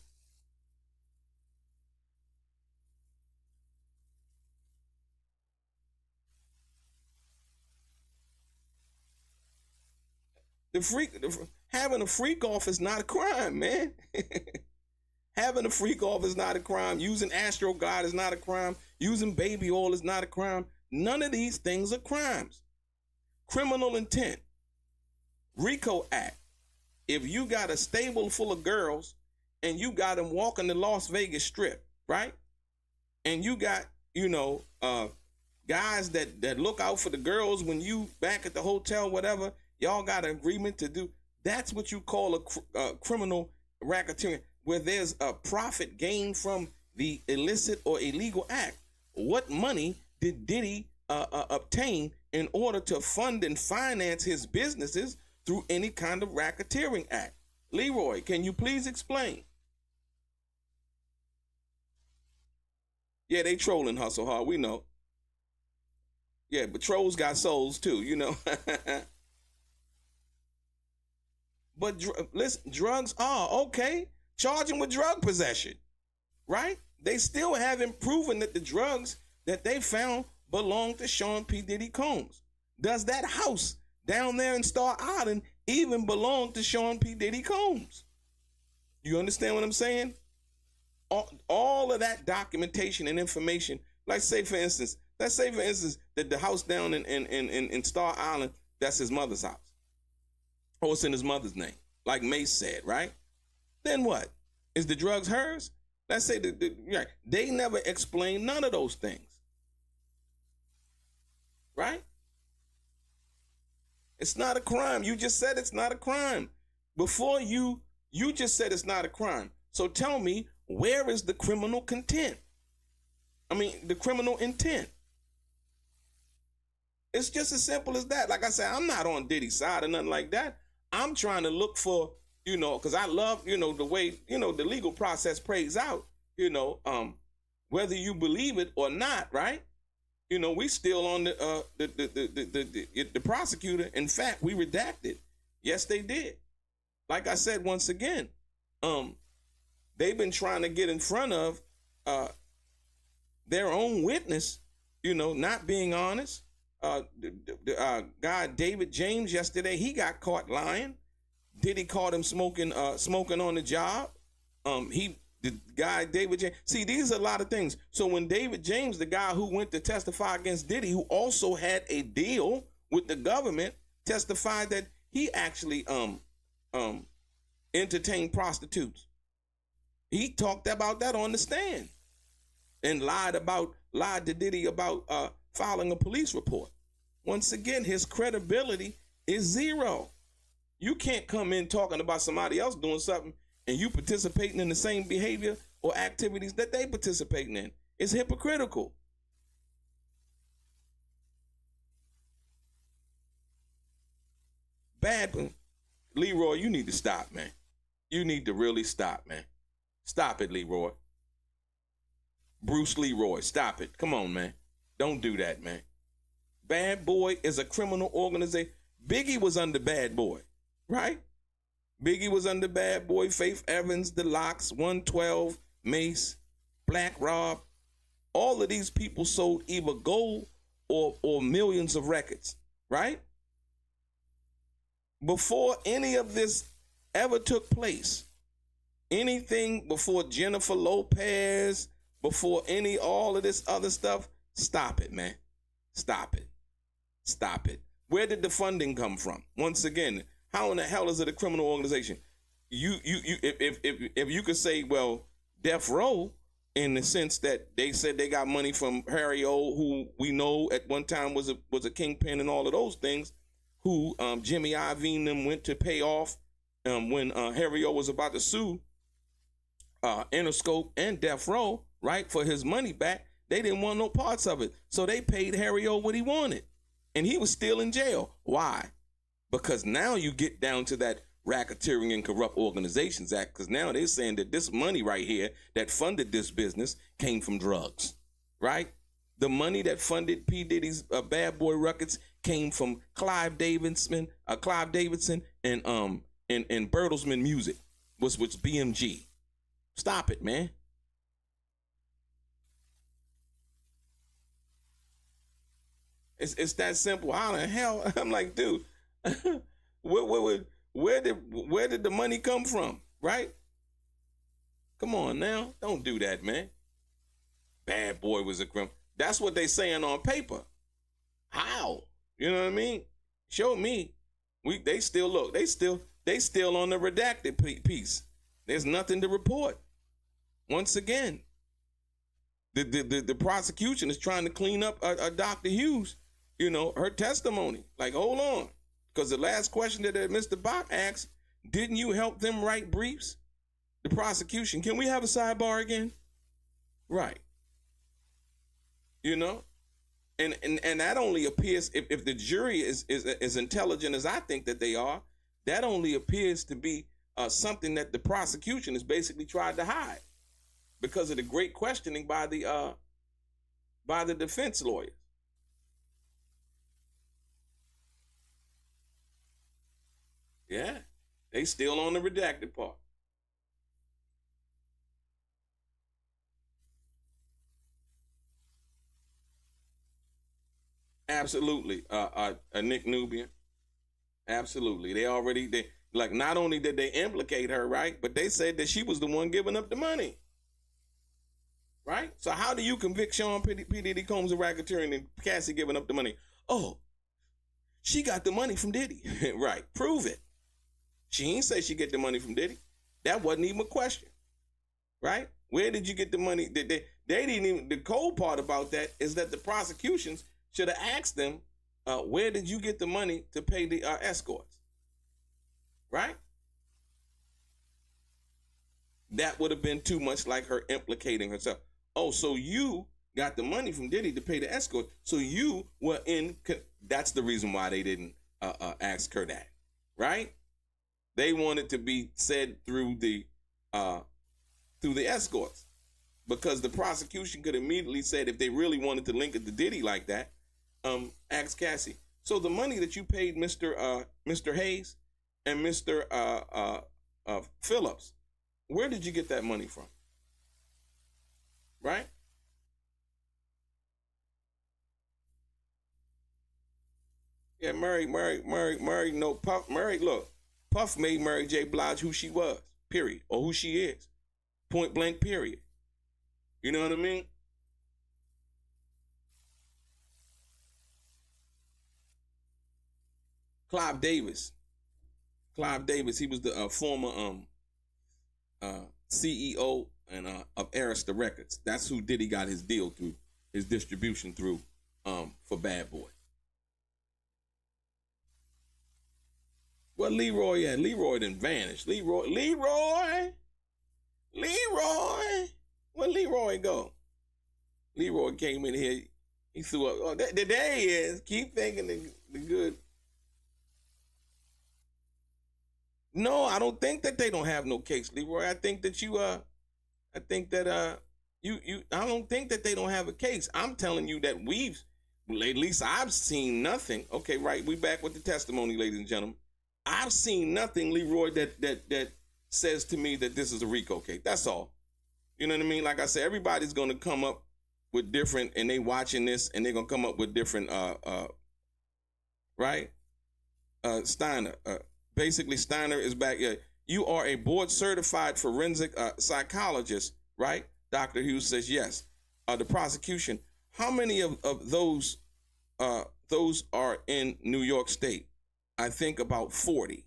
Having a freak off is not a crime, man. Having a freak off is not a crime. Using Astro God is not a crime. Using baby oil is not a crime. None of these things are crimes. Criminal intent. RICO Act. If you got a stable full of girls and you got them walking the Las Vegas Strip, right? And you got, guys that look out for the girls when you back at the hotel, whatever, y'all got an agreement to do. That's what you call a criminal racketeering, where there's a profit gained from the illicit or illegal act. What money did Diddy obtain in order to fund and finance his businesses through any kind of racketeering act? Leroy, can you please explain? Yeah, they trolling Hustle Hard, we know. Yeah, but trolls got souls too, But listen, drugs are okay. Charge him with drug possession, right? They still haven't proven that the drugs that they found belong to Sean P. Diddy Combs. Does that house down there in Star Island even belong to Sean P. Diddy Combs? You understand what I'm saying? All of that documentation and information, let's say for instance that the house down in Star Island, that's his mother's house. Or it's in his mother's name, like Mace said, right? Then what? Is the drugs hers? Let's say they never explained none of those things. Right? It's not a crime. You just said it's not a crime. Before you just said it's not a crime. So tell me, where is the criminal content? The criminal intent. It's just as simple as that. Like I said, I'm not on Diddy's side or nothing like that. I'm trying to look for, because I love, the way, the legal process plays out, whether you believe it or not, right? We still on the prosecutor. In fact, we redacted. Yes, they did. Like I said, once again, they've been trying to get in front of their own witness, not being honest. Guy David James yesterday, he got caught lying. Diddy caught him smoking on the job. The guy David James. See, these are a lot of things. So when David James, the guy who went to testify against Diddy, who also had a deal with the government, testified that he actually entertained prostitutes. He talked about that on the stand and lied to Diddy about filing a police report. Once again, his credibility is zero. You can't come in talking about somebody else doing something and you participating in the same behavior or activities that they participating in. It's hypocritical. Bad. Leroy, you need to stop, man. You need to really stop, man. Stop it, Leroy. Bruce Leroy, stop it. Come on, man. Don't do that, man. Bad Boy is a criminal organization. Biggie was under Bad Boy, right? Biggie was under Bad Boy, Faith Evans, The Lox, 112, Mace, Black Rob. All of these people sold either gold or millions of records, right? Before any of this ever took place, anything before Jennifer Lopez, before all of this other stuff, stop it, man. Stop it. Stop it. Where did the funding come from? Once again, how in the hell is it a criminal organization? If you could say, well, Death Row, in the sense that they said they got money from Harry O, who we know at one time was a kingpin and all of those things, who Jimmy Iovine and them went to pay off when Harry O was about to sue Interscope and Death Row, right, for his money back. They didn't want no parts of it. So they paid Harry O what he wanted. And he was still in jail. Why? Because now you get down to that Racketeering and Corrupt Organizations Act, because now they're saying that this money right here that funded this business came from drugs, right? The money that funded P. Diddy's Bad Boy Records came from Clive Davidson and Bertelsmann Music, which BMG. Stop it, man. It's that simple. How the hell? I'm like, dude, where did the money come from? Right? Come on now, don't do that, man. Bad Boy was a criminal. That's what they saying on paper. How? You know what I mean? Show me. They still on the redacted piece. There's nothing to report. Once again, the prosecution is trying to clean up Dr. Hughes, her testimony. Like, hold on. Because the last question that Mr. Bach asked, didn't you help them write briefs? The prosecution. Can we have a sidebar again? Right. And that only appears, if the jury is as intelligent as I think that they are, that only appears to be something that the prosecution has basically tried to hide because of the great questioning by the defense lawyers. Yeah, they still on the redacted part. Absolutely, Nick Nubian. Absolutely, they like, not only did they implicate her, right, but they said that she was the one giving up the money, right? So how do you convict Sean P. Diddy Combs of racketeering and Cassie giving up the money? Oh, she got the money from Diddy, right? Prove it. She ain't say she get the money from Diddy. That wasn't even a question, right? Where did you get the money? They didn't even. The cold part about that is that the prosecutions should have asked them, where did you get the money to pay the escorts? Right? That would have been too much like her implicating herself. Oh, so you got the money from Diddy to pay the escort. So you were in. That's the reason why they didn't ask her that. Right? They wanted to be said through the escorts, because the prosecution could immediately said, if they really wanted to link it to Diddy like that, ask Cassie. So the money that you paid Mr. Hayes and Mr. Phillips, where did you get that money from? Right? Yeah, Murray, no, Puff, Murray, look, Puff made Mary J. Blige who she was, period, or who she is, point blank, period. You know what I mean? Clive Davis, he was the former CEO and of Arista Records. That's who Diddy got his deal through, his distribution through, for Bad Boy. Well, Leroy at? Leroy didn't vanish. Leroy. Where Leroy go? Leroy came in here. He threw up. Oh, there he is. Keep thinking the good. No, I don't think that they don't have no case, Leroy. I think that I don't think that they don't have a case. I'm telling you that at least I've seen nothing. Okay, right. We back with the testimony, ladies and gentlemen. I've seen nothing, Leroy, that says to me that this is a RICO case. That's all. You know what I mean? Like I said, everybody's going to come up with different, and they watching this, and they're going to come up with different, right? Steiner. Basically, Steiner is back. You are a board-certified forensic psychologist, right? Dr. Hughes says yes. The prosecution, how many of those are in New York State? I think about 40.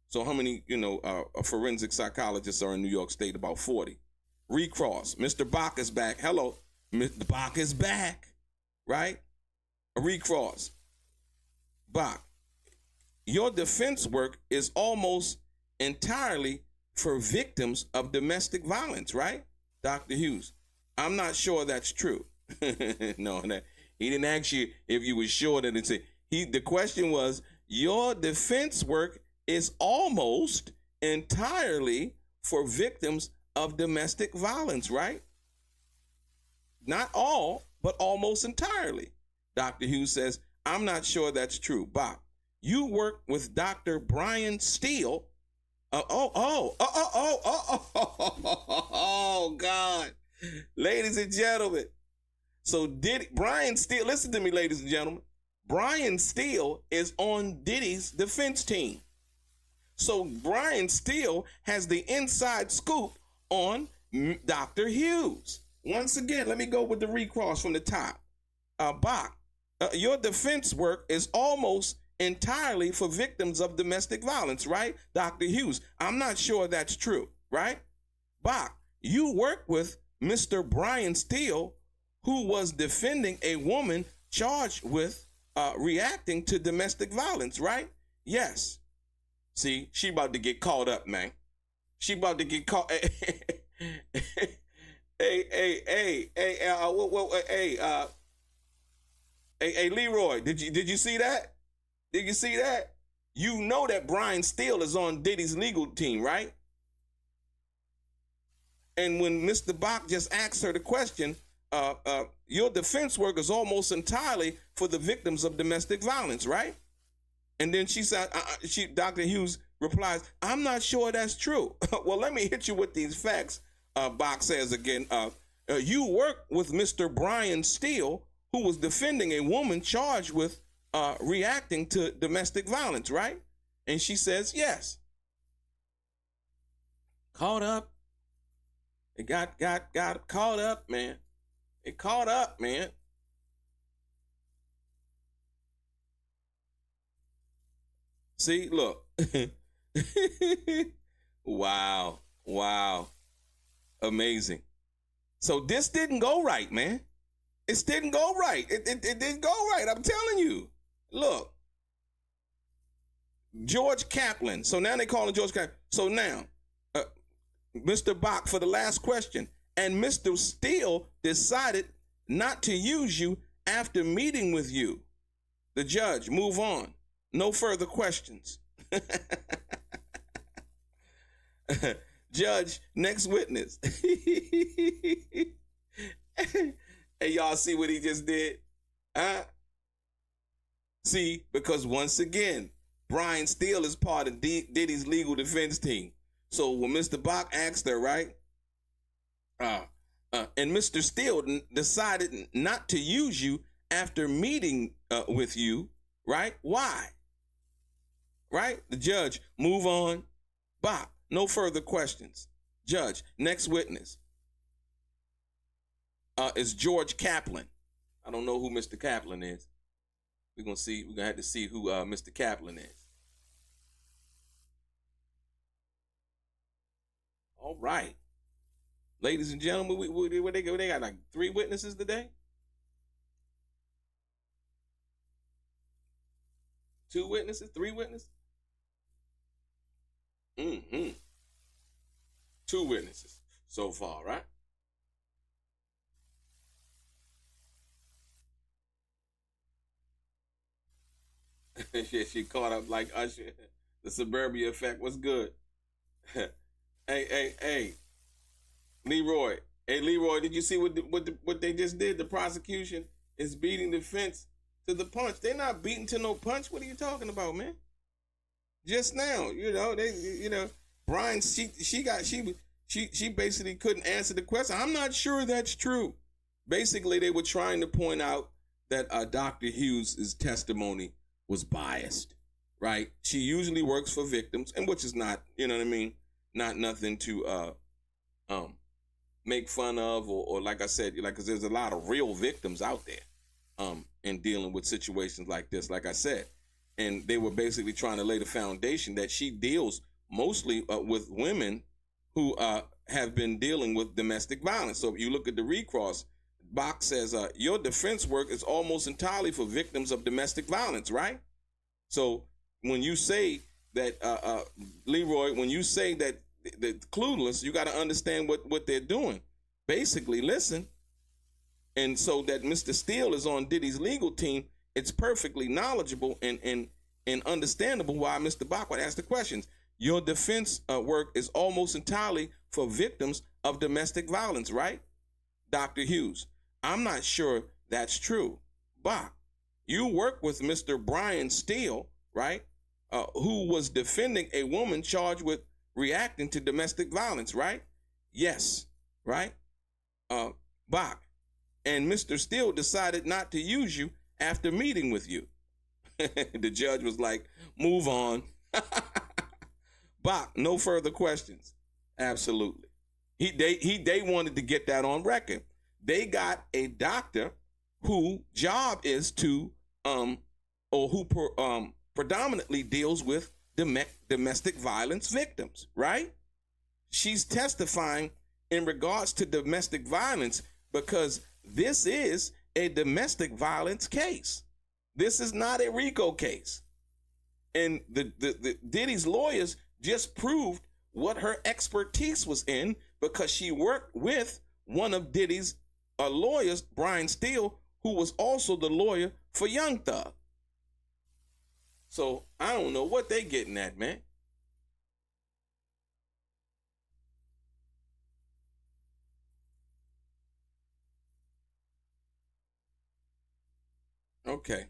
So how many, forensic psychologists are in New York State? About 40. Recross. Mr. Bach is back. Hello. Mr. Bach is back. Right? Recross. Bach. Your defense work is almost entirely for victims of domestic violence, right? Dr. Hughes. I'm not sure that's true. No, he didn't ask you if you were sure that it's the question was, your defense work is almost entirely for victims of domestic violence, right? Not all, but almost entirely. Dr. Hughes says, I'm not sure that's true. Bob, you work with Dr. Brian Steele. Oh, God. Ladies and gentlemen. So Brian Steele, listen to me, ladies and gentlemen. Brian Steele is on Diddy's defense team. So Brian Steele has the inside scoop on Dr. Hughes. Once again, let me go with the recross from the top. Bach, your defense work is almost entirely for victims of domestic violence, right? Dr. Hughes, I'm not sure that's true, right? Bach, you work with Mr. Brian Steele, who was defending a woman charged with reacting to domestic violence, right? Yes. See, she about to get caught up, man. She about to get caught. Hey, Leroy, did you see that? Did you see that? You know that Brian Steele is on Diddy's legal team, right? And when Mr. Bach just asked her the question, your defense work is almost entirely for the victims of domestic violence, right? And then she said, Dr. Hughes replies, I'm not sure that's true. Well, let me hit you with these facts. Bach says again, you work with Mr. Brian Steele, who was defending a woman charged with reacting to domestic violence, right? And she says, yes. Caught up. It got caught up, man. It caught up, man. See, look. Wow. Amazing. So this didn't go right, man. It didn't go right. It didn't go right. I'm telling you. Look. George Kaplan. So now they call him George Kaplan. So now, Mr. Bach, for the last question, and Mr. Steele decided not to use you after meeting with you. The judge, move on. No further questions. Judge, next witness. Hey, y'all see what he just did? See, because once again, Brian Steele is part of Diddy's legal defense team. So when Mr. Bach asked her, right? And Mr. Steele decided not to use you after meeting with you, right? Why? Right? The judge, move on. Bach, no further questions. Judge, next witness is George Kaplan. I don't know who Mr. Kaplan is. We're going to have to see who Mr. Kaplan is. All right. Ladies and gentlemen, where they go? They got like 3 witnesses today? 2 witnesses? 3 witnesses? 2 witnesses so far, right? She caught up like Usher. The suburbia effect was good. Hey, Leroy. Hey, Leroy, did you see what they just did? The prosecution is beating the defense to the punch. They're not beating to no punch. What are you talking about, man? Just now, Brian, she basically couldn't answer the question. I'm not sure that's true. Basically, they were trying to point out that Dr. Hughes' testimony was biased, right? She usually works for victims, and which is not, you know what I mean, not nothing to make fun of, or like I said, because there's a lot of real victims out there in dealing with situations like this, like I said. And they were basically trying to lay the foundation that she deals mostly with women who have been dealing with domestic violence. So if you look at the recross, Bach says, your defense work is almost entirely for victims of domestic violence, right? So when you say that, Leroy, when you say that they're clueless, you got to understand what they're doing. Basically, listen. And so that Mr. Steele is on Diddy's legal team, it's perfectly knowledgeable and and understandable why Mr. Bach would ask the questions. Your defense work is almost entirely for victims of domestic violence, right? Dr. Hughes, I'm not sure that's true. Bach, you work with Mr. Brian Steele, right? Who was defending a woman charged with reacting to domestic violence, right? Yes, right? Bach, and Mr. Steele decided not to use you after meeting with you. The judge was like, move on. Bach, no further questions. Absolutely. They wanted to get that on record. They got a doctor who job is to predominantly deals with domestic violence victims, right? She's testifying in regards to domestic violence because this is a domestic violence case. This is not a RICO case. And the Diddy's lawyers just proved what her expertise was in because she worked with one of Diddy's lawyers, Brian Steele, who was also the lawyer for Young Thug. So I don't know what they getting at, man. Okay,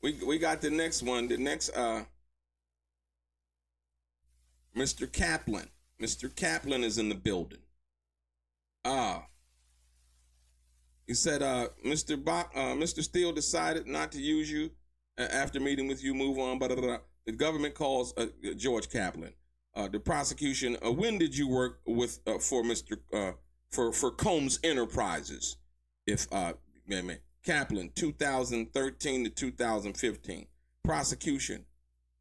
we got the next one. The next Mr. Kaplan. Mr. Kaplan is in the building. He said, Mr. Steele decided not to use you after meeting with you. Move on. Blah, blah, blah. The government calls George Kaplan. The prosecution. When did you work with for Mr. For Combs Enterprises? If Kaplan, 2013 to 2015. Prosecution.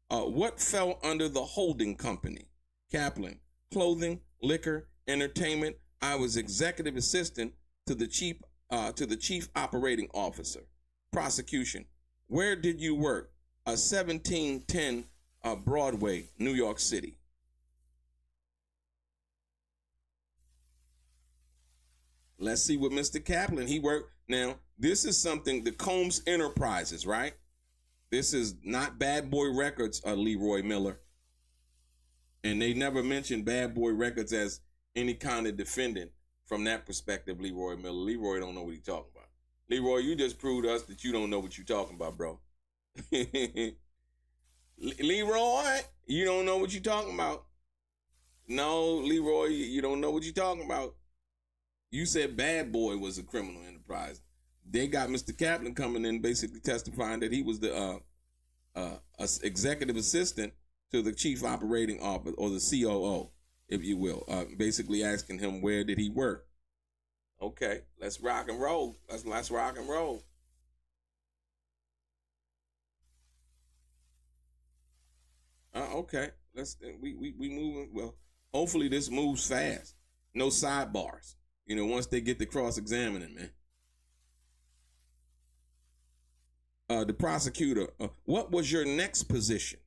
What fell under the holding company? Kaplan, clothing, liquor, entertainment. I was executive assistant to the chief operating officer. Prosecution, where did you work? 1710 Broadway, New York City. Let's see what Mr. Kaplan, he worked. Now, this is something, the Combs Enterprises, right? This is not Bad Boy Records, Leroy Miller. And they never mentioned Bad Boy Records as any kind of defendant from that perspective, Leroy Miller. Leroy don't know what he's talking about. Leroy, you just proved us that you don't know what you're talking about, bro. Leroy, you don't know what you're talking about. No, Leroy, you don't know what you're talking about. You said Bad Boy was a criminal enterprise. They got Mr. Kaplan coming in basically testifying that he was the executive assistant to the chief operating officer, or the COO, if you will, basically asking him where did he work. Okay, let's rock and roll. Let's rock and roll. Okay, we moving. Well, hopefully this moves fast. No sidebars. Once they get to cross-examining, man. The prosecutor, what was your next position?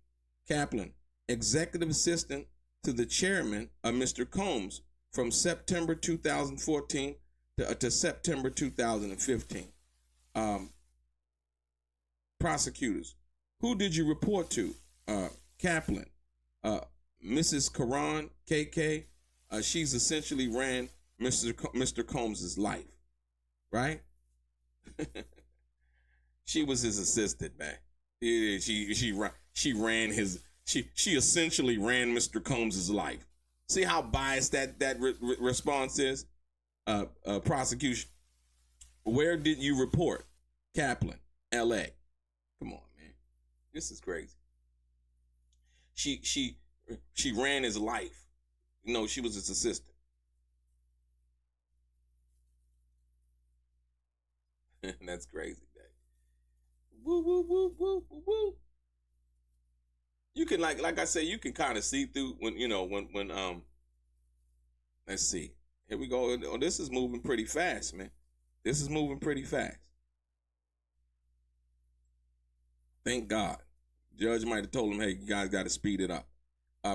Kaplan, executive assistant to the chairman of Mr. Combs from September 2014 to September 2015. Prosecutors, who did you report to? Kaplan, Mrs. Karan, KK. She's essentially ran Mr. Combs's life, right? She was his assistant, man. Yeah, she ran his. She essentially ran Mr. Combs's life. See how biased that response is. Prosecution. Where did you report? Kaplan, L.A. Come on, man. This is crazy. She ran his life. She was his assistant. That's crazy, man. Woo, woo, woo, woo, woo, woo. You can like I said, you can kind of see through when let's see. Here we go. Oh, this is moving pretty fast, man. This is moving pretty fast. Thank God. Judge might have told him, hey, you guys got to speed it up.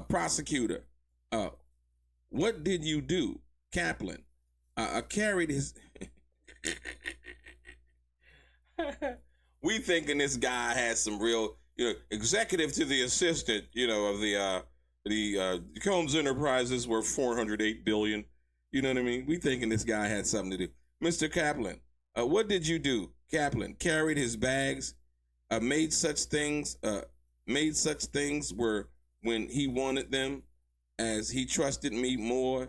Prosecutor, what did you do? Kaplan, carried his... We thinking this guy has some real... executive to the assistant, of the Combs Enterprises were 408 billion. You know what I mean? We thinking this guy had something to do. Mr. Kaplan, what did you do? Kaplan carried his bags, made such things were when he wanted them, as he trusted me more,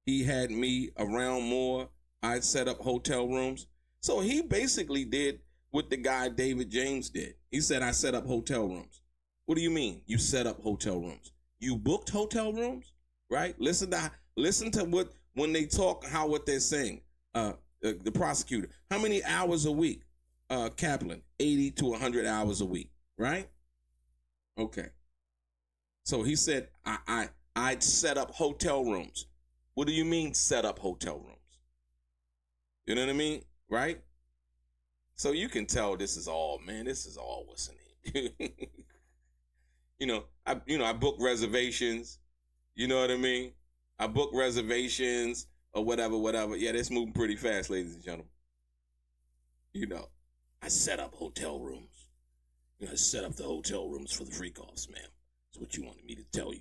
he had me around more. I'd set up hotel rooms. So he basically did what the guy David James did. He said, I set up hotel rooms. What do you mean? You set up hotel rooms? You booked hotel rooms, right? Listen to what, when they talk, what they're saying. The prosecutor, how many hours a week? Kaplan, 80 to 100 hours a week, right? Okay. So he said, I'd set up hotel rooms. What do you mean set up hotel rooms? You know what I mean? Right? So you can tell this is all what's in it. I book reservations. You know what I mean? I book reservations or whatever. Yeah, that's moving pretty fast, ladies and gentlemen. I set up hotel rooms. I set up the hotel rooms for the freak-offs, ma'am. That's what you wanted me to tell you.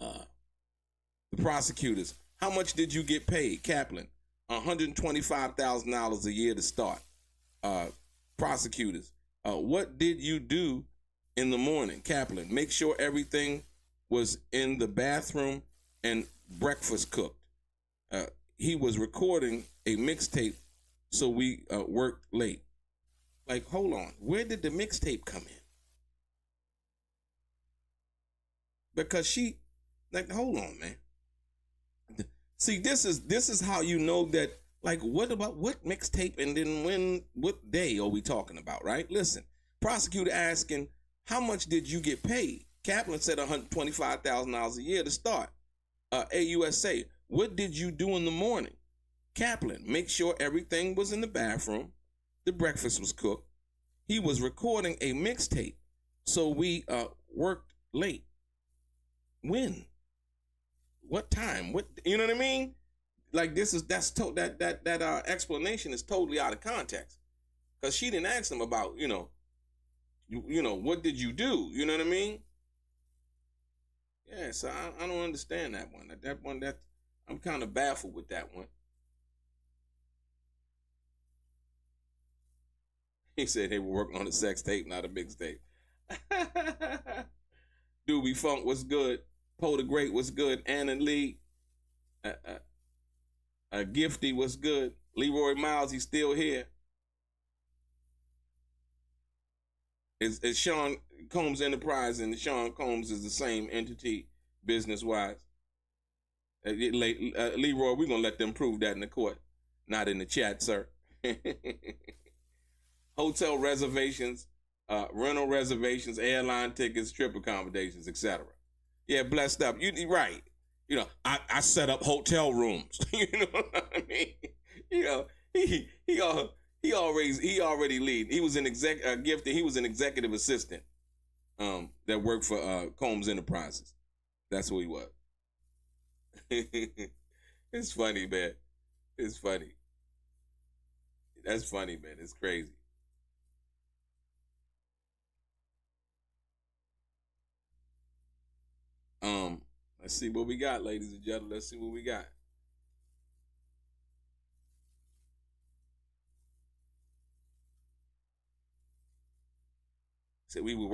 The prosecutors, how much did you get paid? Kaplan, $125,000 a year to start. Prosecutors, what did you do in the morning? Kaplan, make sure everything was in the bathroom and breakfast cooked. He was recording a mixtape, so we worked late. Like, hold on, where did the mixtape come in? Because hold on, man. See, this is how you know that, like, what mixtape, and then what day are we talking about, right? Listen, prosecutor asking, how much did you get paid? Kaplan said $125,000 a year to start. AUSA, what did you do in the morning? Kaplan, make sure everything was in the bathroom. The breakfast was cooked. He was recording a mixtape, so we worked late. When? What time? What, you know what I mean? Like, that explanation is totally out of context, because she didn't ask him about what did you do? You know what I mean? Yeah, so I don't understand that one. That I'm kind of baffled with that one. He said they were working on a sex tape, not a mixtape. Doobie Funk was good. Poe the Great was good. Anna Lee. Gifty was good. Leroy Miles, he's still here. It's Sean Combs Enterprise and Sean Combs is the same entity business-wise. Leroy, we're going to let them prove that in the court. Not in the chat, sir. Hotel reservations, rental reservations, airline tickets, trip accommodations, etc. Yeah, blessed up. You right. I set up hotel rooms. You know what I mean? He already lead. He was an gifted. He was an executive assistant that worked for Combs Enterprises. That's who he was. It's funny, man. It's funny. That's funny, man. It's crazy. Let's see what we got, ladies and gentlemen. Let's see what we got. Said he was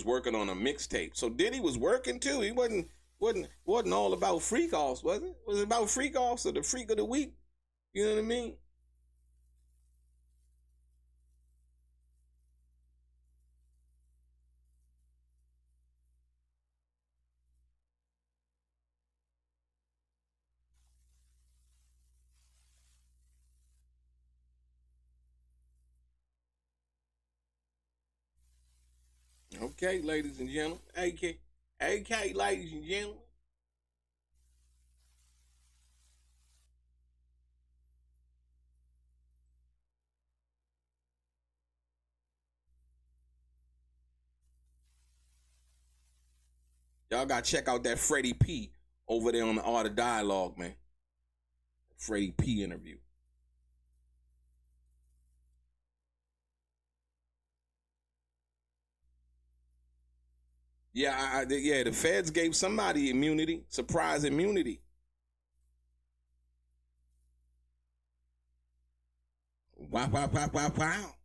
working on a mixtape. So Diddy was working too. He wasn't all about freak offs, was it? Was it about freak offs or the freak of the week? You know what I mean? Okay, ladies and gentlemen. AK, ladies and gentlemen. Y'all gotta check out that Freddie P over there on the Art of Dialogue, man. Freddie P interview. Yeah, yeah. The feds gave somebody immunity, surprise immunity. Wow, wow, wow, wow, wow.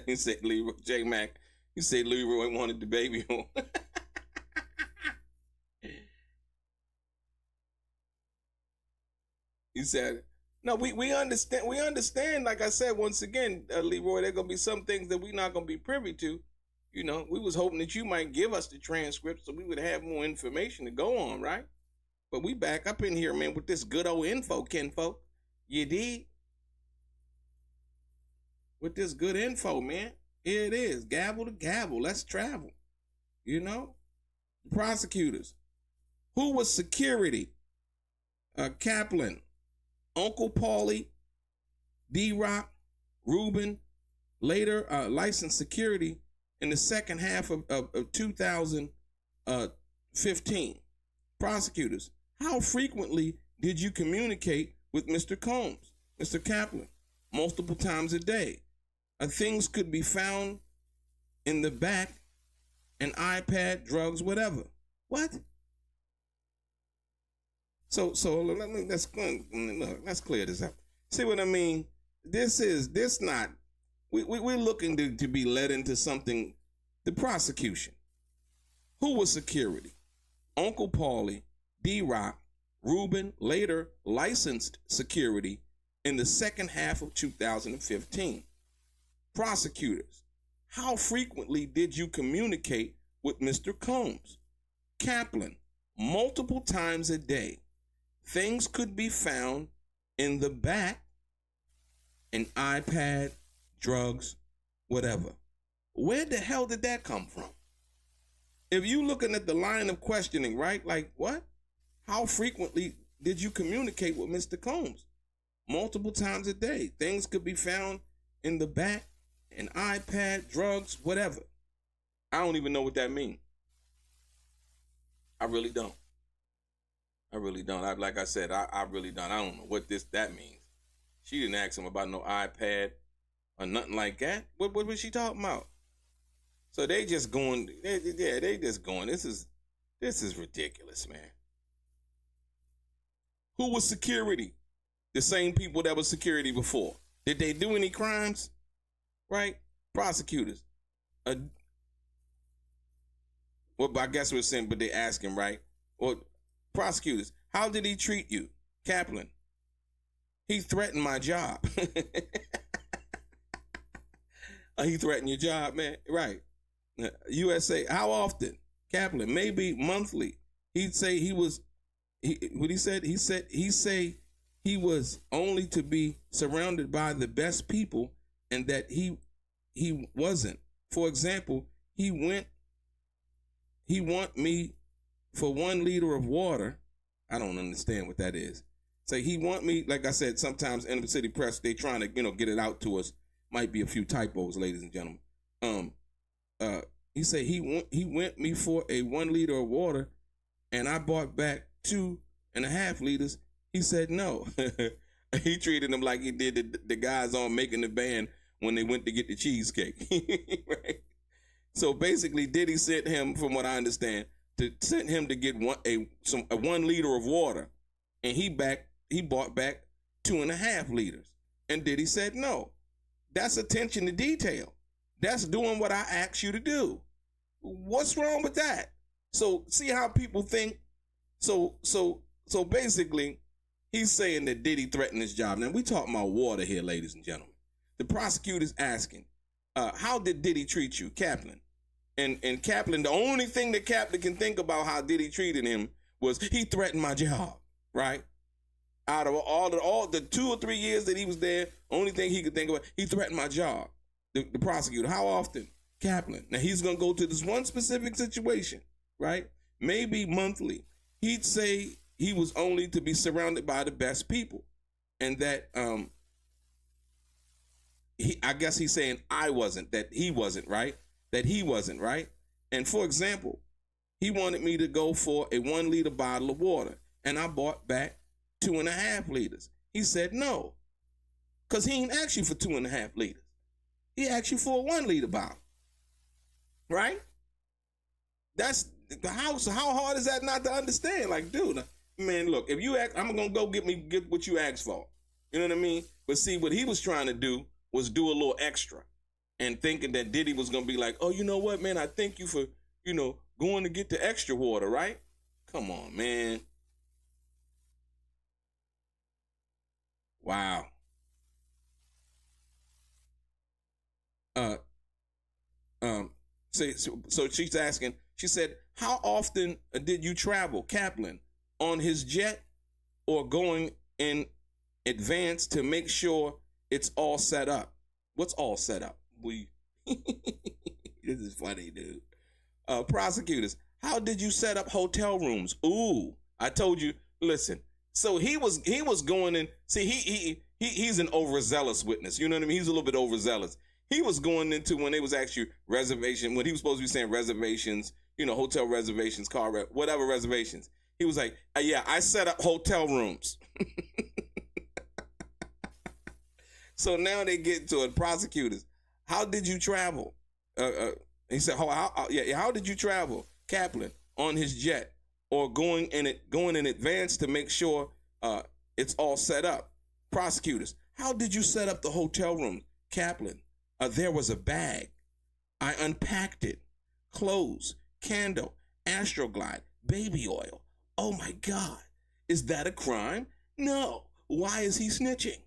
He said Leroy J Mac. He said Leroy wanted the baby on. He said, "No, we understand. We understand. Like I said, once again, Leroy, there gonna be some things that we not gonna be privy to. You know, we was hoping that you might give us the transcript so we would have more information to go on, right? But we back up in here, man, with this good old info, kinfolk. You did with this good info, man. Here it is, gavel to gavel. Let's travel. You know, prosecutors. Who was security? Kaplan, Uncle Paulie, D-Rock, Ruben, later licensed security in the second half of 2015. Prosecutors, how frequently did you communicate with Mr. Combs, Mr. Kaplan? Multiple times a day. Things could be found in the back, an iPad, drugs, whatever. What? So let's clear this up. See what I mean? This not. We're looking to be led into something. The prosecution. Who was security? Uncle Paulie, D-Rock, Ruben, later licensed security in the second half of 2015. Prosecutors. How frequently did you communicate with Mr. Combs? Kaplan. Multiple times a day. Things could be found in the back, an iPad, drugs, whatever. Where the hell did that come from? If you looking at the line of questioning, right? Like what? How frequently did you communicate with Mr. Combs? Multiple times a day. Things could be found in the back, an iPad, drugs, whatever. I don't even know what that means. I really don't. I really don't. Like I said, I really don't. I don't know what that means. She didn't ask him about no iPad or nothing like that. What was she talking about? So they just going. They just going. This is ridiculous, man. Who was security? The same people that was security before. Did they do any crimes? Right? Prosecutors. Well, I guess we're saying, but they asking, right? Well, prosecutors, how did he treat you? Kaplan. He threatened my job. He threatened your job, man. Right. USA, how often? Kaplan, maybe monthly. He'd say what he said? He said he was only to be surrounded by the best people and that he wasn't. For example, he want me for 1 liter of water. I don't understand what that is. Say he want me, like I said, sometimes in the city press, they trying to, get it out to us. Might be a few typos, ladies and gentlemen. He said he went me for a 1 liter of water and I bought back 2.5 liters. He said no. He treated him like he did the guys on Making the Band when they went to get the cheesecake. Right? So basically, Diddy sent him, from what I understand, to get 1 liter of water, and he bought back 2.5 liters. And Diddy said no. That's attention to detail. That's doing what I asked you to do. What's wrong with that? So see how people think. So basically, he's saying that Diddy threatened his job. Now we talking about water here, ladies and gentlemen. The prosecutor's asking, how did Diddy treat you, Kaplan? And Kaplan, the only thing that Kaplan can think about how Diddy treated him was he threatened my job, right? Out of all the 2 or 3 years that he was there, only thing he could think about, he threatened my job. The prosecutor, how often? Kaplan. Now he's gonna go to this one specific situation, right? Maybe monthly. He'd say he was only to be surrounded by the best people, and that I guess he's saying I wasn't, that he wasn't, right? That he wasn't, right? And for example, he wanted me to go for a 1 liter bottle of water, and I bought back 2.5 liters. He said no, because he ain't asked you for 2.5 liters. He asked you for a 1 liter bottle, right? That's how hard is that not to understand? Like, dude, man, look, if you ask, I'm gonna go get what you asked for. You know what I mean? But see, what he was trying to do was do a little extra, and thinking that Diddy was gonna be like, oh, you know what, man, I thank you for, going to get the extra water, right? Come on, man. Wow. So she's asking, she said, how often did you travel, Kaplan, on his jet or going in advance to make sure it's all set up? What's all set up? This is funny, dude. Prosecutors, how did you set up hotel rooms? Ooh, I told you, listen. So he was going in, see, he's an overzealous witness. You know what I mean? He's a little bit overzealous. He was going into when they was actually reservation, when he was supposed to be saying reservations, hotel reservations, whatever reservations. He was like, yeah, I set up hotel rooms. So now they get to it. Prosecutors, how did you travel? He said, how did you travel, Kaplan, on his jet or going in advance to make sure it's all set up? Prosecutors, how did you set up the hotel room, Kaplan? There was a bag. I unpacked it. Clothes, candle, Astroglide, baby oil. Oh my God. Is that a crime? No. Why is he snitching?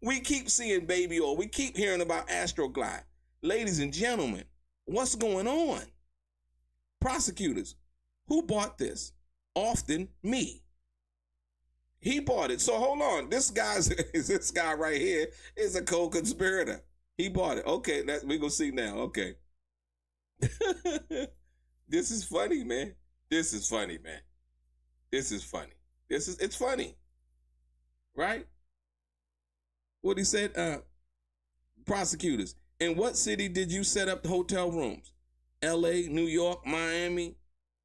We keep seeing baby oil. We keep hearing about Astroglide. Ladies and gentlemen, what's going on? Prosecutors, who bought this? Often me. He bought it. So hold on. This guy right here is a co-conspirator. He bought it. Okay, we're going to see now. Okay. This is funny, man. This is funny, man. It's funny. Right? What he said, prosecutors, in what city did you set up the hotel rooms? L.A., New York, Miami,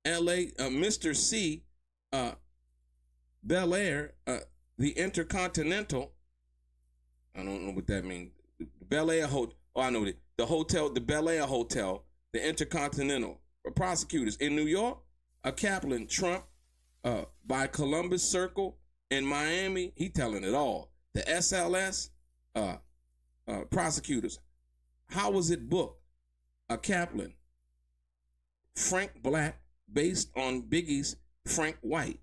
L.A., Mr. C, Bel Air, the Intercontinental. I don't know what that means. Bel Air Hotel. Oh, I know the hotel, the Bel Air Hotel, the Intercontinental. Prosecutors in New York, Kaplan, Trump, by Columbus Circle in Miami. He telling it all. The SLS, prosecutors. How was it booked? Kaplan, Frank Black, based on Biggie's Frank White.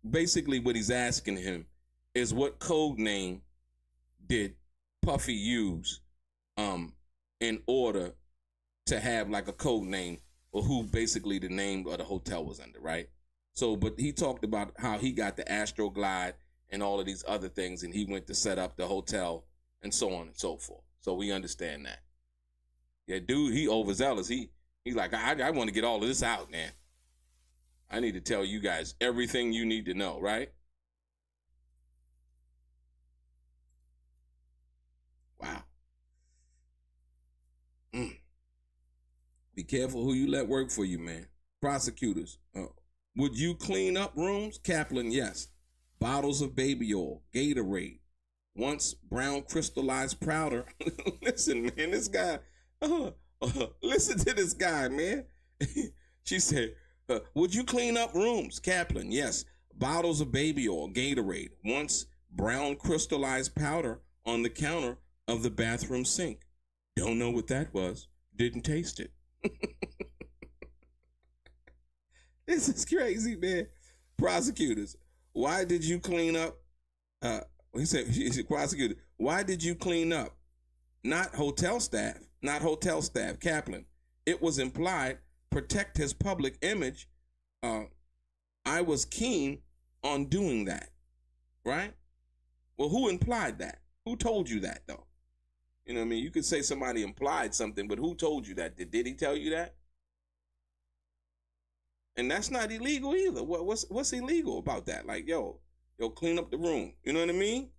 Basically, what he's asking him is what code name did Puffy use in order to have like a code name, or who basically the name of the hotel was under, right? So, but he talked about how he got the Astroglide and all of these other things, and he went to set up the hotel and so on and so forth. So we understand that. Yeah, dude, he overzealous. He's like, I want to get all of this out, man. I need to tell you guys everything you need to know, right? Wow. Be careful who you let work for you, man. Prosecutors, would you clean up rooms? Kaplan, yes. Bottles of baby oil, Gatorade, once brown crystallized powder. Listen, man, this guy, listen to this guy, man. She said, would you clean up rooms? Kaplan, yes. Bottles of baby oil, Gatorade, once brown crystallized powder on the counter of the bathroom sink. Don't know what that was. Didn't taste it. This is crazy, man. Prosecutors, why did you clean up? He said, prosecutor, why did you clean up? Not hotel staff, Kaplan. It was implied, protect his public image. I was keen on doing that, right? Well, who implied that? Who told you that, though? You know what I mean? You could say somebody implied something, but who told you that? Did he tell you that? And that's not illegal either. What's illegal about that? Like, yo, clean up the room. You know what I mean?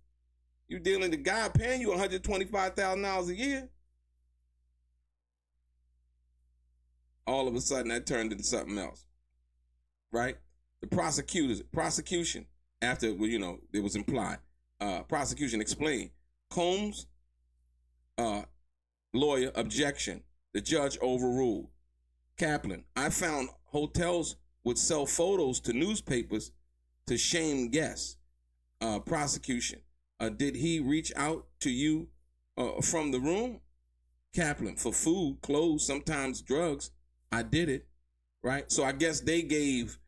You dealing the guy paying you $125,000 a year. All of a sudden, that turned into something else, right? The prosecution, after, it was implied. Prosecution explained. Combs, lawyer, objection. The judge overruled. Kaplan, I found hotels would sell photos to newspapers to shame guests. Prosecution, did he reach out to you from the room? Kaplan, for food, clothes, sometimes drugs. I did it, right? So I guess they gave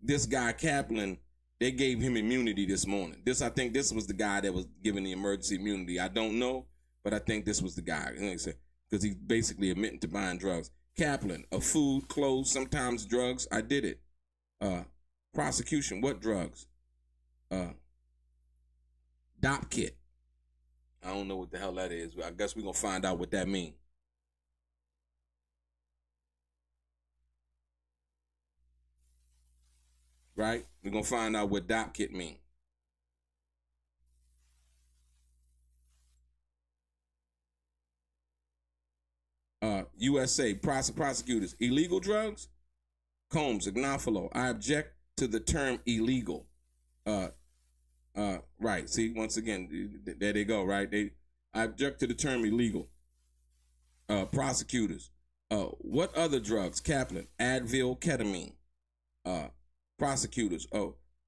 this guy Kaplan, they gave him immunity this morning. I think this was the guy that was given the emergency immunity. I don't know, but I think this was the guy. Because he's basically admitting to buying drugs. Kaplan, of food, clothes, sometimes drugs. I did it. Prosecution, what drugs? Dop kit. I don't know what the hell that is, but I guess we're going to find out what that means. Right? We're going to find out what dop kit means. USA, prosecutors, illegal drugs? Combs, Agnofalo, I object to the term illegal. Right, see, once again, there they go, right? I object to the term illegal. Prosecutors, what other drugs? Kaplan, Advil, ketamine. Prosecutors,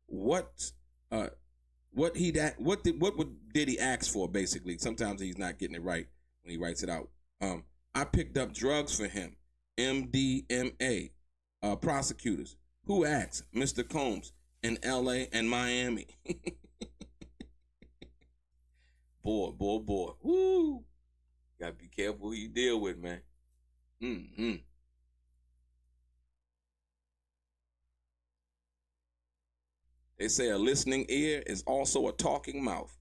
what did he ask for, basically? Sometimes he's not getting it right when he writes it out. I picked up drugs for him. MDMA. Prosecutors. Who asked? Mr. Combs in LA and Miami. Boy. Woo. Gotta be careful who you deal with, man. Mm-hmm. They say a listening ear is also a talking mouth.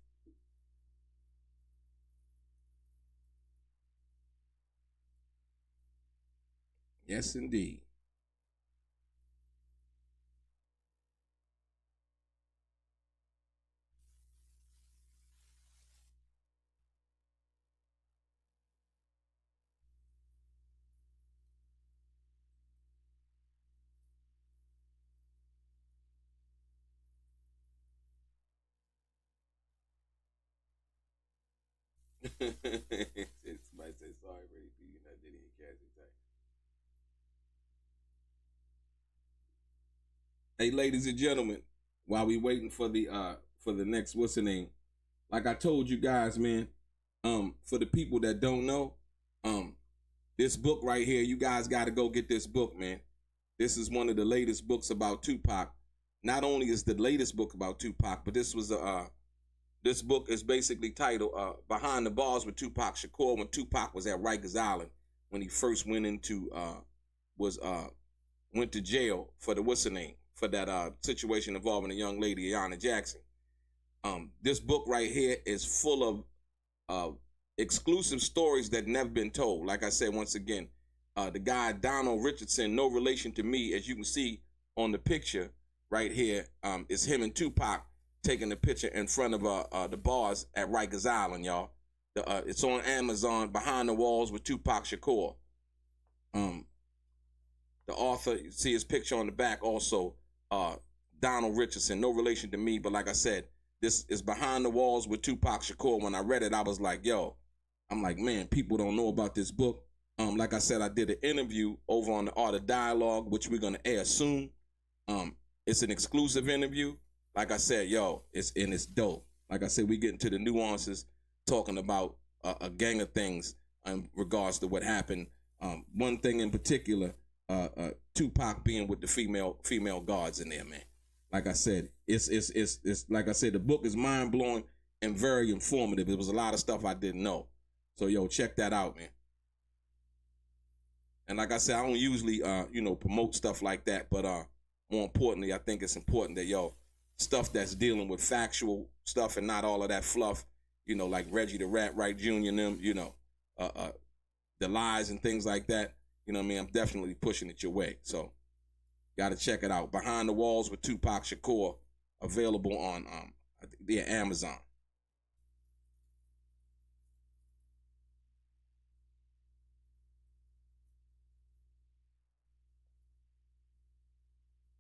Yes, indeed. Somebody say sorry, Ray B. You know, Diddy and Cassie type. Hey, ladies and gentlemen, while we waiting for the next, what's the name? Like I told you guys, man, for the people that don't know, this book right here, you guys got to go get this book, man. This is one of the latest books about Tupac. Not only is the latest book about Tupac, but this book is basically titled Behind the Bars with Tupac Shakur, when Tupac was at Rikers Island, when he first went to jail for for that situation involving a young lady, Ayanna Jackson. This book right here is full of exclusive stories that never been told. Like I said, once again, the guy Donald Richardson, no relation to me, as you can see on the picture right here, is him and Tupac taking a picture in front of the bars at Rikers Island, y'all. It's on Amazon, Behind the Walls with Tupac Shakur. The author, you see his picture on the back also, Donald Richardson, no relation to me, but like I said, this is Behind the Walls with Tupac Shakur. When I read it, I was like, I'm like, man, people don't know about this book. Like I said, I did an interview over on the Art of Dialogue, which we're going to air soon. It's an exclusive interview. Like I said, it's dope. Like I said, we get into the nuances, talking about a gang of things in regards to what happened. One thing in particular, Tupac being with the female guards in there, man. Like I said, it's like I said, the book is mind blowing and very informative. There was a lot of stuff I didn't know. So check that out, man. And like I said, I don't usually promote stuff like that, but more importantly, I think it's important that stuff that's dealing with factual stuff and not all of that fluff, like Reggie the Rat Wright Jr. and them, the lies and things like that. You know what I mean? I'm definitely pushing it your way. So Got to check it out. Behind the Walls with Tupac Shakur, available on Amazon.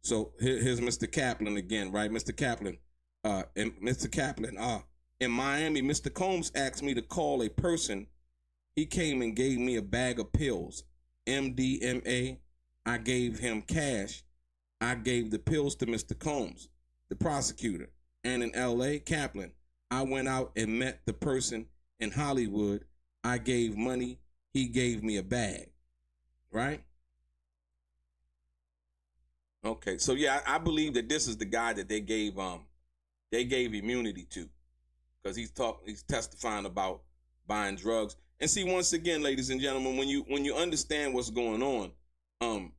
So here's Mr. Kaplan again, right? Mr. Kaplan, in Miami, Mr. Combs asked me to call a person. He came and gave me a bag of pills, MDMA. I gave him cash. I gave the pills to Mr. Combs, the prosecutor. And in LA, Kaplan, I went out and met the person in Hollywood. I gave money. He gave me a bag, right? Okay, so yeah, I believe that this is the guy that they gave immunity to, because he's testifying about buying drugs. And see, once again, ladies and gentlemen, when you understand what's going on,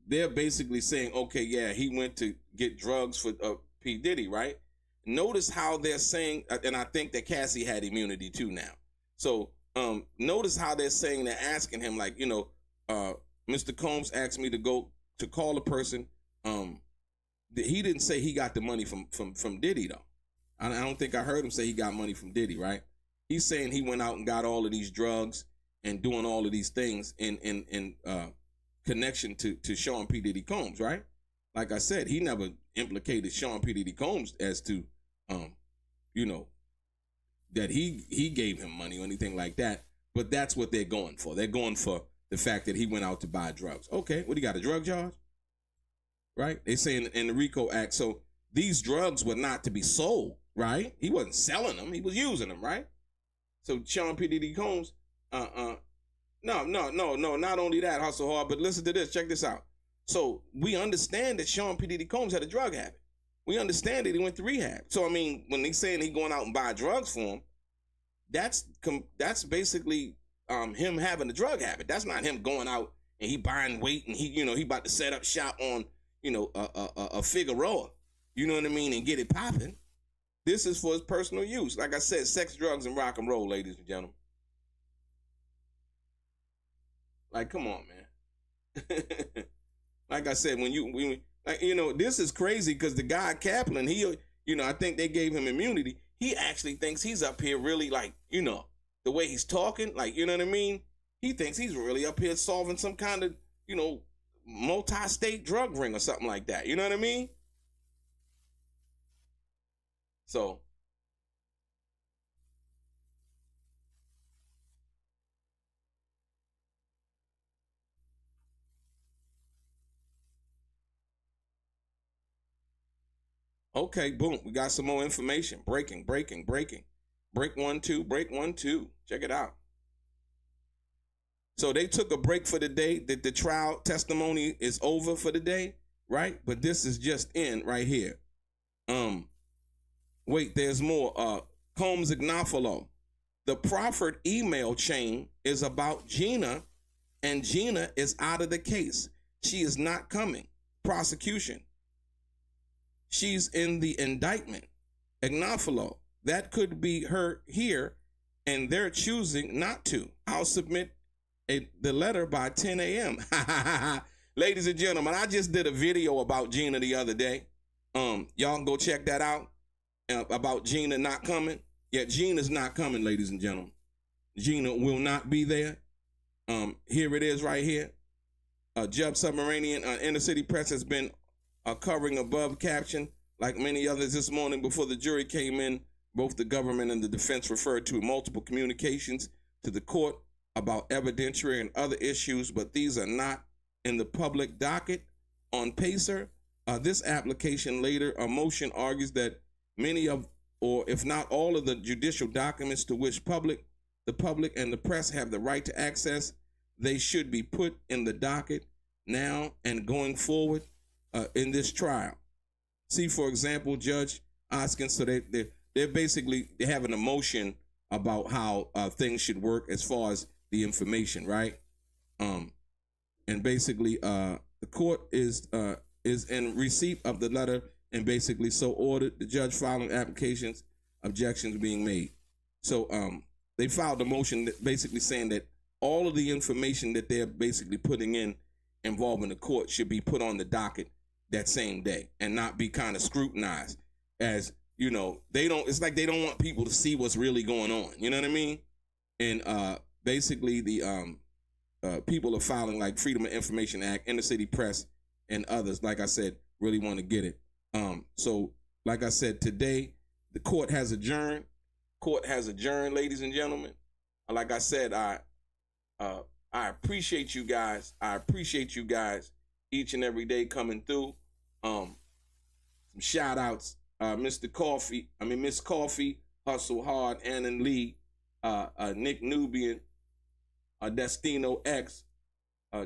they're basically saying, okay, yeah, he went to get drugs for P. Diddy, right? Notice how they're saying, and I think that Cassie had immunity too now. So notice how they're saying, they're asking him, like, Mr. Combs asked me to go to call a person. He didn't say he got the money from Diddy, though. I don't think I heard him say he got money from Diddy, right? He's saying he went out and got all of these drugs and doing all of these things in connection to Sean P. Diddy Combs, right? Like I said, he never implicated Sean P. Diddy Combs as to, that he gave him money or anything like that. But that's what they're going for. They're going for the fact that he went out to buy drugs. Okay, what, he got a drug charge? Right? They say in the RICO Act, so these drugs were not to be sold, right? He wasn't selling them, he was using them, right? So Sean P. Diddy Combs, no, not only that, hustle hard, but listen to this, check this out. So we understand that Sean P. Diddy Combs had a drug habit. We understand that he went to rehab. So, I mean, when he's saying he going out and buy drugs for him, that's basically him having a drug habit. That's not him going out and he buying weight and he about to set up shop on, a Figueroa, you know what I mean, and get it popping. This is for his personal use. Like I said, sex, drugs, and rock and roll, ladies and gentlemen. Like, come on, man. Like I said, this is crazy because the guy Kaplan, I think they gave him immunity. He actually thinks he's up here really, like, the way he's talking, like, you know what I mean? He thinks he's really up here solving some kind of, multi-state drug ring or something like that. You know what I mean? So, okay, boom. We got some more information. Breaking. Break 1, 2, break 1, 2. Check it out. So they took a break for the day. The trial testimony is over for the day, right? But this is just in right here. Wait, there's more. Combs Ignofalo. The proffered email chain is about Gina, and Gina is out of the case. She is not coming. Prosecution. She's in the indictment. Ignofalo. That could be her here, and they're choosing not to. I'll submit the letter by 10 a.m. Ladies and gentlemen, I just did a video about Gina the other day. Y'all can go check that out, about Gina not coming. Yeah, Gina's not coming, ladies and gentlemen. Gina will not be there. Here it is right here. Jub Submarinian Inner City Press has been covering above caption, like many others this morning before the jury came in. Both the government and the defense referred to multiple communications to the court about evidentiary and other issues, but these are not in the public docket. On PACER, this application later, a motion argues that many of, or if not all of the judicial documents to which the public and the press have the right to access, they should be put in the docket now and going forward in this trial. See, for example, Judge Oskin, so they're basically having a motion about how things should work as far as the information, right? And basically, the court is in receipt of the letter and basically so ordered. The judge filing applications, objections being made. So they filed a motion that basically saying that all of the information that they're basically putting in involving the court should be put on the docket that same day and not be kind of scrutinized as, you know, it's like they don't want people to see what's really going on. You know what I mean? And basically the people are filing like Freedom of Information Act, Inner City Press, and others, like I said, really want to get it. So like I said, today the court has adjourned. Court has adjourned, ladies and gentlemen. Like I said, I appreciate you guys. I appreciate you guys each and every day coming through. Some shout outs. Miss Coffee, Hustle Hard, Ann and Lee, Nick Nubian, Destino X,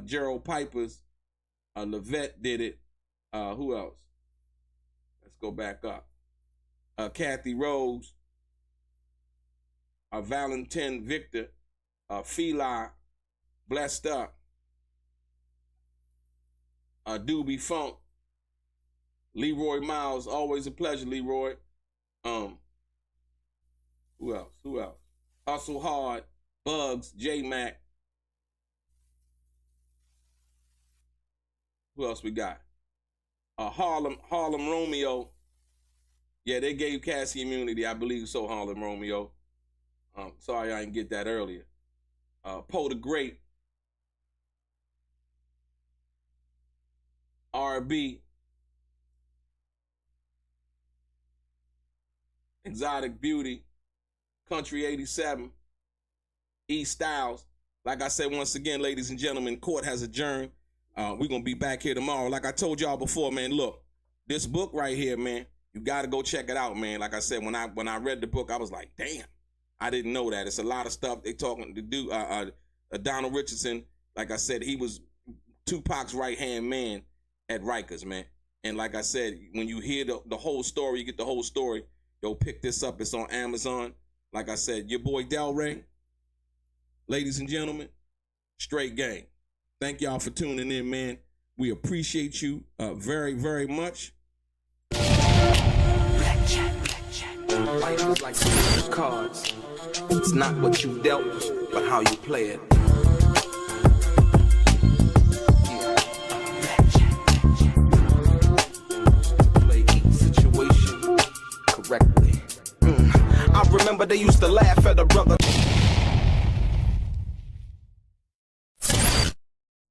Gerald Pipers, Levette did it. Who else? Let's go back up. Kathy Rose, Valentin Victor, Feli, Blessed Up, Doobie Funk, Leroy Miles, always a pleasure, Leroy. Who else? Hustle Hard, Bugs, J-Mac. Who else we got? Harlem Romeo. Yeah, they gave Cassie immunity, I believe so, Harlem Romeo. Sorry I didn't get that earlier. Poe the Great. RB. Exotic Beauty. Country 87. E Styles. Like I said, once again, ladies and gentlemen, court has adjourned. We're going to be back here tomorrow. Like I told y'all before, man, look, this book right here, man, you got to go check it out, man. Like I said, when I read the book, I was like, damn, I didn't know that. It's a lot of stuff they talking to do. Donald Richardson, like I said, he was Tupac's right-hand man at Rikers, man. And like I said, when you hear the whole story, you get the whole story, yo, pick this up. It's on Amazon. Like I said, your boy DELRAY, ladies and gentlemen, straight gang. Thank y'all for tuning in, man. We appreciate you very, very much. Life is like the cards. It's not what you dealt, but how you play it. Play each situation correctly. I remember they used to laugh at a brother